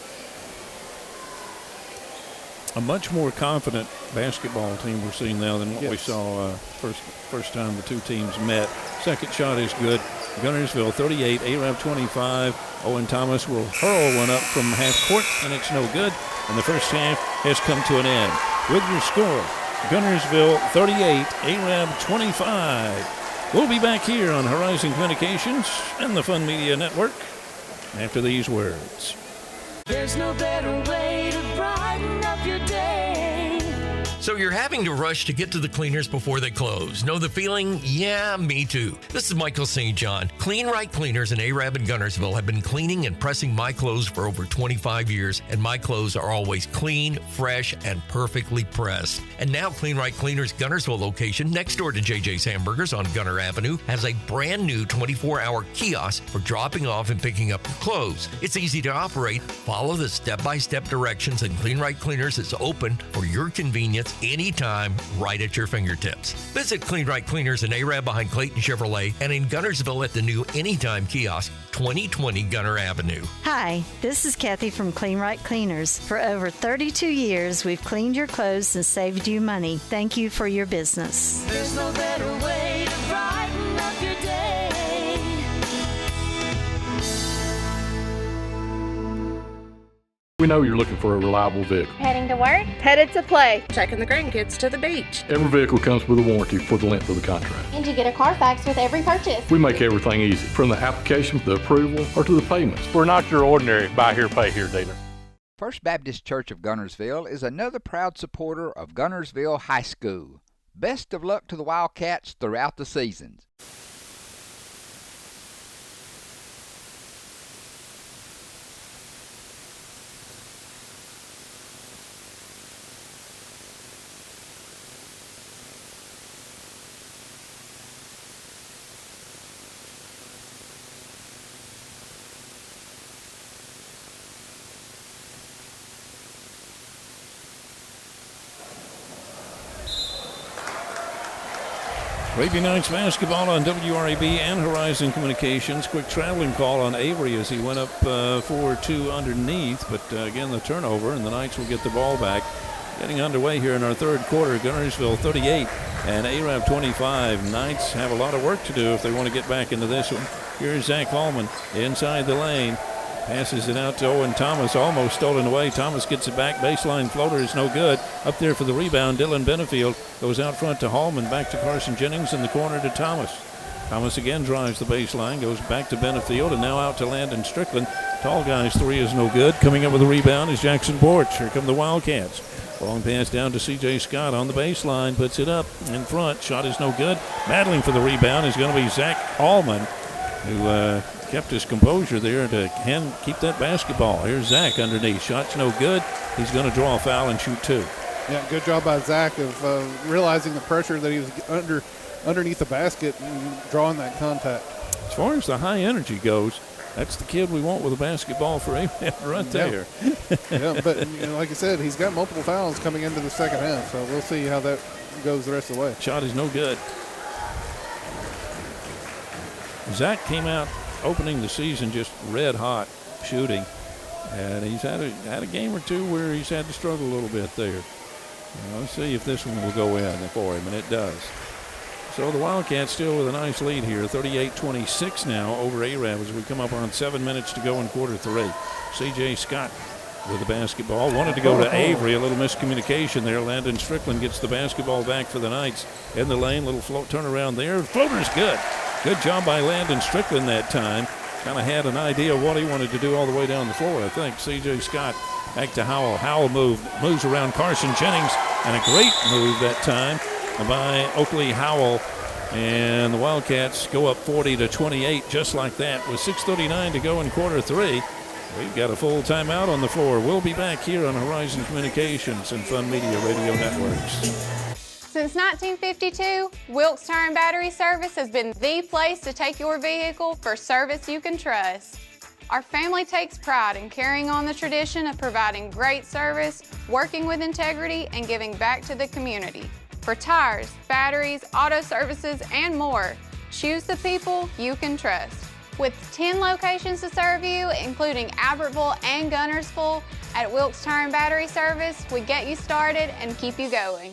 S2: A much more confident basketball team we're seeing now than what we saw first time the two teams met. Second shot is good. Guntersville 38, Arab 25. Owen Thomas will hurl one up from half court, and it's no good. And the first half has come to an end. With your score, Guntersville 38, Arab 25. We'll be back here on Horizon Communications and the Fun Media Network after these words.
S31: There's no better way to brighten up your day.
S32: So you're having to rush to get to the cleaners before they close. Know the feeling? Yeah, me too. This is Michael St. John. Clean Right Cleaners in Arab and Guntersville have been cleaning and pressing my clothes for over 25 years, and my clothes are always clean, fresh, and perfectly pressed. And now Clean Right Cleaners Guntersville location next door to JJ's Hamburgers on Gunter Avenue has a brand new 24-hour kiosk for dropping off and picking up your clothes. It's easy to operate. Follow the step-by-step directions, and Clean Right Cleaners is open for your convenience parts anytime, right at your fingertips. Visit Clean Right Cleaners in Arab behind Clayton Chevrolet and in Guntersville at the new Anytime Kiosk, 2020 Gunter Avenue.
S1: Hi, this is Kathy from Clean Right Cleaners. For over 32 years, we've cleaned your clothes and saved you money. Thank you for your business.
S31: There's no better way to brighten up your day.
S8: We know you're looking for a reliable vehicle.
S9: Heading to work? Headed to play. Taking the grandkids to the beach.
S8: Every vehicle comes with a warranty for the length of the contract.
S9: And you get a Carfax with every purchase.
S8: We make everything easy, from the application to the approval or to the payments.
S10: We're not your ordinary buy here, pay here dealer.
S6: First Baptist Church of Guntersville is another proud supporter of Guntersville High School. Best of luck to the Wildcats throughout the seasons.
S2: Arabian Nights basketball on WRAB and Horizon Communications. Quick traveling call on Avery as he went up 4-2 underneath, but again the turnover, and the Knights will get the ball back. Getting underway here in our third quarter. Guntersville 38 and Arab 25. Knights have a lot of work to do if they want to get back into this one. Here's Zach Hallman inside the lane. Passes it out to Owen Thomas, almost stolen away. Thomas gets it back. Baseline floater is no good. Up there for the rebound, Dylan Benefield goes out front to Hallman. Back to Carson Jennings in the corner to Thomas. Thomas again drives the baseline, goes back to Benefield, and now out to Landon Strickland. Tall guy's three is no good. Coming up with a rebound is Jackson Borch. Here come the Wildcats. Long pass down to C.J. Scott on the baseline, puts it up in front. Shot is no good. Battling for the rebound is going to be Zach Hallman, who kept his composure there to keep that basketball. Here's Zach underneath. Shot's no good. He's going to draw a foul and shoot two.
S3: Yeah, good job by Zach of realizing the pressure that he was underneath the basket and drawing that contact.
S2: As far as the high energy goes, that's the kid we want with a basketball for him right there.
S3: Yeah, but like I said, he's got multiple fouls coming into the second half, so we'll see how that goes the rest of the way.
S2: Shot is no good. Zach came out opening the season just red hot shooting, and he's had a game or two where he's had to struggle a little bit there. Let's see if this one will go in for him, and it does. So the Wildcats still with a nice lead here, 38-26 now over Arab as we come up on 7 minutes to go in quarter three. C.J. Scott with the basketball. Wanted to go to Avery, a little miscommunication there. Landon Strickland gets the basketball back for the Knights in the lane. Little float turnaround there. Floater's good. Good job by Landon Strickland that time. Kind of had an idea of what he wanted to do all the way down the floor, I think. C.J. Scott back to Howell. Howell moves around Carson Jennings, and a great move that time by Oakley Howell. And the Wildcats go up 40-28 just like that with 6:39 to go in quarter three. We've got a full timeout on the floor. We'll be back here on Horizon Communications and Fun Media Radio Networks.
S11: Since 1952, Wilkes Tire and Battery Service has been the place to take your vehicle for service you can trust. Our family takes pride in carrying on the tradition of providing great service, working with integrity, and giving back to the community. For tires, batteries, auto services, and more, choose the people you can trust. With 10 locations to serve you, including Albertville and Guntersville, at Wilkes Tire and Battery Service, we get you started and keep you going.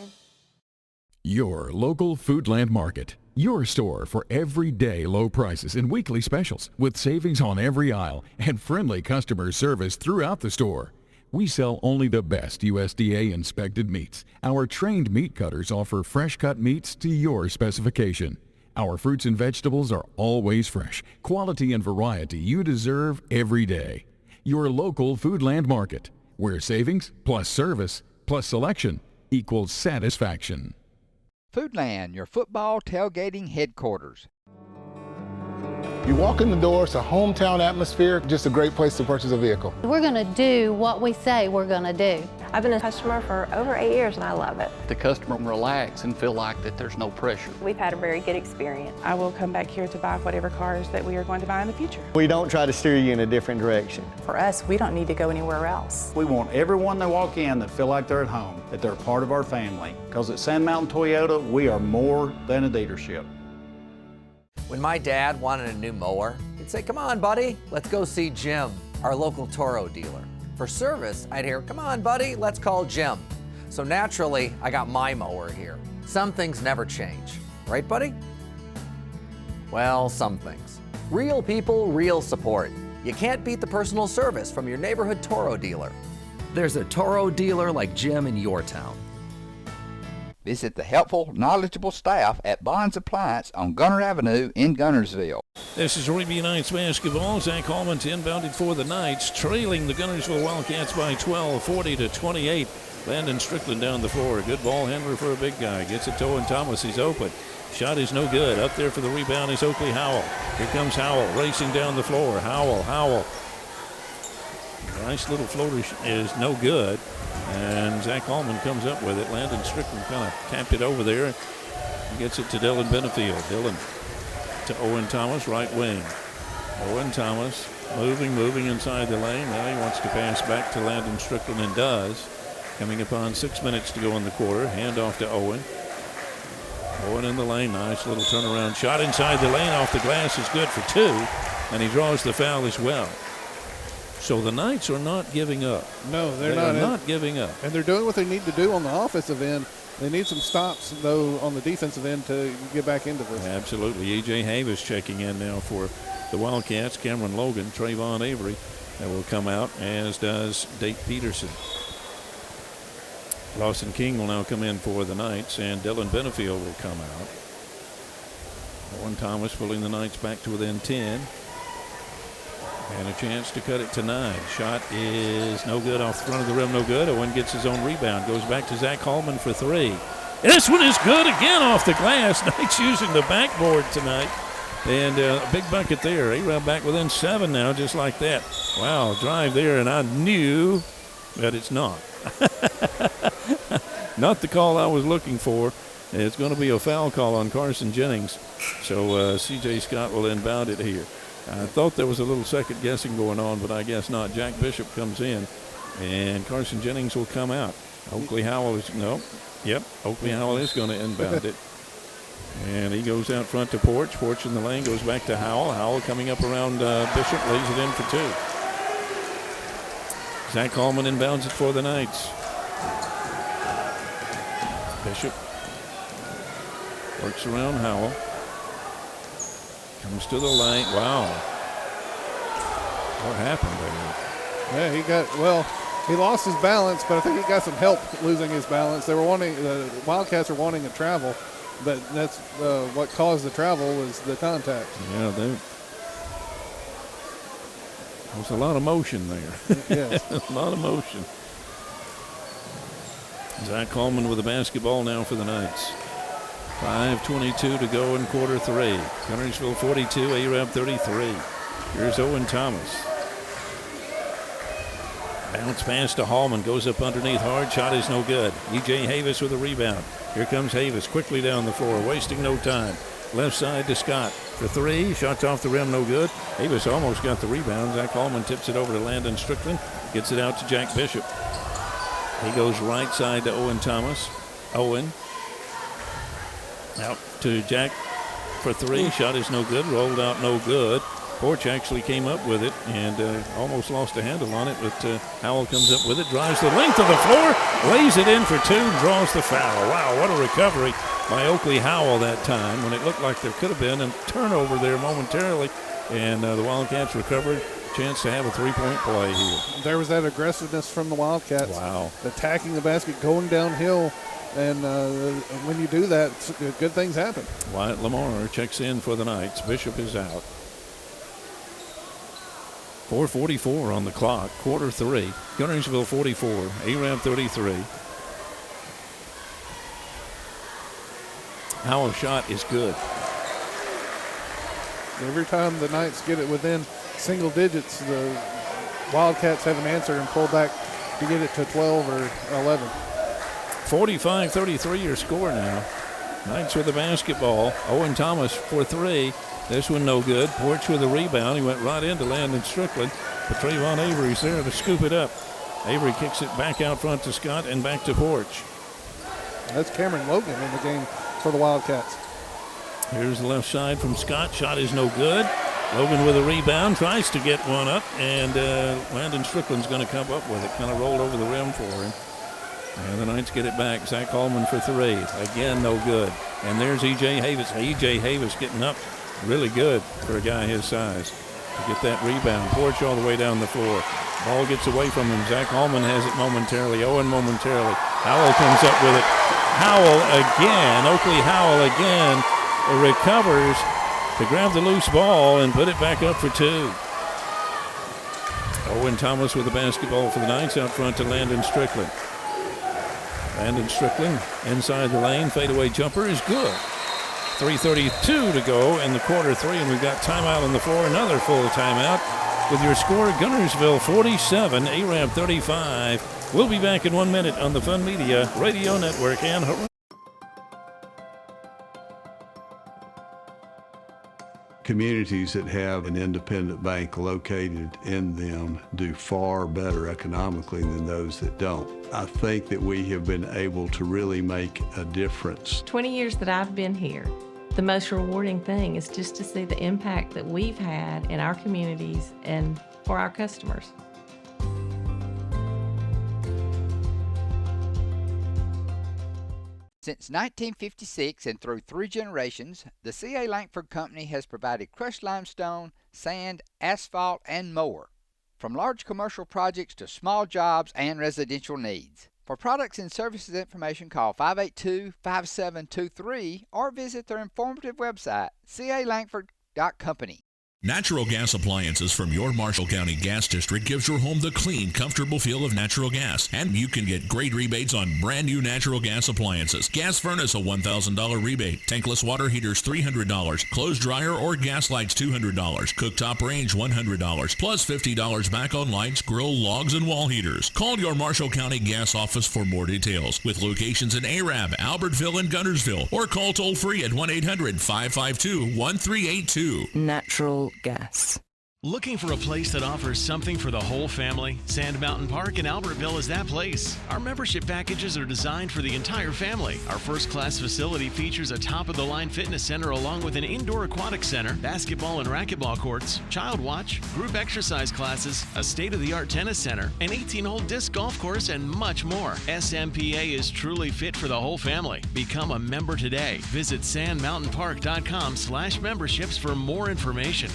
S12: Your local Foodland Market. Your store for everyday low prices and weekly specials with savings on every aisle and friendly customer service throughout the store. We sell only the best USDA inspected meats. Our trained meat cutters offer fresh cut meats to your specification. Our fruits and vegetables are always fresh. Quality and variety you deserve every day. Your local Foodland Market, where savings plus service plus selection equals satisfaction.
S6: Foodland, your football tailgating headquarters.
S4: You walk in the door, it's a hometown atmosphere, just a great place to purchase a vehicle.
S7: We're going to do what we say we're going to do.
S9: I've been a customer for over 8 years and I love it.
S13: The customer can relax and feel like that there's no pressure.
S9: We've had a very good experience.
S14: I will come back here to buy whatever cars that we are going to buy in the future.
S15: We don't try to steer you in a different direction.
S14: For us, we don't need to go anywhere else.
S16: We want everyone that walk in that feel like they're at home, that they're part of our family. Because at Sand Mountain Toyota, we are more than a dealership.
S17: When my dad wanted a new mower, he'd say, "Come on, buddy, let's go see Jim, our local Toro dealer." For service, I'd hear, "Come on, buddy, let's call Jim." So naturally, I got my mower here. Some things never change. Right, buddy? Well, some things. Real people, real support. You can't beat the personal service from your neighborhood Toro dealer. There's a Toro dealer like Jim in your town.
S6: Visit the helpful, knowledgeable staff at Bonds Appliance on Gunter Avenue in Guntersville.
S2: This is Ruby Knights basketball. Zach Hallman inbounded for the Knights, trailing the Guntersville Wildcats by 12, 40-28. Landon Strickland down the floor. Good ball handler for a big guy. Gets it to Owen Thomas. He's open. Shot is no good. Up there for the rebound is Oakley Howell. Here comes Howell racing down the floor. Howell. Nice little floater is no good. And Zach Hallman comes up with it. Landon Strickland kind of tapped it over there. He gets it to Dylan Benefield. Dylan to Owen Thomas, right wing. Owen Thomas moving inside the lane. Now he wants to pass back to Landon Strickland and does. Coming upon 6 minutes to go in the quarter. Handoff to Owen. Owen in the lane. Nice little turnaround shot inside the lane. Off the glass is good for two. And he draws the foul as well. So the Knights are not giving up.
S3: No, they're
S2: not giving up.
S3: And they're doing what they need to do on the offensive end. They need some stops, though, on the defensive end to get back into this.
S2: Absolutely. E.J. Havis checking in now for the Wildcats. Cameron Logan, Trayvon Avery that will come out, as does Dake Peterson. Lawson King will now come in for the Knights, and Dylan Benefield will come out. Owen Thomas pulling the Knights back to within 10. And a chance to cut it to 9. Shot is no good off the front of the rim, no good. Owen gets his own rebound. Goes back to Zach Hallman for 3. This one is good again off the glass. Knights using the backboard tonight. And a big bucket there. A-Rab back within 7 now, just like that. Wow, drive there, and I knew that it's not. Not the call I was looking for. It's going to be a foul call on Carson Jennings. So C.J. Scott will inbound it here. I thought there was a little second guessing going on, but I guess not. Jack Bishop comes in, and Carson Jennings will come out. Oakley Howell is, Oakley Howell is going to inbound it. And he goes out front to Porch. Porch in the lane goes back to Howell. Howell coming up around Bishop, lays it in for 2. Zach Hallman inbounds it for the Knights. Bishop works around Howell. Comes to the lane. Wow. What happened there?
S3: Yeah, he lost his balance, but I think he got some help losing his balance. The Wildcats are wanting to travel, but that's what caused the travel was the contact.
S2: Yeah, there was a lot of motion there.
S3: Yes.
S2: A lot of motion. Zach Hallman with the basketball now for the Knights. 5:22 to go in quarter 3. Guntersville 42, A-Rab 33. Here's Owen Thomas. Bounce pass to Hallman, goes up underneath hard, shot is no good. E.J. Havis with a rebound. Here comes Havis quickly down the floor, wasting no time. Left side to Scott for 3, shots off the rim, no good. Havis almost got the rebound. Zach Hallman tips it over to Landon Strickland, gets it out to Jack Bishop. He goes right side to Owen Thomas. Owen out to Jack for 3. Shot is no good. Rolled out no good. Porch actually came up with it and almost lost a handle on it, but Howell comes up with it, drives the length of the floor, lays it in for 2, draws the foul. Wow, what a recovery by Oakley Howell that time when it looked like there could have been a turnover there momentarily, and the Wildcats recovered. Chance to have a 3-point play here.
S3: There was that aggressiveness from the Wildcats.
S2: Wow.
S3: Attacking the basket, going downhill. And when you do that, good things happen.
S2: Wyatt Lamar checks in for the Knights. Bishop is out. 4:44 on the clock. Quarter 3. Guntersville 44. A-Rab 33. Howell's shot is good.
S3: Every time the Knights get it within single digits, the Wildcats have an answer and pull back to get it to 12 or 11.
S2: 45-33 your score now. Knights with the basketball. Owen Thomas for three. This one no good. Porch with a rebound. He went right into Landon Strickland. But Trayvon Avery's there to scoop it up. Avery kicks it back out front to Scott and back to Porch.
S3: That's Cameron Logan in the game for the Wildcats.
S2: Here's the left side from Scott. Shot is no good. Logan with a rebound. Tries to get one up. And Landon Strickland's going to come up with it. Kind of rolled over the rim for him. And the Knights get it back. Zach Coleman for three. Again, no good. And there's E.J. Havis. E.J. Havis getting up really good for a guy his size to get that rebound. Porch all the way down the floor. Ball gets away from him. Zach Allman has it momentarily. Owen momentarily. Howell comes up with it. Howell again. Oakley Howell again recovers to grab the loose ball and put it back up for two. Owen Thomas with the basketball for the Knights out front to Landon Strickland. Landon Strickland inside the lane. Fadeaway jumper is good. 3:32 to go in the quarter three, and we've got timeout on the floor. Another full timeout with your score, Guntersville 47, Arab 35. We'll be back in 1 minute on the Fun Media Radio Network and
S5: communities that have an independent bank located in them do far better economically than those that don't. I think that we have been able to really make a difference.
S18: 20 years that I've been here, the most rewarding thing is just to see the impact that we've had in our communities and for our customers.
S6: Since 1956 and through 3 generations, the C.A. Langford Company has provided crushed limestone, sand, asphalt, and more, from large commercial projects to small jobs and residential needs. For products and services information, call 582-5723 or visit their informative website, calangford.company.
S19: Natural gas appliances from your Marshall County Gas District gives your home the clean, comfortable feel of natural gas. And you can get great rebates on brand new natural gas appliances. Gas furnace, a $1,000 rebate. Tankless water heaters, $300. Clothes dryer or gas lights, $200. Cooktop range, $100. Plus $50 back on lights, grill, logs, and wall heaters. Call your Marshall County Gas office for more details. With locations in Arab, Albertville, and Guntersville. Or call toll free at 1-800-552-1382.
S20: Natural gas.
S21: Looking for a place that offers something for the whole family? Sand Mountain Park in Albertville is that place. Our membership packages are designed for the entire family. Our first-class facility features a top-of-the-line fitness center along with an indoor aquatic center, basketball and racquetball courts, child watch, group exercise classes, a state-of-the-art tennis center, an 18-hole disc golf course, and much more. SMPA is truly fit for the whole family. Become a member today. Visit sandmountainpark.com/memberships for more information.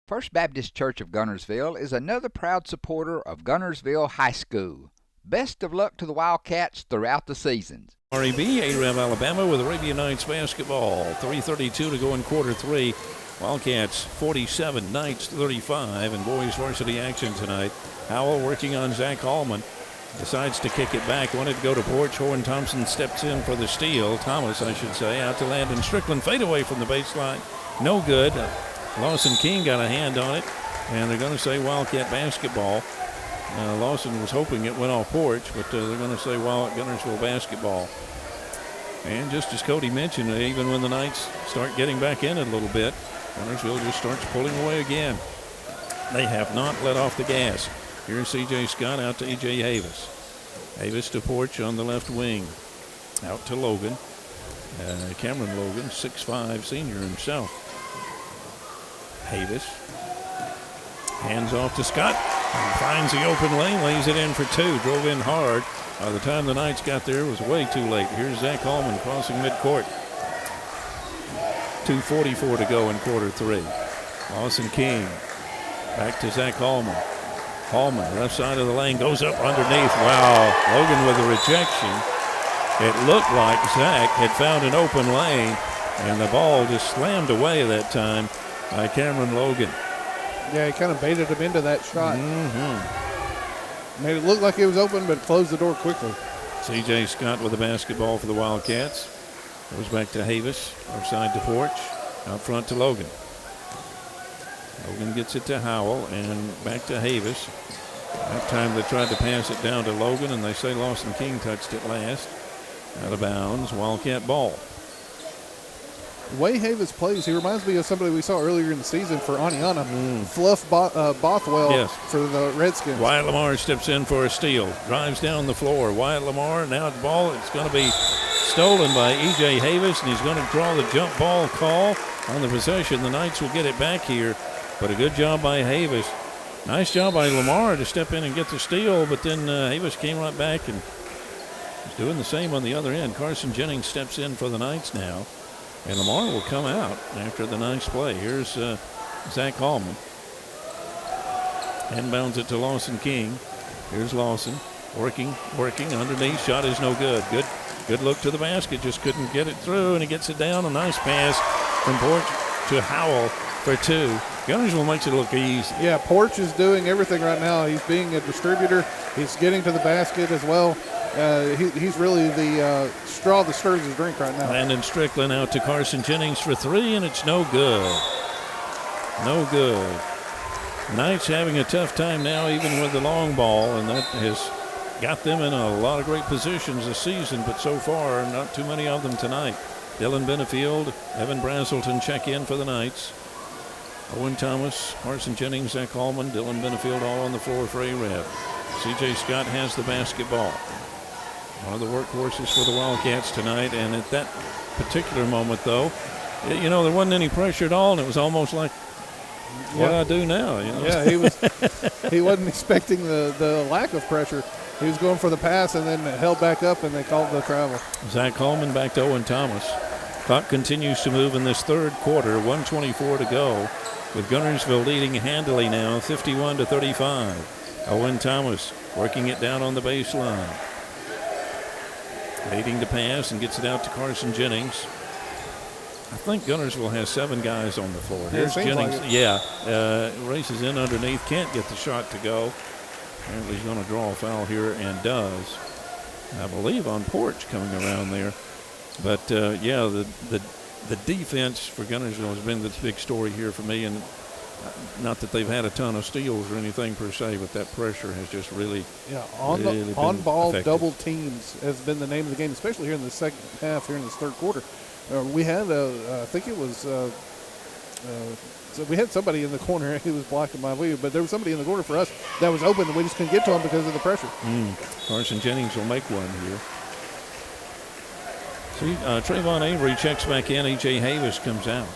S6: First Baptist Church of Guntersville is another proud supporter of Guntersville High School. Best of luck to the Wildcats throughout the seasons.
S2: REB, Arab, Alabama with Arabian Knights basketball. 3:32 to go in quarter three. Wildcats 47, Knights 35, and boys varsity action tonight. Howell working on Zach Allman. Decides to kick it back. Wanted to go to Porch. Horn Thompson steps in for the steal. Thomas, I should say, out to Landon Strickland. Fade away from the baseline. No good. Lawson King got a hand on it, and they're going to say Wildcat basketball. Lawson was hoping it went off Porch, but they're going to say Guntersville basketball. And just as Cody mentioned, even when the Knights start getting back in it a little bit, Guntersville just starts pulling away again. They have not let off the gas. Here's C.J. Scott out to E.J. Havis. Havis to Porch on the left wing. Out to Logan. Cameron Logan, 6'5", senior himself. Havis hands off to Scott and finds the open lane, lays it in for two, drove in hard. By the time the Knights got there, it was way too late. Here's Zach Allman crossing midcourt. 2:44 to go in quarter three. Lawson King back to Zach Allman. Allman, left side of the lane, goes up underneath. Wow, Logan with a rejection. It looked like Zach had found an open lane, and the ball just slammed away that time by Cameron Logan.
S3: Yeah, he kind of baited him into that shot. Mm-hmm. Made it look like it was open, but closed the door quickly.
S2: C.J. Scott with the basketball for the Wildcats. Goes back to Havis, left side to Porch, out front to Logan. Logan gets it to Howell and back to Havis. That time they tried to pass it down to Logan, and they say Lawson King touched it last. Out of bounds, Wildcat ball.
S3: The way Havis plays, he reminds me of somebody we saw earlier in the season for Aniana. Fluff Bothwell for the Redskins.
S2: Wyatt Lamar steps in for a steal. Drives down the floor. Wyatt Lamar, now the ball, it's going to be stolen by E.J. Havis, and he's going to draw the jump ball call on the possession. The Knights will get it back here, but a good job by Havis. Nice job by Lamar to step in and get the steal, but then Havis came right back and is doing the same on the other end. Carson Jennings steps in for the Knights now, and Lamar will come out after the nice play. Here's Zach Hallman. Inbounds it to Lawson King. Here's Lawson working underneath. Shot is no good. Good look to the basket. Just couldn't get it through, and he gets it down. A nice pass from Porch to Howell for two. Guntersville makes it look easy.
S3: Yeah, Porch is doing everything right now. He's being a distributor. He's getting to the basket as well. He's really the straw that stirs his drink right now.
S2: Landon Strickland out to Carson Jennings for three, and it's no good. No good. Knights having a tough time now, even with the long ball, and that has got them in a lot of great positions this season, but so far, not too many of them tonight. Dylan Benefield, Evan Brazelton check in for the Knights. Owen Thomas, Carson Jennings, Zach Allman, Dylan Benefield all on the floor for A-Rab. C.J. Scott has the basketball. One of the workhorses for the Wildcats tonight, and at that particular moment, though, there wasn't any pressure at all, and it was almost like, what do I do now?
S3: Yeah, he wasn't expecting the lack of pressure. He was going for the pass and then held back up, and they called the travel.
S2: Zach Coleman back to Owen Thomas. Clock continues to move in this third quarter, 1:24 to go, with Guntersville leading handily now, 51-35. Owen Thomas working it down on the baseline. Waiting to pass and gets it out to Carson Jennings. I think Guntersville has 7 guys on the floor. Here's Jennings. Like races in underneath. Can't get the shot to go. Apparently he's going to draw a foul here and does. I believe on Porch coming around there. But, the defense for Guntersville has been this big story here for me. And not that they've had a ton of steals or anything per se, but that pressure has just really
S3: on-ball
S2: effective.
S3: Double teams has been the name of the game, especially here in the second half, here in this third quarter. We had, I think it was, so we had somebody in the corner. He was blocking my view, but there was somebody in the corner for us that was open, and we just couldn't get to him because of the pressure.
S2: Carson Jennings will make one here. See, Trayvon Avery checks back in. E.J. Havis comes out.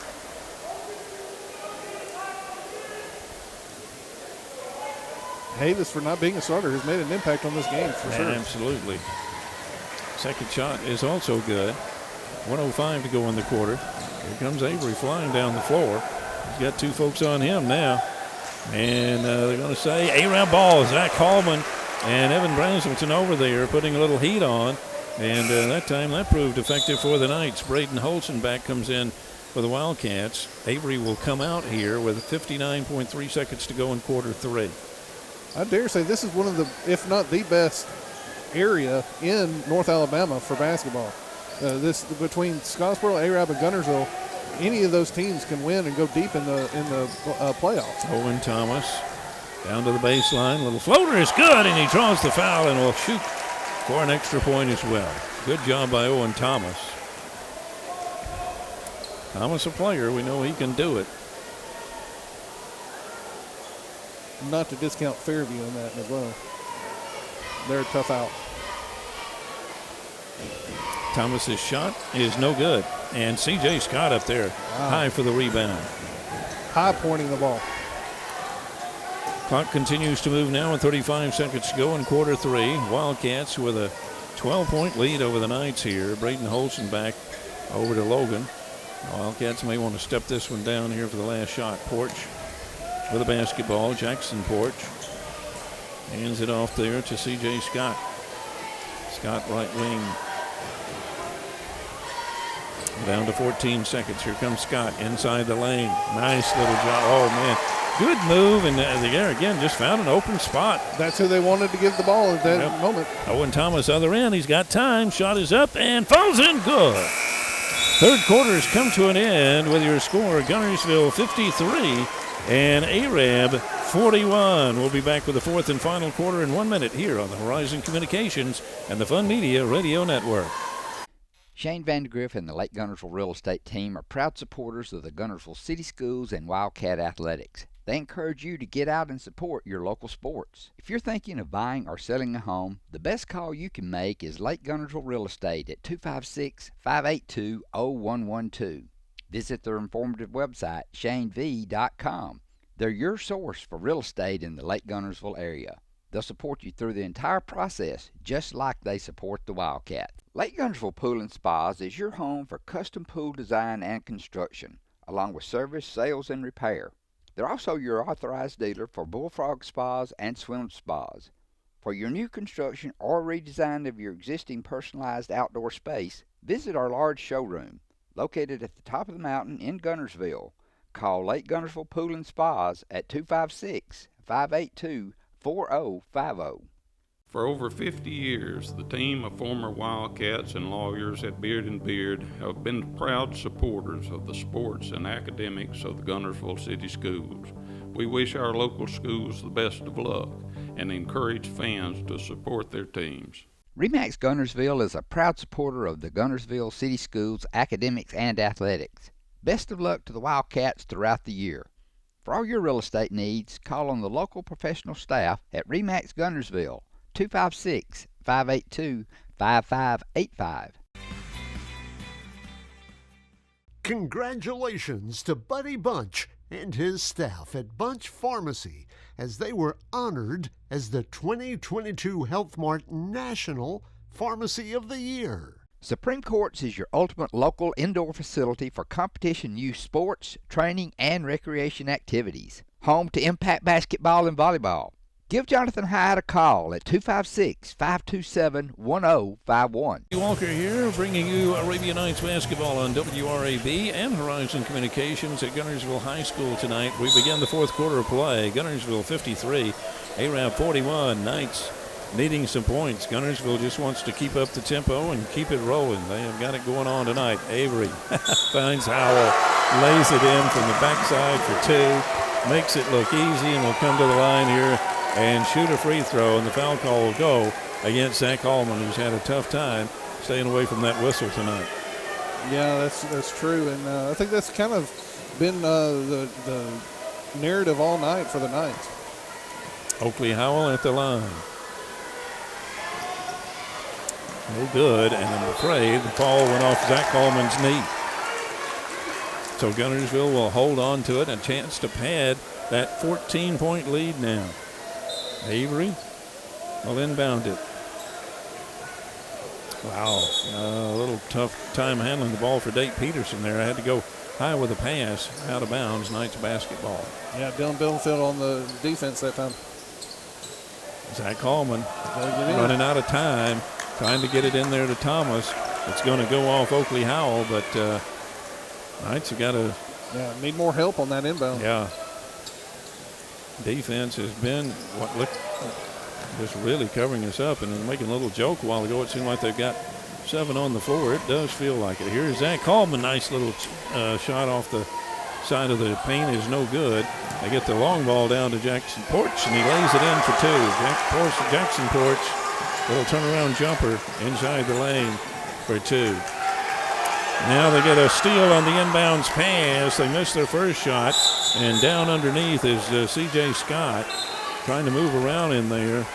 S3: Havis, for not being a starter, has made an impact on this game for sure.
S2: Absolutely. Second shot is also good. 1:05 to go in the quarter. Here comes Avery flying down the floor. He's got 2 folks on him now. And they're going to say A-Rab ball. Zach Hallman and Evan Brazelton over there putting a little heat on. And that time that proved effective for the Knights. Braden Holzenbach comes in for the Wildcats. Avery will come out here with 59.3 seconds to go in quarter 3.
S3: I dare say this is one of the, if not the best area in North Alabama for basketball. This between Scottsboro, A-Rab, and Guntersville, any of those teams can win and go deep in the playoffs.
S2: Owen Thomas down to the baseline. Little floater is good, and he draws the foul and will shoot for an extra point as well. Good job by Owen Thomas. Thomas a player. We know he can do it.
S3: Not to discount Fairview in that as well. They're a tough out.
S2: Thomas's shot is no good. And C.J. Scott up there, high for the rebound.
S3: High pointing the ball.
S2: Clock continues to move now with 35 seconds to go in quarter 3. Wildcats with a 12-point lead over the Knights here. Braden Holson back over to Logan. Wildcats may want to step this one down here for the last shot. Porch with a basketball. Jackson Porch hands it off there to C.J. Scott. Scott right wing. Down to 14 seconds. Here comes Scott inside the lane. Nice little job. Oh, man. Good move. And there again, just found an open spot.
S3: That's who they wanted to give the ball at that moment.
S2: Owen Thomas, other end. He's got time. Shot is up and falls in good. Third quarter has come to an end with your score, Guntersville 53, and Arab 41. We'll be back with the fourth and final quarter in 1 minute here on the Horizon Communications and the Fun Media Radio Network.
S6: Shane Vandergriff and the Lake Guntersville Real Estate Team are proud supporters of the Guntersville City Schools and Wildcat Athletics. They encourage you to get out and support your local sports. If you're thinking of buying or selling a home, the best call you can make is Lake Guntersville Real Estate at 256-582-0112. Visit their informative website, shanev.com. They're your source for real estate in the Lake Guntersville area. They'll support you through the entire process, just like they support the Wildcat. Lake Guntersville Pool and Spas is your home for custom pool design and construction, along with service, sales, and repair. They're also your authorized dealer for bullfrog spas and swim spas. For your new construction or redesign of your existing personalized outdoor space, visit our large showroom, located at the top of the mountain in Guntersville. Call Lake Guntersville Pool and Spas at 256-582-4050.
S1: For over 50 years, the team of former Wildcats and lawyers at Beard & Beard have been proud supporters of the sports and academics of the Guntersville City Schools. We wish our local schools the best of luck and encourage fans to support their teams.
S6: RE/MAX Guntersville is a proud supporter of the Guntersville City Schools academics and athletics. Best of luck to the Wildcats throughout the year. For all your real estate needs, call on the local professional staff at RE/MAX Guntersville, 256-582-5585.
S22: Congratulations to Buddy Bunch and his staff at Bunch Pharmacy as they were honored as the 2022 Health Mart National Pharmacy of the Year.
S6: Supreme Courts is your ultimate local indoor facility for competition youth sports, training, and recreation activities. Home to Impact Basketball and Volleyball. Give Jonathan Hyde a call at 256-527-1051.
S2: Walker here, bringing you Arabian Nights basketball on WRAB and Horizon Communications at Guntersville High School tonight. We begin the fourth quarter of play. Guntersville 53, Arab 41. Knights needing some points. Guntersville just wants to keep up the tempo and keep it rolling. They have got it going on tonight. Avery finds Howell, lays it in from the backside for two, makes it look easy, and will come to the line here and shoot a free throw, and the foul call will go against Zach Allman, who's had a tough time staying away from that whistle tonight.
S3: Yeah, that's true, and I think that's kind of been the narrative all night for the Knights.
S2: Oakley Howell at the line. No good, and I'm afraid the ball went off Zach Allman's knee. So Guntersville will hold on to it, a chance to pad that 14-point lead now. Avery will inbound it. Wow, a little tough time handling the ball for Dave Peterson there. I had to go high with a pass, out of bounds, Knights basketball.
S3: Yeah, Dylan Biddlefield on the defense that time.
S2: Zach Allman running out of time, trying to get it in there to Thomas. It's going to go off Oakley Howell, but Knights have got to...
S3: Yeah, need more help on that inbound.
S2: Yeah. Defense has been just really covering us up, and making a little joke a while ago. It seemed like they've got 7 on the floor. It does feel like it. Here's Zach Coleman. Nice little shot off the side of the paint is no good. They get the long ball down to Jackson Porch, and he lays it in for two. Jackson Porch, little turnaround jumper inside the lane for two. Now they get a steal on the inbounds pass. They missed their first shot, and down underneath is C.J. Scott trying to move around in there.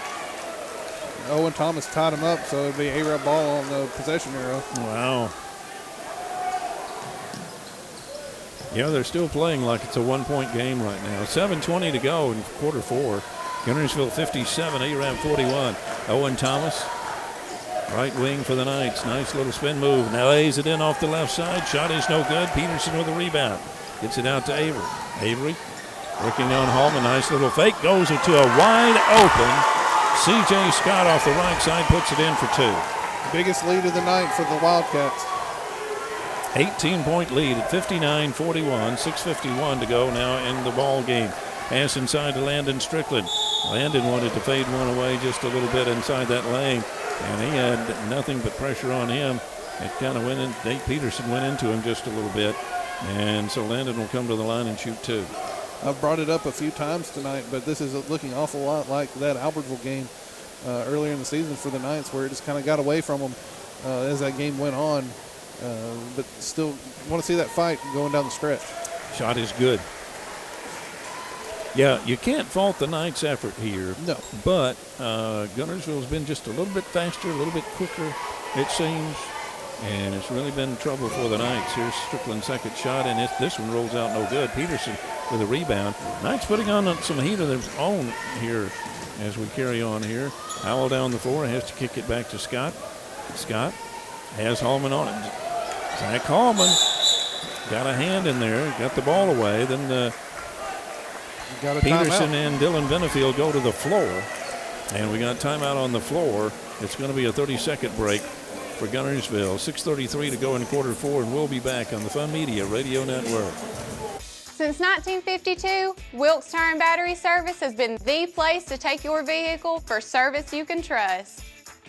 S3: Owen Thomas tied him up, so it'll be A-Rab ball on the possession arrow.
S2: Wow. Yeah, they're still playing like it's a one-point game right now. 7:20 to go in quarter four. Guntersville 57, A-Rab 41. Owen Thomas, right wing for the Knights. Nice little spin move. Now lays it in off the left side. Shot is no good. Peterson with a rebound. Gets it out to Avery. Avery working on Hallman. Nice little fake. Goes into a wide open C.J. Scott off the right side. Puts it in for two.
S3: Biggest lead of the night for the Wildcats.
S2: 18-point lead at 59-41. 6:51 to go now in the ball game. Pass inside to Landon Strickland. Landon wanted to fade one away just a little bit inside that lane, and he had nothing but pressure on him. It kind of went in. Nate Peterson went into him just a little bit, and so Landon will come to the line and shoot two.
S3: I've brought it up a few times tonight, but this is looking an awful lot like that Albertville game earlier in the season for the Knights, where it just kind of got away from them as that game went on. But still want to see that fight going down the stretch.
S2: Shot is good. Yeah, you can't fault the Knights' effort here.
S3: No.
S2: But Guntersville's been just a little bit faster, a little bit quicker, it seems. And it's really been trouble for the Knights. Here's Strickland's second shot, and this one rolls out no good. Peterson with a rebound. Knights putting on some heat of their own here as we carry on here. Howell down the floor, has to kick it back to Scott. Scott has Hallman on it. Zach Hallman got a hand in there, got the ball away. Then Peterson and Dylan Benefield go to the floor, and we got timeout on the floor. It's going to be a 30-second break for Guntersville. 6:33 to go in quarter four, and we'll be back on the Fun Media Radio Network.
S11: Since 1952, Wilkes Tire and Battery Service has been the place to take your vehicle for service you can trust.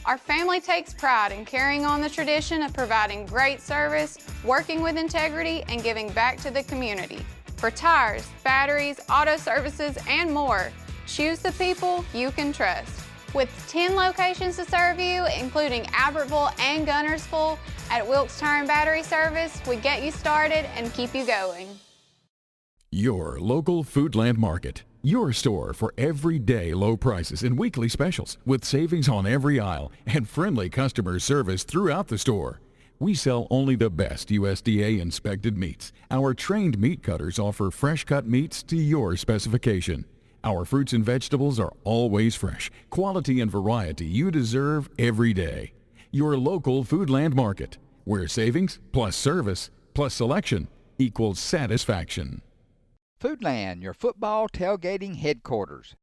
S11: Our family takes pride in carrying on the tradition of providing great service, working with integrity, and giving back to the community. For tires, batteries, auto services, and more, choose the people you can trust. With 10 locations to serve you, including Albertville and Guntersville, at Wilkes Tire and Battery Service, we get you started and keep you going.
S12: Your local Foodland Market. Your store for everyday low prices and weekly specials with savings on every aisle and friendly customer service throughout the store. We sell only the best USDA inspected meats. Our trained meat cutters offer fresh cut meats to your specification. Our fruits and vegetables are always fresh, quality and variety you deserve every day. Your local Foodland Market, where savings plus service plus selection equals satisfaction.
S6: Foodland, your football tailgating headquarters.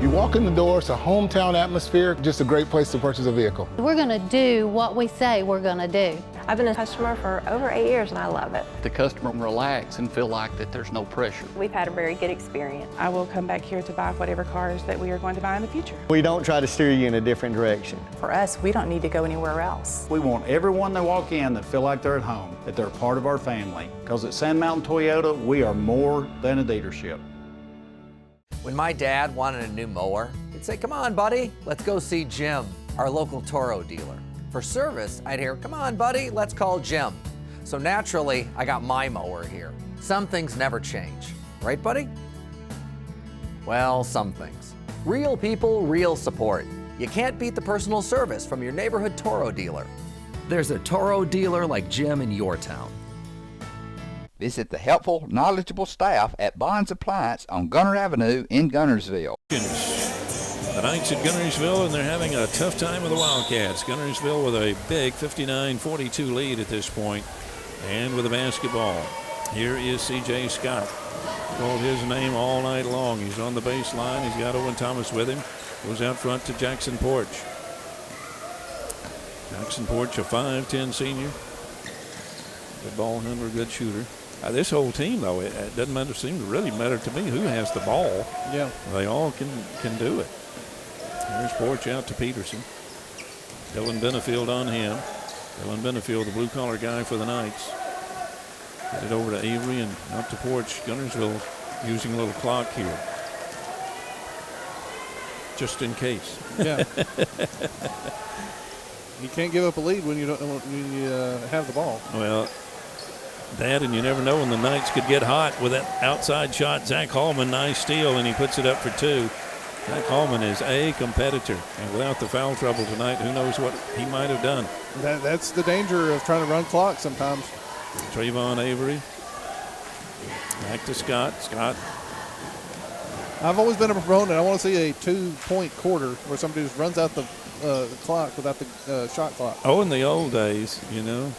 S4: You walk in the door, it's a hometown atmosphere, just a great place to purchase a vehicle.
S7: We're going to do what we say we're going to do.
S14: I've been a customer for over 8 years and I love it.
S13: The customer can relax and feel like that there's no pressure.
S14: We've had a very good experience. I will come back here to buy whatever cars that we are going to buy in the future.
S15: We don't try to steer you in a different direction.
S14: For us, we don't need to go anywhere else.
S16: We want everyone that walk in that feel like they're at home, that they're part of our family. Because at Sand Mountain Toyota, we are more than a dealership.
S17: When my dad wanted a new mower, he'd say, "Come on, buddy, let's go see Jim, our local Toro dealer." For service, I'd hear, "Come on, buddy, let's call Jim." So naturally, I got my mower here. Some things never change. Right, buddy? Well, some things. Real people, real support. You can't beat the personal service from your neighborhood Toro dealer. There's a Toro dealer like Jim in your town.
S6: Visit the helpful, knowledgeable staff at Bond's Appliance on Gunter Avenue in Guntersville.
S2: The Knights at Guntersville, and they're having a tough time with the Wildcats. Guntersville with a big 59-42 lead at this point, and with the basketball. Here is C.J. Scott. Called his name all night long. He's on the baseline. He's got Owen Thomas with him. Goes out front to Jackson Porch. Jackson Porch, a 5'10 senior. Good ball handler, good shooter. This whole team, though, it doesn't seem to really matter to me who has the ball.
S3: Yeah.
S2: They all can do it. Here's Porch out to Peterson. Dylan Benefield on him. Dylan Benefield, the blue-collar guy for the Knights. Get it over to Avery and out to Porch. Guntersville using a little clock here. Just in case.
S3: Yeah. You can't give up a lead when you have the ball.
S2: Well, that, and you never know when the Knights could get hot with that outside shot. Zach Hallman, nice steal, and he puts it up for two. Zach Hallman is a competitor, and without the foul trouble tonight, who knows what he might have done.
S3: That's the danger of trying to run clock sometimes.
S2: Trayvon Avery. Back to Scott. Scott.
S3: I've always been a proponent. I want to see a 2-point quarter where somebody just runs out the clock without the shot clock.
S2: Oh, in the old days, you know.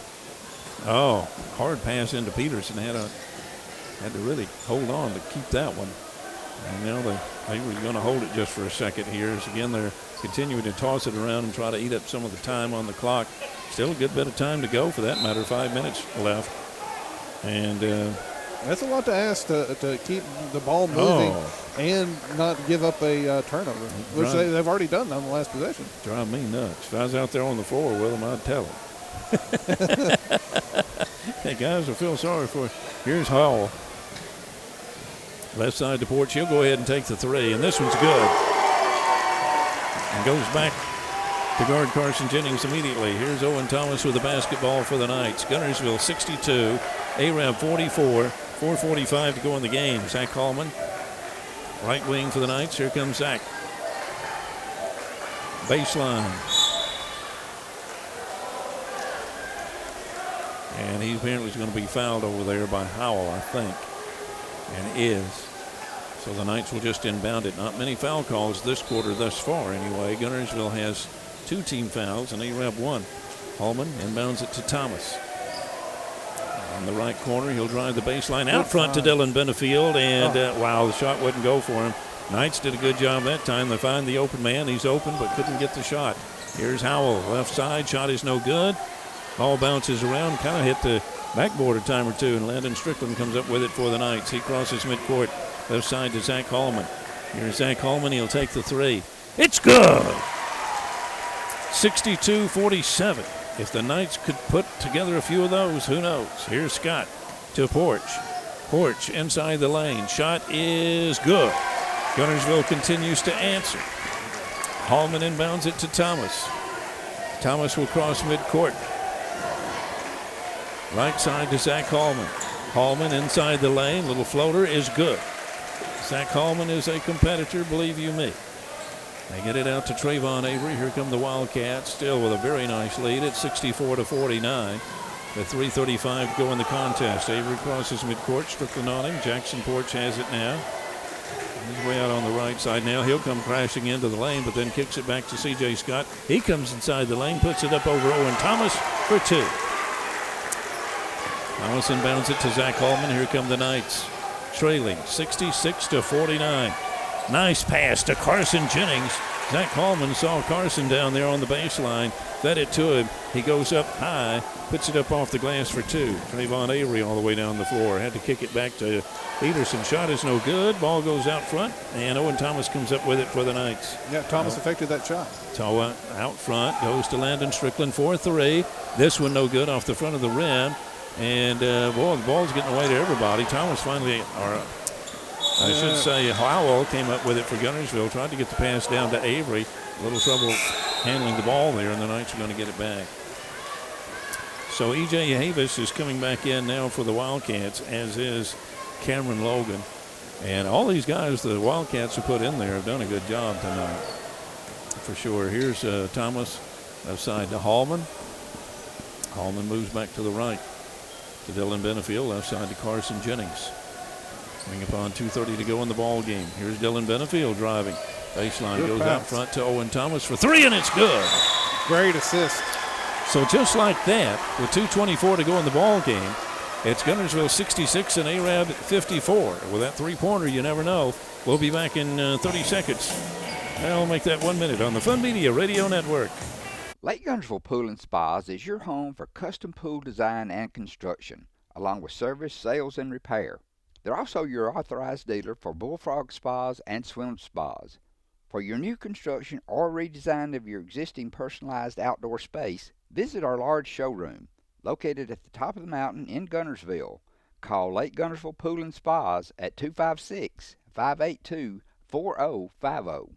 S2: Oh, hard pass into Peterson. Had to really hold on to keep that one. And now they were going to hold it just for a second here. As again, they're continuing to toss it around and try to eat up some of the time on the clock. Still a good bit of time to go for that matter. 5 minutes left. And
S3: that's a lot to ask to keep the ball moving and not give up a turnover, which they've already done on the last possession.
S2: Drive me nuts. If I was out there on the floor with them, I'd tell them. Hey, guys, I feel sorry for you. Here's Howell. Left side to Porch. He'll go ahead and take the three, and this one's good. And goes back to guard Carson Jennings immediately. Here's Owen Thomas with the basketball for the Knights. Guntersville 62, Arab 44, 4:45 to go in the game. Zach Hallman, right wing for the Knights. Here comes Zach. Baseline. And he apparently is going to be fouled over there by Howell, I think, and is. So the Knights will just inbound it. Not many foul calls this quarter thus far anyway. Guntersville has 2 team fouls and Arab 1. Hallman inbounds it to Thomas. On the right corner, he'll drive the baseline out front to Dylan Benefield, and wow, the shot wouldn't go for him. Knights did a good job that time. They find the open man. He's open but couldn't get the shot. Here's Howell, left side. Shot is no good. Ball bounces around, kind of hit the backboard a time or two, and Landon Strickland comes up with it for the Knights. He crosses midcourt, left side to Zach Hallman. Here's Zach Hallman. He'll take the three. It's good! 62-47. If the Knights could put together a few of those, who knows? Here's Scott to Porch. Porch inside the lane. Shot is good. Guntersville continues to answer. Hallman inbounds it to Thomas. Thomas will cross midcourt. Right side to Zach Hallman. Hallman inside the lane. Little floater is good. Zach Hallman is a competitor, believe you me. They get it out to Trayvon Avery. Here come the Wildcats, still with a very nice lead at 64-49. With 3:35 to go in the contest. Avery crosses midcourt. Strickland on him. Jackson Porch has it now. He's way out on the right side now. He'll come crashing into the lane, but then kicks it back to C.J. Scott. He comes inside the lane, puts it up over Owen Thomas for 2. Thomas inbounds it to Zach Hallman. Here come the Knights, trailing 66-49. Nice pass to Carson Jennings. Zach Hallman saw Carson down there on the baseline, fed it to him. He goes up high, puts it up off the glass for 2. Trayvon Avery all the way down the floor. Had to kick it back to Peterson. Shot is no good. Ball goes out front, and Owen Thomas comes up with it for the Knights.
S3: Yeah, Thomas affected that shot.
S2: So out front goes to Landon Strickland for 3. This one no good off the front of the rim. And, boy, the ball's getting away to everybody. Thomas finally, or I should say Howell came up with it for Guntersville. Tried to get the pass down to Avery. A little trouble handling the ball there, and the Knights are going to get it back. So E.J. Havis is coming back in now for the Wildcats, as is Cameron Logan. And all these guys the Wildcats have put in there have done a good job tonight, for sure. Here's Thomas left side to Hallman. Hallman moves back to the right to Dylan Benefield, left side to Carson Jennings. Coming upon 2:30 to go in the ball game. Here's Dylan Benefield driving. Baseline good goes pass out front to Owen Thomas for 3, and it's good.
S3: Great assist.
S2: So just like that, with 2:24 to go in the ball game, it's Guntersville 66 and Arab 54. With that three-pointer, you never know. We'll be back in 30 seconds. I'll make that 1 minute on the Fun Media Radio Network.
S6: Lake Guntersville Pool and Spas is your home for custom pool design and construction, along with service, sales, and repair. They're also your authorized dealer for Bullfrog Spas and Swim Spas. For your new construction or redesign of your existing personalized outdoor space, visit our large showroom, located at the top of the mountain in Guntersville. Call Lake Guntersville Pool and Spas at 256-582-4050.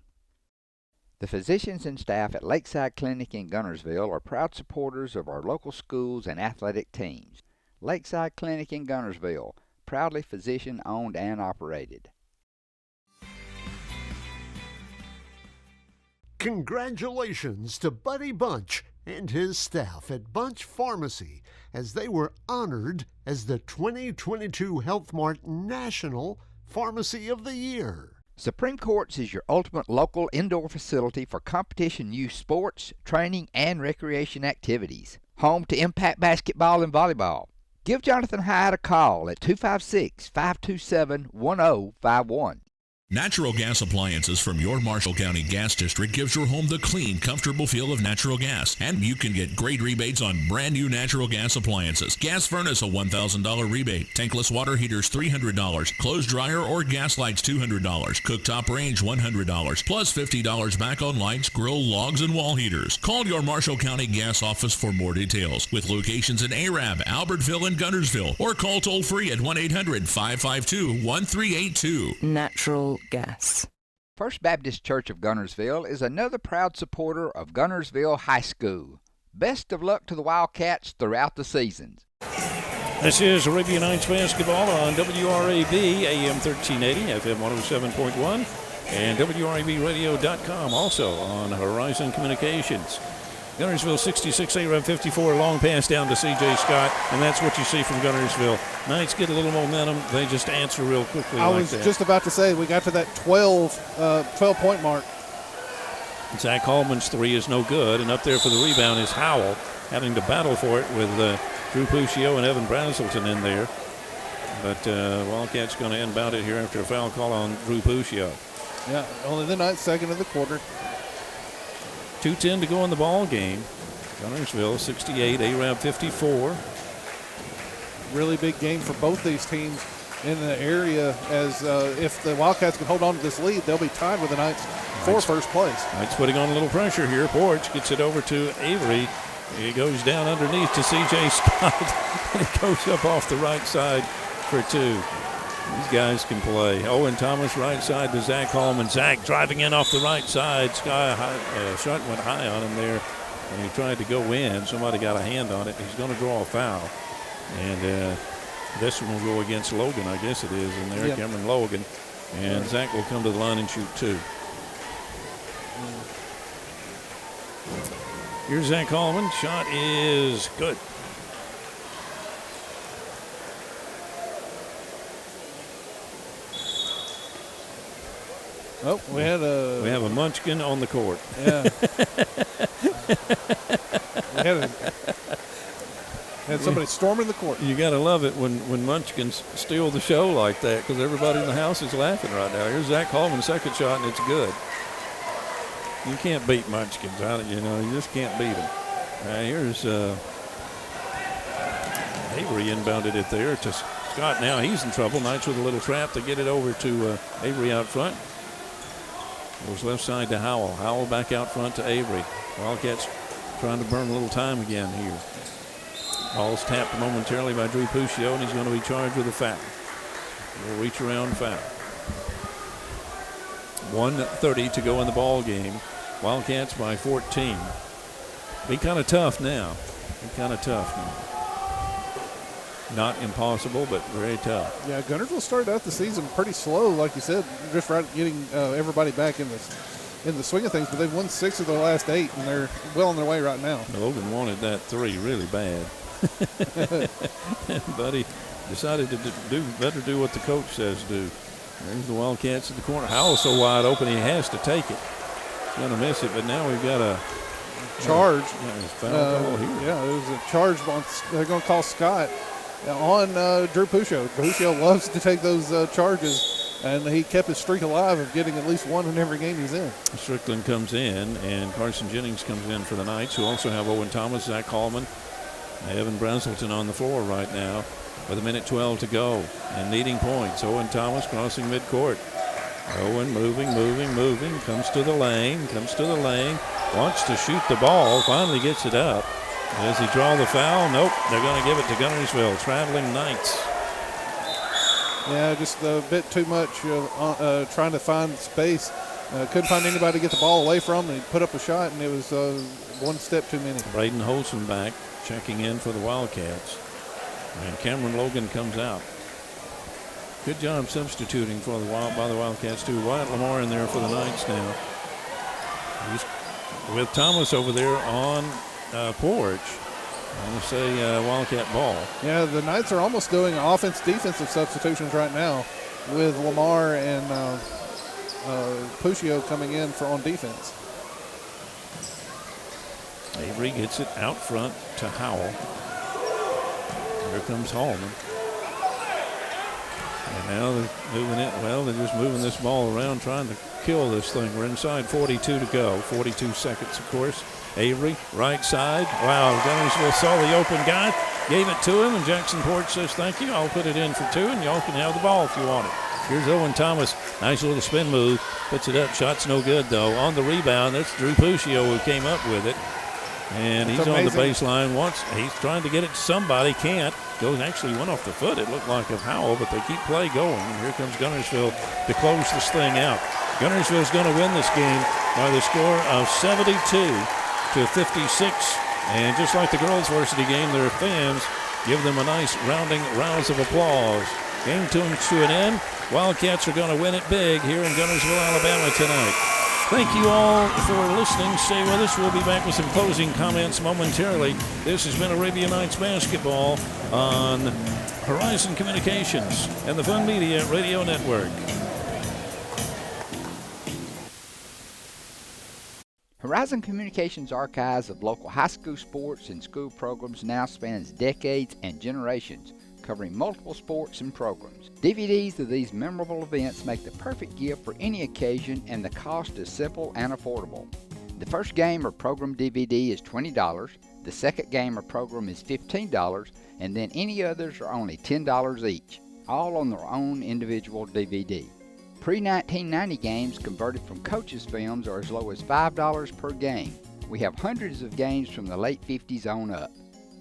S6: The physicians and staff at Lakeside Clinic in Guntersville are proud supporters of our local schools and athletic teams. Lakeside Clinic in Guntersville, proudly physician-owned and operated.
S22: Congratulations to Buddy Bunch and his staff at Bunch Pharmacy as they were honored as the 2022 Health Mart National Pharmacy of the Year.
S6: Supreme Courts is your ultimate local indoor facility for competition youth sports, training, and recreation activities. Home to Impact Basketball and Volleyball. Give Jonathan Hyde a call at 256-527-1051.
S19: Natural gas appliances from your Marshall County Gas District gives your home the clean, comfortable feel of natural gas. And you can get great rebates on brand new natural gas appliances. Gas furnace, a $1,000 rebate. Tankless water heaters, $300. Clothes dryer or gas lights, $200. Cooktop range, $100. Plus $50 back on lights, grill, logs, and wall heaters. Call your Marshall County Gas office for more details. With locations in Arab, Albertville, and Guntersville. Or call toll free at 1-800-552-1382.
S20: Natural gas.
S6: First Baptist Church of Guntersville is another proud supporter of Guntersville High School. Best of luck to the Wildcats throughout the seasons.
S2: This is Arabian Nights basketball on WRAB, AM 1380, FM 107.1, and WRABradio.com, also on Horizon Communications. Guntersville 66, Arab 54, long pass down to C.J. Scott, and that's what you see from Guntersville. Knights get a little momentum. They just answer real quickly.
S3: I was just about to say, we got to that 12-point mark.
S2: Zach Hallman's three is no good, and up there for the rebound is Howell, having to battle for it with Drew Puccio and Evan Brazelton in there. But Wildcats going to inbound it here after a foul call on Drew Puccio.
S3: Yeah, only the Knights second of the quarter.
S2: 2:10 to go in the ball game. Guntersville 68, Arab 54.
S3: Really big game for both these teams in the area, as if the Wildcats can hold on to this lead, they'll be tied with the Knights for first place.
S2: Knights putting on a little pressure here. Porch gets it over to Avery. He goes down underneath to C.J. Scott. And he goes up off the right side for two. These guys can play. Owen Thomas right side to Zach Hallman. Zach driving in off the right side. Shot went high on him there, and he tried to go in. Somebody got a hand on it. He's going to draw a foul. And this one will go against Logan, I guess it is, in there, yep. Cameron Logan. And Zach will come to the line and shoot two. Here's Zach Hallman. Shot is good.
S3: Oh, we have
S2: a munchkin on the court.
S3: Yeah. We had somebody storming the court.
S2: You got to love it when munchkins steal the show like that, because everybody in the house is laughing right now. Here's Zach Hallman's second shot, and it's good. You can't beat munchkins. You just can't beat them. Here's Avery inbounded it there to Scott. Now he's in trouble. Knights with a little trap to get it over to Avery out front. Goes left side to Howell. Howell back out front to Avery. Wildcats trying to burn a little time again here. Ball's tapped momentarily by Drew Puccio, and he's going to be charged with a foul. A little reach around foul. 1:30 to go in the ball game. Wildcats by 14. Be kind of tough now. Not impossible, but very tough.
S3: Yeah, Guntersville started out the season pretty slow, like you said, just right getting everybody back in the swing of things. But they've won 6 of their last 8, and they're well on their way right now.
S2: Logan wanted that 3 really bad, but he decided to do what the coach says do. There's the Wildcats at the corner. Howell's so wide open he has to take it. He's going to miss it, but now we've got a
S3: charge.
S2: Foul call here.
S3: Yeah, it was a charge. They're going to call Scott on Drew Puccio. Puccio loves to take those charges, and he kept his streak alive of getting at least one in every game he's in.
S2: Strickland comes in, and Carson Jennings comes in for the Knights, who also have Owen Thomas, Zach Hallman, Evan Brazelton on the floor right now with 1:12 to go and needing points. Owen Thomas crossing midcourt. Owen moving, comes to the lane, wants to shoot the ball, finally gets it up. Does he draw the foul? Nope. They're going to give it to Guntersville. Traveling Knights.
S3: Yeah, just a bit too much trying to find space. Couldn't find anybody to get the ball away from, and he put up a shot, and it was one step too many.
S2: Braden Holson back, checking in for the Wildcats. And Cameron Logan comes out. Good job substituting by the Wildcats, too. Wyatt Lamar in there for the Knights now. He's with Thomas over there on Porch. I'm going to say Wildcat ball.
S3: Yeah, the Knights are almost doing offense-defensive substitutions right now with Lamar and Puccio coming in on defense.
S2: Avery gets it out front to Howell. Here comes Hallman. And now they're moving it. Well, they're just moving this ball around, trying to kill this thing. We're inside 42 to go. 42 seconds, of course. Avery, right side. Wow, Guntersville saw the open guy, gave it to him, and Jackson Porch says, thank you. I'll put it in for 2, and y'all can have the ball if you want it. Here's Owen Thomas. Nice little spin move. Puts it up. Shot's no good, though. On the rebound, that's Drew Puccio who came up with it. And he's on the baseline once. He's trying to get it to somebody. Can't. Goes actually went off the foot. It looked like of Howell, but they keep play going. And here comes Guntersville to close this thing out. Guntersville's going to win this game by the score of 72 to 56. And just like the girls' varsity game, their fans give them a nice rounding rouse of applause. Game comes to an end. Wildcats are going to win it big here in Guntersville, Alabama tonight. Thank you all for listening. Stay with us. We'll be back with some closing comments momentarily. This has been Arabian Nights Basketball on Horizon Communications and the Fun Media Radio Network.
S6: Horizon Communications' archives of local high school sports and school programs now spans decades and generations, covering multiple sports and programs. DVDs of these memorable events make the perfect gift for any occasion, and the cost is simple and affordable. The first game or program DVD is $20, the second game or program is $15, and then any others are only $10 each, all on their own individual DVD. Pre-1990 games converted from coaches' films are as low as $5 per game. We have hundreds of games from the late 50s on up.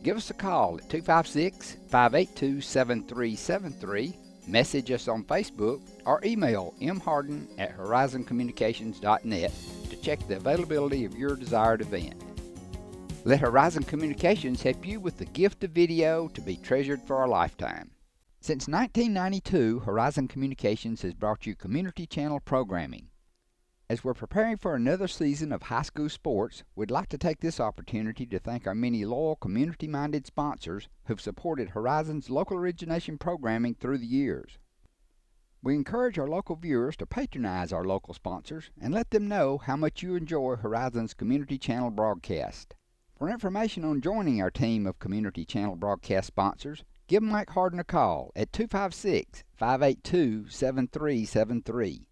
S6: Give us a call at 256-582-7373, message us on Facebook, or email mharden@horizoncommunications.net to check the availability of your desired event. Let Horizon Communications help you with the gift of video to be treasured for a lifetime. Since 1992, Horizon Communications has brought you community channel programming. As we're preparing for another season of high school sports, we'd like to take this opportunity to thank our many loyal community-minded sponsors who've supported Horizon's local origination programming through the years. We encourage our local viewers to patronize our local sponsors and let them know how much you enjoy Horizon's community channel broadcast. For information on joining our team of community channel broadcast sponsors, give Mike Harden a call at 256-582-7373.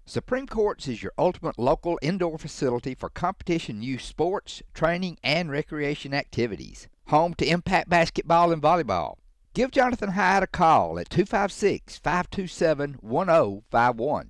S6: Supreme Courts is your ultimate local indoor facility for competition youth sports, training, and recreation activities. Home to Impact Basketball and Volleyball. Give Jonathan Hyde a call at 256-527-1051.